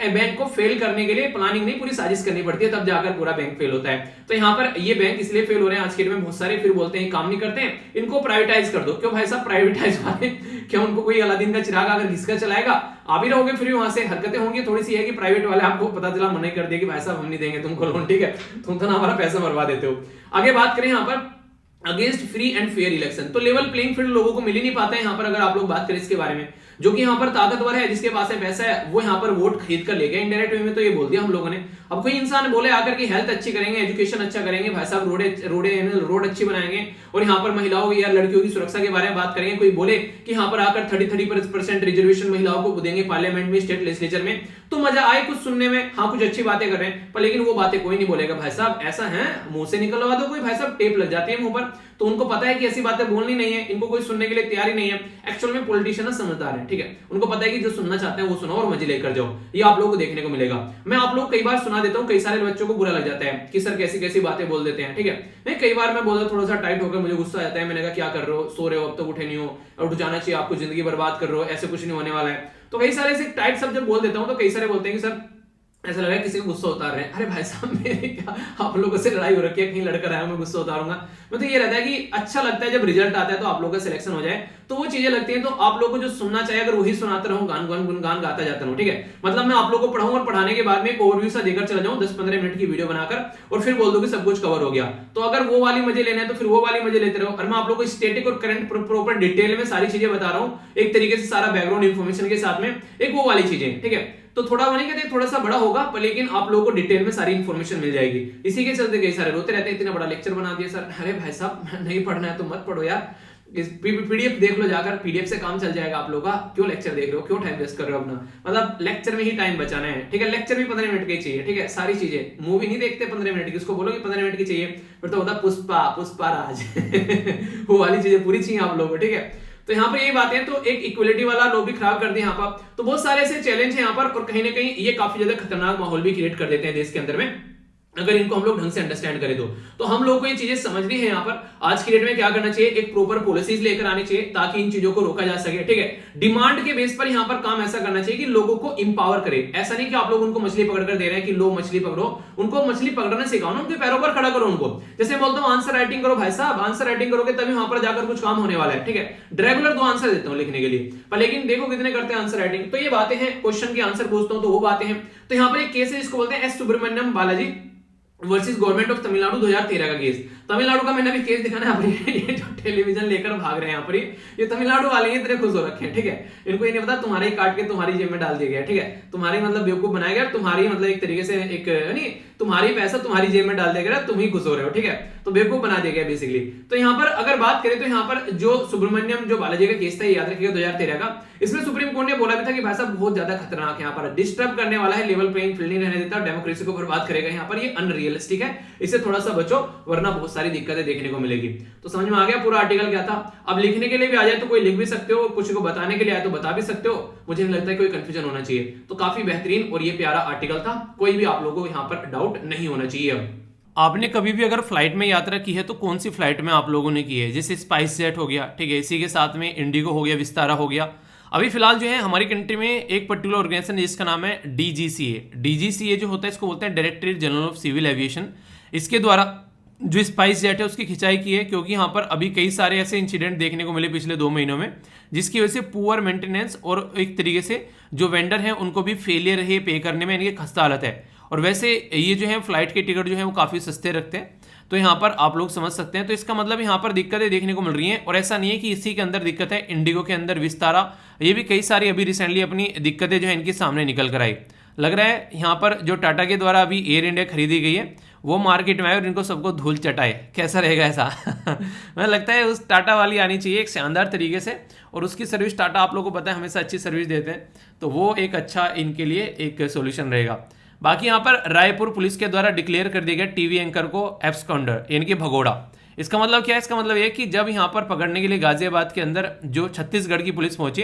बैंक को फेल करने के लिए प्लानिंग नहीं पूरी साजिश करनी पड़ती है, तब जाकर पूरा बैंक फेल होता है। तो यहाँ पर ये बैंक इसलिए फेल हो रहे हैं आज के डेट में, बहुत सारे फिर बोलते हैं काम नहीं करते हैं, इनको प्राइवेटाइज कर दो। क्यों भाई साहब प्राइवेटाइज वाले, क्या उनको कोई अलादीन का चिराग अगर घिसका चलाएगा, आप ही रहोगे फिर वहां से, हरकतें होंगी थोड़ी सी है कि प्राइवेट वाले आपको पता चला मना कर दिया कि भाई साहब हम नहीं देंगे तुमको लोन, ठीक है, तुम तो ना हमारा पैसा मरवा देते हो। आगे बात करें यहाँ पर against free and fair election, तो लेवल प्लेइंग फील्ड लोगों को मिल ही नहीं पाता है यहाँ पर। अगर आप लोग बात करें इसके बारे में, जो कि यहाँ पर ताकतवर है, जिसके पास है पैसा है, वो यहाँ पर वोट खरीद कर ले गया इनडायरेक्ट वे में, तो ये बोल दिया हम लोगों ने। अब कोई इंसान बोले आकर के हेल्थ अच्छी करेंगे, एजुकेशन अच्छा करेंगे, भाई साहब रोड अच्छी बनाएंगे और यहाँ पर महिलाओं या लड़कियों की सुरक्षा के बारे में बात करेंगे, कोई बोले कि यहाँ पर आकर 30% रिजर्वेशन महिलाओं को देंगे पार्लियामेंट में, स्टेट लेजिस्लेचर में, तो मजा आए कुछ सुनने में, हाँ कुछ अच्छी बातें कर रहे हैं, पर लेकिन वो बातें कोई नहीं बोलेगा। भाई साहब ऐसा है, मुंह से निकलवा दो कोई, भाई साहब टेप लग जाती है मुंह पर, तो उनको पता है कि ऐसी बातें बोलनी नहीं है, इनको कोई सुनने के लिए तैयार ही नहीं है। एक्चुअल में पॉलिटिशियन समझदार है, ठीक है, उनको पता है कि जो सुनना चाहते हैं वो सुनो और मजे लेकर जाओ, ये आप लोगों को देखने को मिलेगा। मैं आप लोग कई बार सुना देता हूँ, कई सारे बच्चों को बुरा लग जाता है कि सर कैसी कैसी बातें बोल देते हैं, ठीक है, मैं कई बार मैं बोलता थोड़ा सा टाइट होकर, मुझे गुस्सा आ जाता है, मैंने कहा क्या कर रहे हो, सो रहे हो, अब तक उठे नहीं हो, उठ जाना चाहिए आपको, जिंदगी बर्बाद कर रहे हो, ऐसे कुछ नहीं होने वाला है। तो कई सारे ऐसे टाइट सब जब बोल देता हूं तो कई सारे बोलते हैं कि सर ऐसा लग रहा है किसी को गुस्सा उतार रहे हैं। अरे भाई साहब मेरे क्या आप लोगों से लड़ाई हो रखी है, कहीं लड़कर आया मैं गुस्सा उतारूंगा? मैं तो ये रहता है कि अच्छा लगता है जब रिजल्ट आता है तो आप लोगों का सिलेक्शन हो जाए, तो वो चीजें लगती हैं, तो आप लोगों को जो सुनना चाहिए अगर वही सुनाते रहूं, गान गाता जाता रहूं, ठीक है, मतलब मैं आप लोगों को पढ़ाऊं और पढ़ाने के बाद में एक ओवरव्यू सा देकर चला जाऊं 10-15 मिनट की वीडियो बनाकर, और फिर बोल दूं कि सब कुछ कवर हो गया। तो अगर वो वाली मजे लेना है तो फिर वो वाली मजे लेते रहो, और मैं आप लोगों को स्टैटिक और करंट प्रॉपर डिटेल में सारी चीजें बता रहा हूं, एक तरीके से सारा बैकग्राउंड इंफॉर्मेशन के साथ में, एक वो वाली चीजें, ठीक है, तो थोड़ा वो नहीं कहते थोड़ा सा बड़ा होगा, पर लेकिन आप लोगों को डिटेल में सारी इंफॉर्मेशन मिल जाएगी। इसी के चलते कई सारे रोते रहते हैं, इतना बड़ा लेक्चर बना दिया सर। अरे भाई साहब नहीं पढ़ना है तो मत पढ़ो यार, इस पीडीएफ देख लो जाकर, पीडीएफ से काम चल जाएगा आप लोगों का, क्यों लेक्चर देख रहे हो, क्यों टाइम वेस्ट कर रहे हो अपना, मतलब लेक्चर में ही टाइम बचाना है, ठीक है, लेक्चर भी 15 मिनट का ही चाहिए, ठीक है, सारी चीजें, मूवी नहीं देखते 15 मिनट की, उसको बोलो कि 15 मिनट की चाहिए, फिर तो होता पुष्पा राज वो वाली चीजें पूरी चाहिए आप लोगों को, ठीक है। तो यहाँ पर यही बातें हैं, तो एक इक्वलिटी वाला लोग भी खराब कर दिए यहाँ पर, तो बहुत सारे ऐसे चैलेंज हैं यहाँ पर, और कहीं ना कहीं ये काफी ज्यादा खतरनाक माहौल भी क्रिएट कर देते हैं देश के अंदर में, अगर इनको हम लोग ढंग से अंडरस्टैंड करें तो हम लोगों को ये चीजें समझनी है। यहाँ पर आज की डेट में क्या करना चाहिए, एक प्रॉपर पॉलिसीज लेकर आनी चाहिए ताकि इन चीजों को रोका जा सके, ठीक है, डिमांड के बेस पर यहाँ पर काम ऐसा करना चाहिए कि लोगों को इंपावर करे, ऐसा नहीं कि आप लोग उनको मछली पकड़ कर दे रहे हैं कि लो मछली पकड़ो, उनको मछली पकड़ना सिखाओ ना, उनके पैरों पर खड़ा करो उनको, जैसे बोलता हूँ आंसर राइटिंग करो, भाई साहब आंसर राइटिंग करोगे तभी वहां पर जाकर कुछ काम होने वाला है, ठीक है, रेगुलर 2 आंसर देता हूँ लिखने के लिए, पर लेकिन देखो कितने करते हैं आंसर राइटिंग। तो ये बातें हैं, क्वेश्चन के आंसर पूछता हूँ तो वो बातें हैं। तो यहाँ पर एक केस है जिसको बोलते हैं S Subramaniam Balaji versus government of Tamil Nadu 2013 का केस। तमिलनाडु का मैंने अभी केस दिखाना है, ये जो टेलीविजन लेकर भाग रहे हैं यहाँ पर, ये तमिलनाडु वाले इतने खुश हो रखे हैं, ठीक है, इनको ये नहीं पता तुम्हारे ही काट के तुम्हारी जेब में डाल दिया गया, ठीक है, तुम्हारी मतलब बेवकूफ बनाया गया, तुम्हारी मतलब एक तरीके से एक नहीं तुम्हारी पैसा तुम्हारी जेब में डाल दिया गया, तुम ही खुश हो रहे हो, ठीक है, तो बेवकूफ बना दिया गया बेसिकली। तो यहाँ पर अगर बात करें तो यहाँ पर जो सुब्रमण्यम जो बालाजी का केस था, याद रखिएगा 2013 का, इसमें सुप्रीम कोर्ट ने बोला भी था कि भाई साहब बहुत ज्यादा खतरनाक है, यहाँ पर डिस्टर्ब करने वाला है, लेवल प्लेइंग फील्ड नहीं रहने देता, डेमोक्रेसी को बर्बाद करेगा, यहाँ पर ये अनरियलिस्टिक है, इससे थोड़ा सा बचो वरना बहुत सारी दिक्कतें देखने को मिलेगी। तो समझ में आ गया पूरा आर्टिकल क्या था। अब लिखने के लिए भी आ जाए तो कोई लिख भी सकते हो, कुछ को बताने के लिए आए तो बता भी सकते हो, मुझे नहीं लगता है कोई कंफ्यूजन होना चाहिए। तो काफी बेहतरीन और ये प्यारा आर्टिकल था, कोई भी आप लोगों को यहाँ पर डाउट नहीं होना चाहिए। आपने कभी भी अगर फ्लाइट में यात्रा की है तो कौन सी फ्लाइट में आप लोगों ने की है, जैसे स्पाइस जेट हो गया, ठीक है, इसी के साथ में इंडिगो हो गया, विस्तारा हो गया। अभी फिलहाल जो है हमारी कंट्री में एक पर्टिकुलर ऑर्गेनाइजेशन है जिसका नाम है डीजीसीए जो होता है इसको बोलते हैं directorate general of civil aviation. इसके द्वारा जो स्पाइस जेट है उसकी खिंचाई की है, क्योंकि यहाँ पर अभी कई सारे ऐसे इंसिडेंट देखने को मिले पिछले 2 महीनों में, जिसकी वजह से पुअर मेंटेनेंस और एक तरीके से जो वेंडर हैं उनको भी फेलियर है पे करने में, इनकी खस्ता हालत है। और वैसे ये जो है फ्लाइट के टिकट जो है वो काफ़ी सस्ते रखते हैं, तो यहाँ पर आप लोग समझ सकते हैं। तो इसका मतलब यहाँ पर दिक्कतें देखने को मिल रही हैं, और ऐसा नहीं है कि इसी के अंदर दिक्कत है, इंडिगो के अंदर, विस्तारा, ये भी कई सारी अभी रिसेंटली अपनी दिक्कतें जो है इनके सामने निकल कर आई। लग रहा है यहाँ पर जो टाटा के द्वारा अभी एयर इंडिया खरीदी गई है वो मार्केट में आए और इनको सबको धूल चटाए, कैसा रहेगा ऐसा मुझे लगता है उस टाटा वाली आनी चाहिए एक शानदार तरीके से, और उसकी सर्विस टाटा आप लोगों को पता है हमेशा अच्छी सर्विस देते हैं, तो वो एक अच्छा इनके लिए एक सोल्यूशन रहेगा। बाकी यहाँ पर रायपुर पुलिस के द्वारा डिक्लेयर कर दिया गया टीवी एंकर को एब्सकॉन्डर यानी कि भगोड़ा। इसका मतलब क्या है, इसका मतलब ये कि जब यहाँ पर पकड़ने के लिए गाजियाबाद के अंदर जो छत्तीसगढ़ की पुलिस पहुंची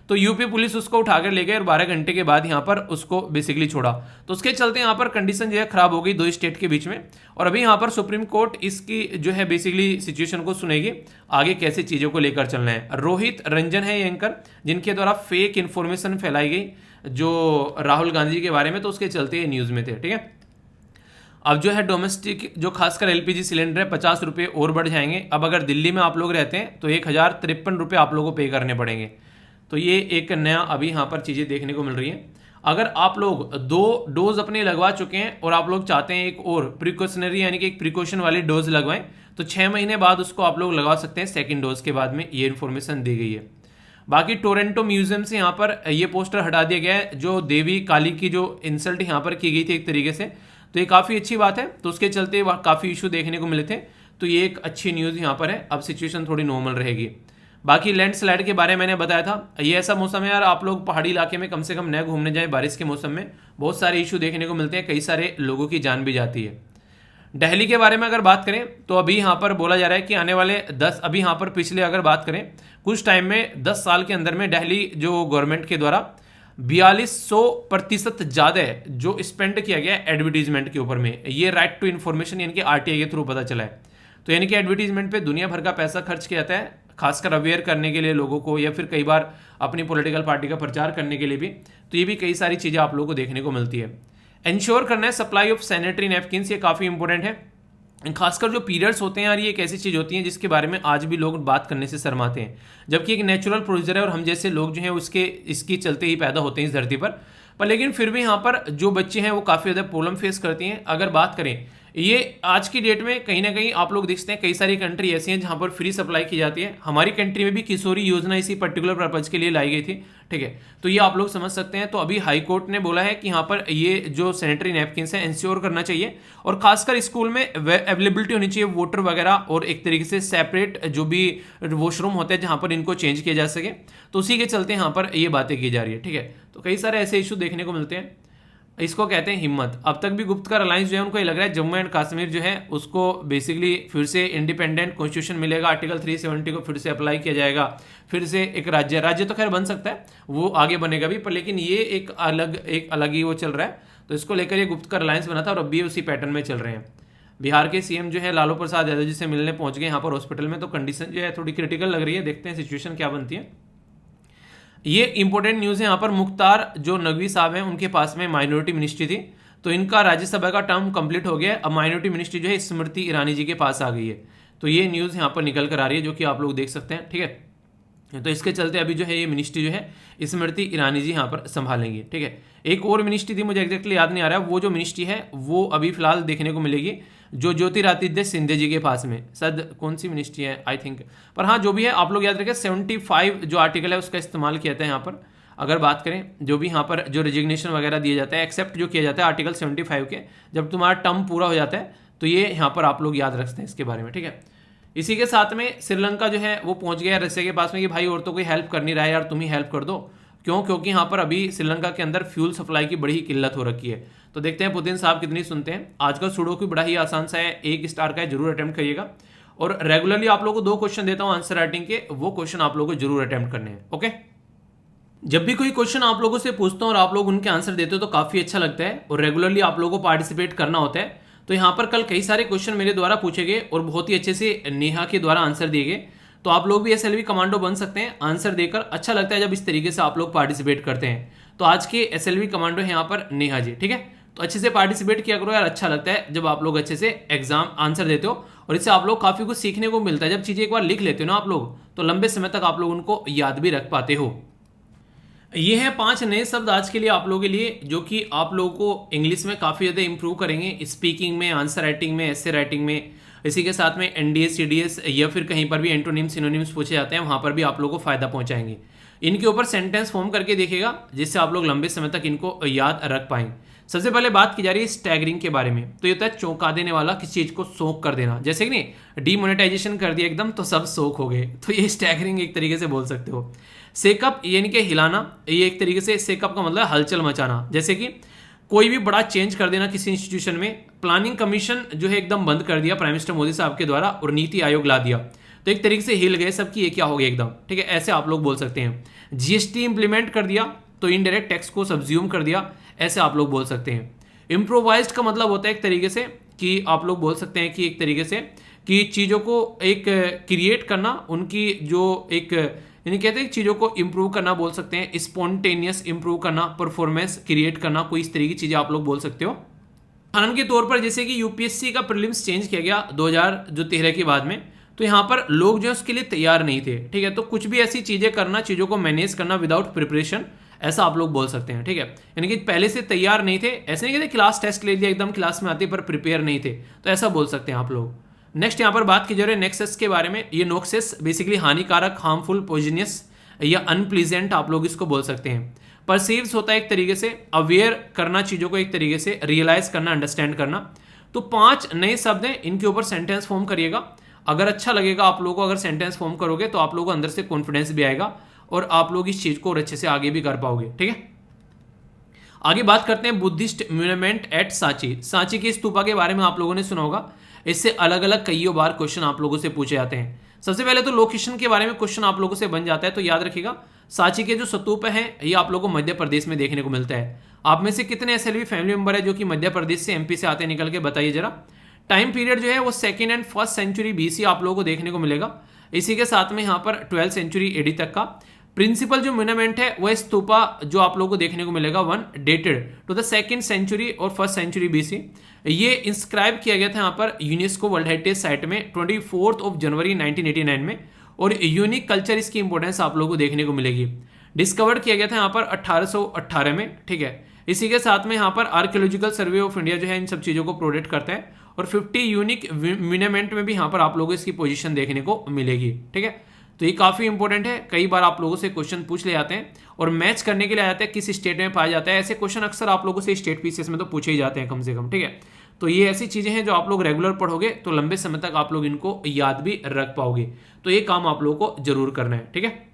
तो यूपी पुलिस उसको उठाकर ले गए और 12 घंटे के बाद यहाँ पर उसको बेसिकली छोड़ा। तो उसके चलते यहाँ पर कंडीशन जो है खराब हो गई 2 स्टेट के बीच में, और अभी यहाँ पर सुप्रीम कोर्ट इसकी जो है बेसिकली सिचुएशन को सुनेगी, आगे कैसे चीज़ों को लेकर चलना है। रोहित रंजन है ये एंकर जिनके द्वारा फेक इन्फॉर्मेशन फैलाई गई जो राहुल गांधी के बारे में, तो उसके चलते ये न्यूज़ में थे, ठीक है। अब जो है डोमेस्टिक जो खासकर एलपीजी सिलेंडर है 50 रुपये और बढ़ जाएंगे। अब अगर दिल्ली में आप लोग रहते हैं तो 1053 रुपये आप लोगों को पे करने पड़ेंगे। तो ये एक नया अभी यहाँ पर चीज़ें देखने को मिल रही हैं। अगर आप लोग 2 डोज अपने लगवा चुके हैं और आप लोग चाहते हैं एक और प्रिकॉशनरी यानी कि एक प्रिकॉशन वाली डोज लगवाएं तो 6 महीने बाद उसको आप लोग लगा सकते हैं सेकेंड डोज के बाद में, ये इन्फॉर्मेशन दी गई है। बाकी टोरंटो म्यूजियम से यहाँ पर ये पोस्टर हटा दिया गया है जो देवी काली की जो इंसल्ट यहाँ पर की गई थी एक तरीके से, तो ये काफ़ी अच्छी बात है। तो उसके चलते काफ़ी इशू देखने को मिले थे, तो ये एक अच्छी न्यूज़ यहाँ पर है। अब सिचुएशन थोड़ी नॉर्मल रहेगी। बाकी लैंडस्लाइड के बारे में मैंने बताया था, ये ऐसा मौसम है यार, आप लोग पहाड़ी इलाके में कम से कम न घूमने जाएं बारिश के मौसम में, बहुत सारे इशू देखने को मिलते हैं, कई सारे लोगों की जान भी जाती है। दिल्ली के बारे में अगर बात करें तो अभी यहाँ पर बोला जा रहा है कि आने वाले 10 अभी यहाँ पर पिछले अगर बात करें कुछ टाइम में 10 साल के अंदर में दिल्ली जो गवर्नमेंट के द्वारा 4200% ज़्यादा है जो स्पेंड किया गया है एडवर्टीजमेंट के ऊपर में। ये राइट टू इन्फॉर्मेशन यानी कि आरटीआई के थ्रू पता चला है। तो यानी कि एडवर्टीजमेंट पे दुनिया भर का पैसा खर्च किया जाता है, खासकर अवेयर करने के लिए लोगों को, या फिर कई बार अपनी पॉलिटिकल पार्टी का प्रचार करने के लिए भी। तो ये भी कई सारी चीज़ें आप लोगों को देखने को मिलती है। इंश्योर करना है सप्लाई ऑफ सैनिटरी नैपकिन्स, ये काफ़ी इंपॉर्टेंट है। खासकर जो पीरियड्स होते हैं यार, ये एक ऐसी चीज़ होती है जिसके बारे में आज भी लोग बात करने से शर्माते हैं, जबकि एक नेचुरल प्रोसीजर है और हम जैसे लोग जो हैं इसकी चलते ही पैदा होते हैं इस धरती पर लेकिन फिर भी यहाँ पर जो बच्चे हैं वो काफ़ी ज़्यादा प्रॉब्लम फेस करती हैं। अगर बात करें ये आज की डेट में कहीं ना कहीं आप लोग देखते हैं कई सारी कंट्री ऐसी हैं जहाँ पर फ्री सप्लाई की जाती है। हमारी कंट्री में भी किशोरी योजना इसी पर्टिकुलर पर्पज़ के लिए लाई गई थी, ठीक है। तो ये आप लोग समझ सकते हैं। तो अभी हाई कोर्ट ने बोला है कि यहाँ पर ये जो सैनिटरी नैपकिन्स है इंश्योर करना चाहिए, और खासकर स्कूल में अवेलेबिलिटी होनी चाहिए वाटर वगैरह, और एक तरीके से सेपरेट जो भी वॉशरूम होते हैं जहाँ पर इनको चेंज किया जा सके। तो उसी के चलते यहाँ पर ये बातें की जा रही है, ठीक है। तो कई सारे ऐसे इशू देखने को मिलते हैं, इसको कहते हैं हिम्मत। अब तक भी गुप्तकर अलायंस जो है उनको ये लग रहा है जम्मू एंड कश्मीर जो है उसको बेसिकली फिर से इंडिपेंडेंट कॉन्स्टिट्यूशन मिलेगा, आर्टिकल 370 को फिर से अप्लाई किया जाएगा, फिर से एक राज्य तो खैर बन सकता है, वो आगे बनेगा भी, पर लेकिन ये एक अलग ही वो चल रहा है। तो इसको लेकर ये गुप्तकर अलायंस बना था और अब भी उसी पैटर्न में चल रहे हैं। बिहार के सीएम जो है लालू प्रसाद यादव जी से मिलने पहुंच गए यहाँ पर हॉस्पिटल में, तो कंडीशन जो है थोड़ी क्रिटिकल लग रही है, देखते हैं सिचुएशन क्या बनती है। ये इंपॉर्टेंट न्यूज़ है यहाँ पर। मुख्तार जो नकवी साहब हैं उनके पास में माइनॉरिटी मिनिस्ट्री थी, तो इनका राज्यसभा का टर्म कंप्लीट हो गया। अब माइनॉरिटी मिनिस्ट्री जो है स्मृति ईरानी जी के पास आ गई है। तो ये न्यूज़ यहाँ पर निकल कर आ रही है जो कि आप लोग देख सकते हैं, ठीक है। तो इसके चलते अभी जो है ये मिनिस्ट्री जो है स्मृति ईरानी जी यहाँ पर संभालेंगी, ठीक है। एक और मिनिस्ट्री थी, मुझे एग्जैक्टली याद नहीं आ रहा है, वो जो मिनिस्ट्री है वो अभी फिलहाल देखने को मिलेगी जो ज्योतिरादित्य सिंधिया जी के पास में, शायद कौन सी मिनिस्ट्री है आई थिंक, पर हाँ जो भी है आप लोग याद रखें 75 जो आर्टिकल है उसका इस्तेमाल किया जाता है यहाँ पर। अगर बात करें जो भी यहाँ पर जो रेजिग्नेशन वगैरह दिया जाता है, एक्सेप्ट जो किया जाता है आर्टिकल 75 के, जब तुम्हारा टर्म पूरा हो जाता है, तो ये यहाँ पर आप लोग याद रखते हैं इसके बारे में, ठीक है। इसी के साथ में श्रीलंका जो है वो पहुँच गया रशिया के पास में कि भाई और तो कोई हेल्प कर नहीं रहा है यार, तुम ही हेल्प कर दो। क्यों? क्योंकि यहाँ पर अभी श्रीलंका के अंदर फ्यूल सप्लाई की बड़ी ही किल्लत हो रखी है। तो देखते हैं पुतिन साहब कितनी सुनते हैं। आज का सुडोकू बड़ा ही आसान सा है, 1 स्टार का है, जरूर अटेम्प्ट करिएगा। और रेगुलरली आप लोगों को 2 क्वेश्चन देता हूँ आंसर राइटिंग के, वो क्वेश्चन आप लोगों को जरूर अटेम्प्ट करने हैं, ओके। जब भी कोई क्वेश्चन आप लोगों से पूछता हूँ और आप लोग उनके आंसर देते हो तो काफी अच्छा लगता है, और रेगुलरली आप लोगों को पार्टिसिपेट करना होता है। तो यहाँ पर कल कई सारे क्वेश्चन मेरे द्वारा पूछे गए और बहुत ही अच्छे से नेहा के द्वारा आंसर दिए गए। तो आप लोग भी एसएलवी कमांडो बन सकते हैं आंसर देकर। अच्छा लगता है जब इस तरीके से आप लोग पार्टिसिपेट करते हैं। तो आज के एसएलवी कमांडो है यहाँ पर नेहा जी, ठीक है। तो अच्छे से पार्टिसिपेट किया करो यार, अच्छा लगता है जब आप लोग अच्छे से एग्जाम आंसर देते हो, और इससे आप लोग काफ़ी कुछ सीखने को मिलता है। जब चीज़ें एक बार लिख लेते हो ना आप लोग, तो लंबे समय तक आप लोग उनको याद भी रख पाते हो। ये हैं 5 नए शब्द आज के लिए आप लोगों के लिए, जो कि आप लोगों को इंग्लिश में काफ़ी ज़्यादा इंप्रूव करेंगे, स्पीकिंग में, आंसर राइटिंग में, एसे राइटिंग में। इसी के साथ में एनडीएस, सीडीएस या फिर कहीं पर भी एंटोनिम्स, सिनोनिम्स पूछे जाते हैं, वहाँ पर भी आप लोगों को फायदा पहुँचाएंगे। इनके ऊपर सेंटेंस फॉर्म करके देखिएगा, जिससे आप लोग लंबे समय तक इनको याद रख पाएंगे। सबसे पहले बात की जा रही है स्टैगरिंग के बारे में। तो ये होता है चौंका देने वाला, किसी चीज़ को शौक कर देना। जैसे कि नहीं डीमोनेटाइजेशन कर दिया एकदम तो सब शौक हो गए, तो ये स्टैगरिंग एक तरीके से बोल सकते हो। सेकअप यानी कि हिलाना, ये एक तरीके से सेकअप का मतलब हलचल मचाना। जैसे कि कोई भी बड़ा चेंज कर देना किसी इंस्टीट्यूशन में। प्लानिंग कमीशन जो है एकदम बंद कर दिया प्राइम मिनिस्टर मोदी साहब के द्वारा, और नीति आयोग ला दिया, तो एक तरीके से हिल गए सबकी, ये क्या हो गया एकदम, ठीक है। ऐसे आप लोग बोल सकते हैं। जीएसटी इंप्लीमेंट कर दिया, तो इनडायरेक्ट टैक्स को सब्ज्यूम कर दिया, ऐसे आप लोग बोल सकते हैं। इम्प्रोवाइज्ड का मतलब होता है एक तरीके से कि आप लोग बोल सकते हैं कि एक तरीके से कि चीज़ों को एक क्रिएट करना, उनकी जो एक यानी कहते हैं चीज़ों को इम्प्रूव करना बोल सकते हैं। स्पॉन्टेनियस इम्प्रूव करना, परफॉर्मेंस क्रिएट करना, कोई इस तरह की चीज़ें आप लोग बोल सकते हो। उदाहरण के तौर पर जैसे कि यूपीएससी का प्रीलिम्स चेंज किया गया 2013 के बाद में, तो यहाँ पर लोग जो है उसके लिए तैयार नहीं थे, ठीक है। तो कुछ भी ऐसी चीज़ें करना, चीज़ों को मैनेज करना विदाउट प्रिपरेशन, ऐसा आप लोग बोल सकते हैं, ठीक है। यानी कि पहले से तैयार नहीं थे, ऐसे नहीं कहते क्लास टेस्ट ले लिया एकदम क्लास में आते पर प्रिपेयर नहीं थे, तो ऐसा बोल सकते हैं आप लोग। नेक्स्ट यहाँ पर बात की जा रही है नेक्सस के बारे में। ये नोक्सेस बेसिकली हानिकारक, हार्मफुल, पॉइजनियस या अनप्लीजेंट आप लोग इसको बोल सकते हैं। परसीव्स होता है एक तरीके से अवेयर करना चीज़ों को, एक तरीके से रियलाइज करना, अंडरस्टैंड करना। तो 5 नए शब्द हैं, इनके ऊपर सेंटेंस फॉर्म करिएगा। अगर अच्छा लगेगा आप लोगों को, अगर सेंटेंस फॉर्म करोगे तो आप लोगों को अंदर से कॉन्फिडेंस भी आएगा और आप लोग इस चीज़ को और अच्छे से आगे भी कर पाओगे। ठीक है, आगे बात करते हैं बुद्धिस्ट म्यूनमेंट एट सांची। सांची की स्तूपा के बारे में आप लोगों ने सुना होगा। इससे अलग अलग कई बार क्वेश्चन आप लोगों से पूछे जाते हैं। सबसे पहले तो लोकेशन के बारे में क्वेश्चन आप लोगों से बन जाता है, तो याद रखिएगा सांची के जो स्तूप हैं ये आप लोगों को मध्य प्रदेश में देखने को मिलता है। आप में से कितने ऐसे भी फैमिली मेंबर है जो कि मध्य प्रदेश से, एमपी से आते निकल के, बताइए जरा। टाइम पीरियड जो है वो 2nd and 1st century BC आप लोगों को देखने को मिलेगा। इसी के साथ में यहाँ पर 12th सेंचुरी एडी तक का प्रिंसिपल जो मोन्यूमेंट है वह स्तूपा जो आप लोगों को देखने को मिलेगा 1 dated to the 2nd century और 1st सेंचुरी बीसी। ये इंस्क्राइब किया गया था यहाँ पर यूनेस्को वर्ल्ड हेरिटेज साइट में 24 जनवरी 1989 में, और यूनिक कल्चर इसकी इंपॉर्टेंस आप लोगों को देखने को मिलेगी। डिस्कवर्ड किया गया था यहाँ पर 1818 में। ठीक है, इसी के साथ में यहाँ पर आर्कियोलॉजिकल सर्वे ऑफ इंडिया जो है इन सब चीज़ों को प्रोटेक्ट करता है, और 50 यूनिक मोन्यूमेंट में भी यहाँ पर आप लोगों को इसकी पोजीशन देखने को मिलेगी। ठीक है, तो ये काफ़ी इंपॉर्टेंट है। कई बार आप लोगों से क्वेश्चन पूछ ले जाते हैं और मैच करने के लिए आ जाते हैं किस स्टेट में पाया जाता है। ऐसे क्वेश्चन अक्सर आप लोगों से स्टेट पीसीएस में तो पूछे ही जाते हैं कम से कम। ठीक है, तो ये ऐसी चीज़ें हैं जो आप लोग रेगुलर पढ़ोगे तो लंबे समय तक आप लोग इनको याद भी रख पाओगे। तो ये काम आप लोगों को जरूर करना है। ठीक है,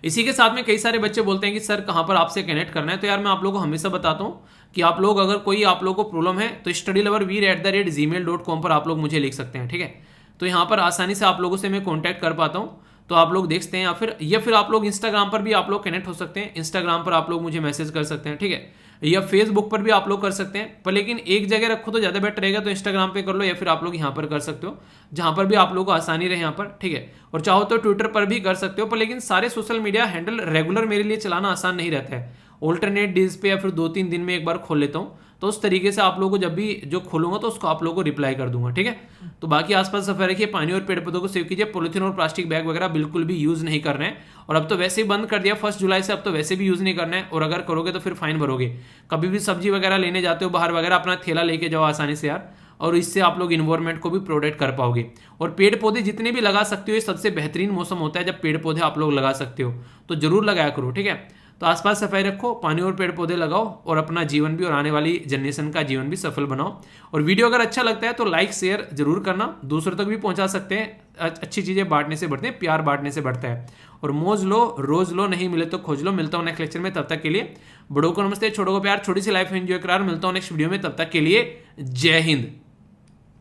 इसी के साथ में कई सारे बच्चे बोलते हैं कि सर कहाँ पर आपसे कनेक्ट करना है। तो यार मैं आप लोगों को हमेशा बताता हूँ कि आप लोग अगर कोई आप लोगों को प्रॉब्लम है तो studyloverveer@gmail.com पर आप लोग मुझे लिख सकते हैं। ठीक है, तो यहाँ पर आसानी से आप लोगों से मैं कॉन्टैक्ट कर पाता हूँ, तो आप लोग देख सकते हैं। या फिर आप लोग इंस्टाग्राम पर भी आप लोग कनेक्ट हो सकते हैं। इंस्टाग्राम पर आप लोग मुझे मैसेज कर सकते हैं। ठीक है, या फेसबुक पर भी आप लोग कर सकते हैं, पर लेकिन एक जगह रखो तो ज़्यादा बेटर रहेगा। तो इंस्टाग्राम पे कर लो या फिर आप लोग यहाँ पर कर सकते हो, जहाँ पर भी आप लोगों को आसानी रहे यहाँ पर। ठीक है, और चाहो तो ट्विटर पर भी कर सकते हो, पर लेकिन सारे सोशल मीडिया हैंडल रेगुलर मेरे लिए चलाना आसान नहीं रहता है। ऑल्टरनेट डेज पे या फिर 2-3 दिन में एक बार खोल लेता हूँ, तो उस तरीके से आप लोगों को जब भी जो खोलूंगा तो उसको आप लोगों को रिप्लाई कर दूंगा। ठीक है, तो बाकी आसपास सफाई रखिए, पानी और पेड़ पौधों को सेव कीजिए, पॉलिथीन और प्लास्टिक बैग वगैरह बिल्कुल भी यूज नहीं करना है। और अब तो वैसे ही बंद कर दिया 1 जुलाई से, अब तो वैसे भी यूज नहीं करना है, और अगर करोगे तो फिर फाइन भरोगे। कभी भी सब्जी वगैरह लेने जाते हो बाहर वगैरह, अपना थैला लेके जाओ आसानी से यार, और इससे आप लोग इन्वायरमेंट को भी प्रोटेक्ट कर पाओगे। और पेड़ पौधे जितने भी लगा सकते हो, ये सबसे बेहतरीन मौसम होता है जब पेड़ पौधे आप लोग लगा सकते हो, तो जरूर लगाया करो। ठीक है, तो आसपास सफाई रखो, पानी और पेड़ पौधे लगाओ, और अपना जीवन भी और आने वाली जनरेशन का जीवन भी सफल बनाओ। और वीडियो अगर अच्छा लगता है तो लाइक शेयर जरूर करना, दूसरों तक भी पहुंचा सकते हैं। अच्छी चीज़ें बांटने से बढ़ते हैं, प्यार बांटने से बढ़ता है। और मौज लो, रोज लो, नहीं मिले तो खोज लो। मिलता हूँ नेक्स्ट लेक्चर में, तब तक के लिए बड़ों को नमस्ते, छोटों को प्यार, छोटी सी लाइफ एंजॉय करार। मिलता हूँ नेक्स्ट वीडियो में, तब तक के लिए जय हिंद।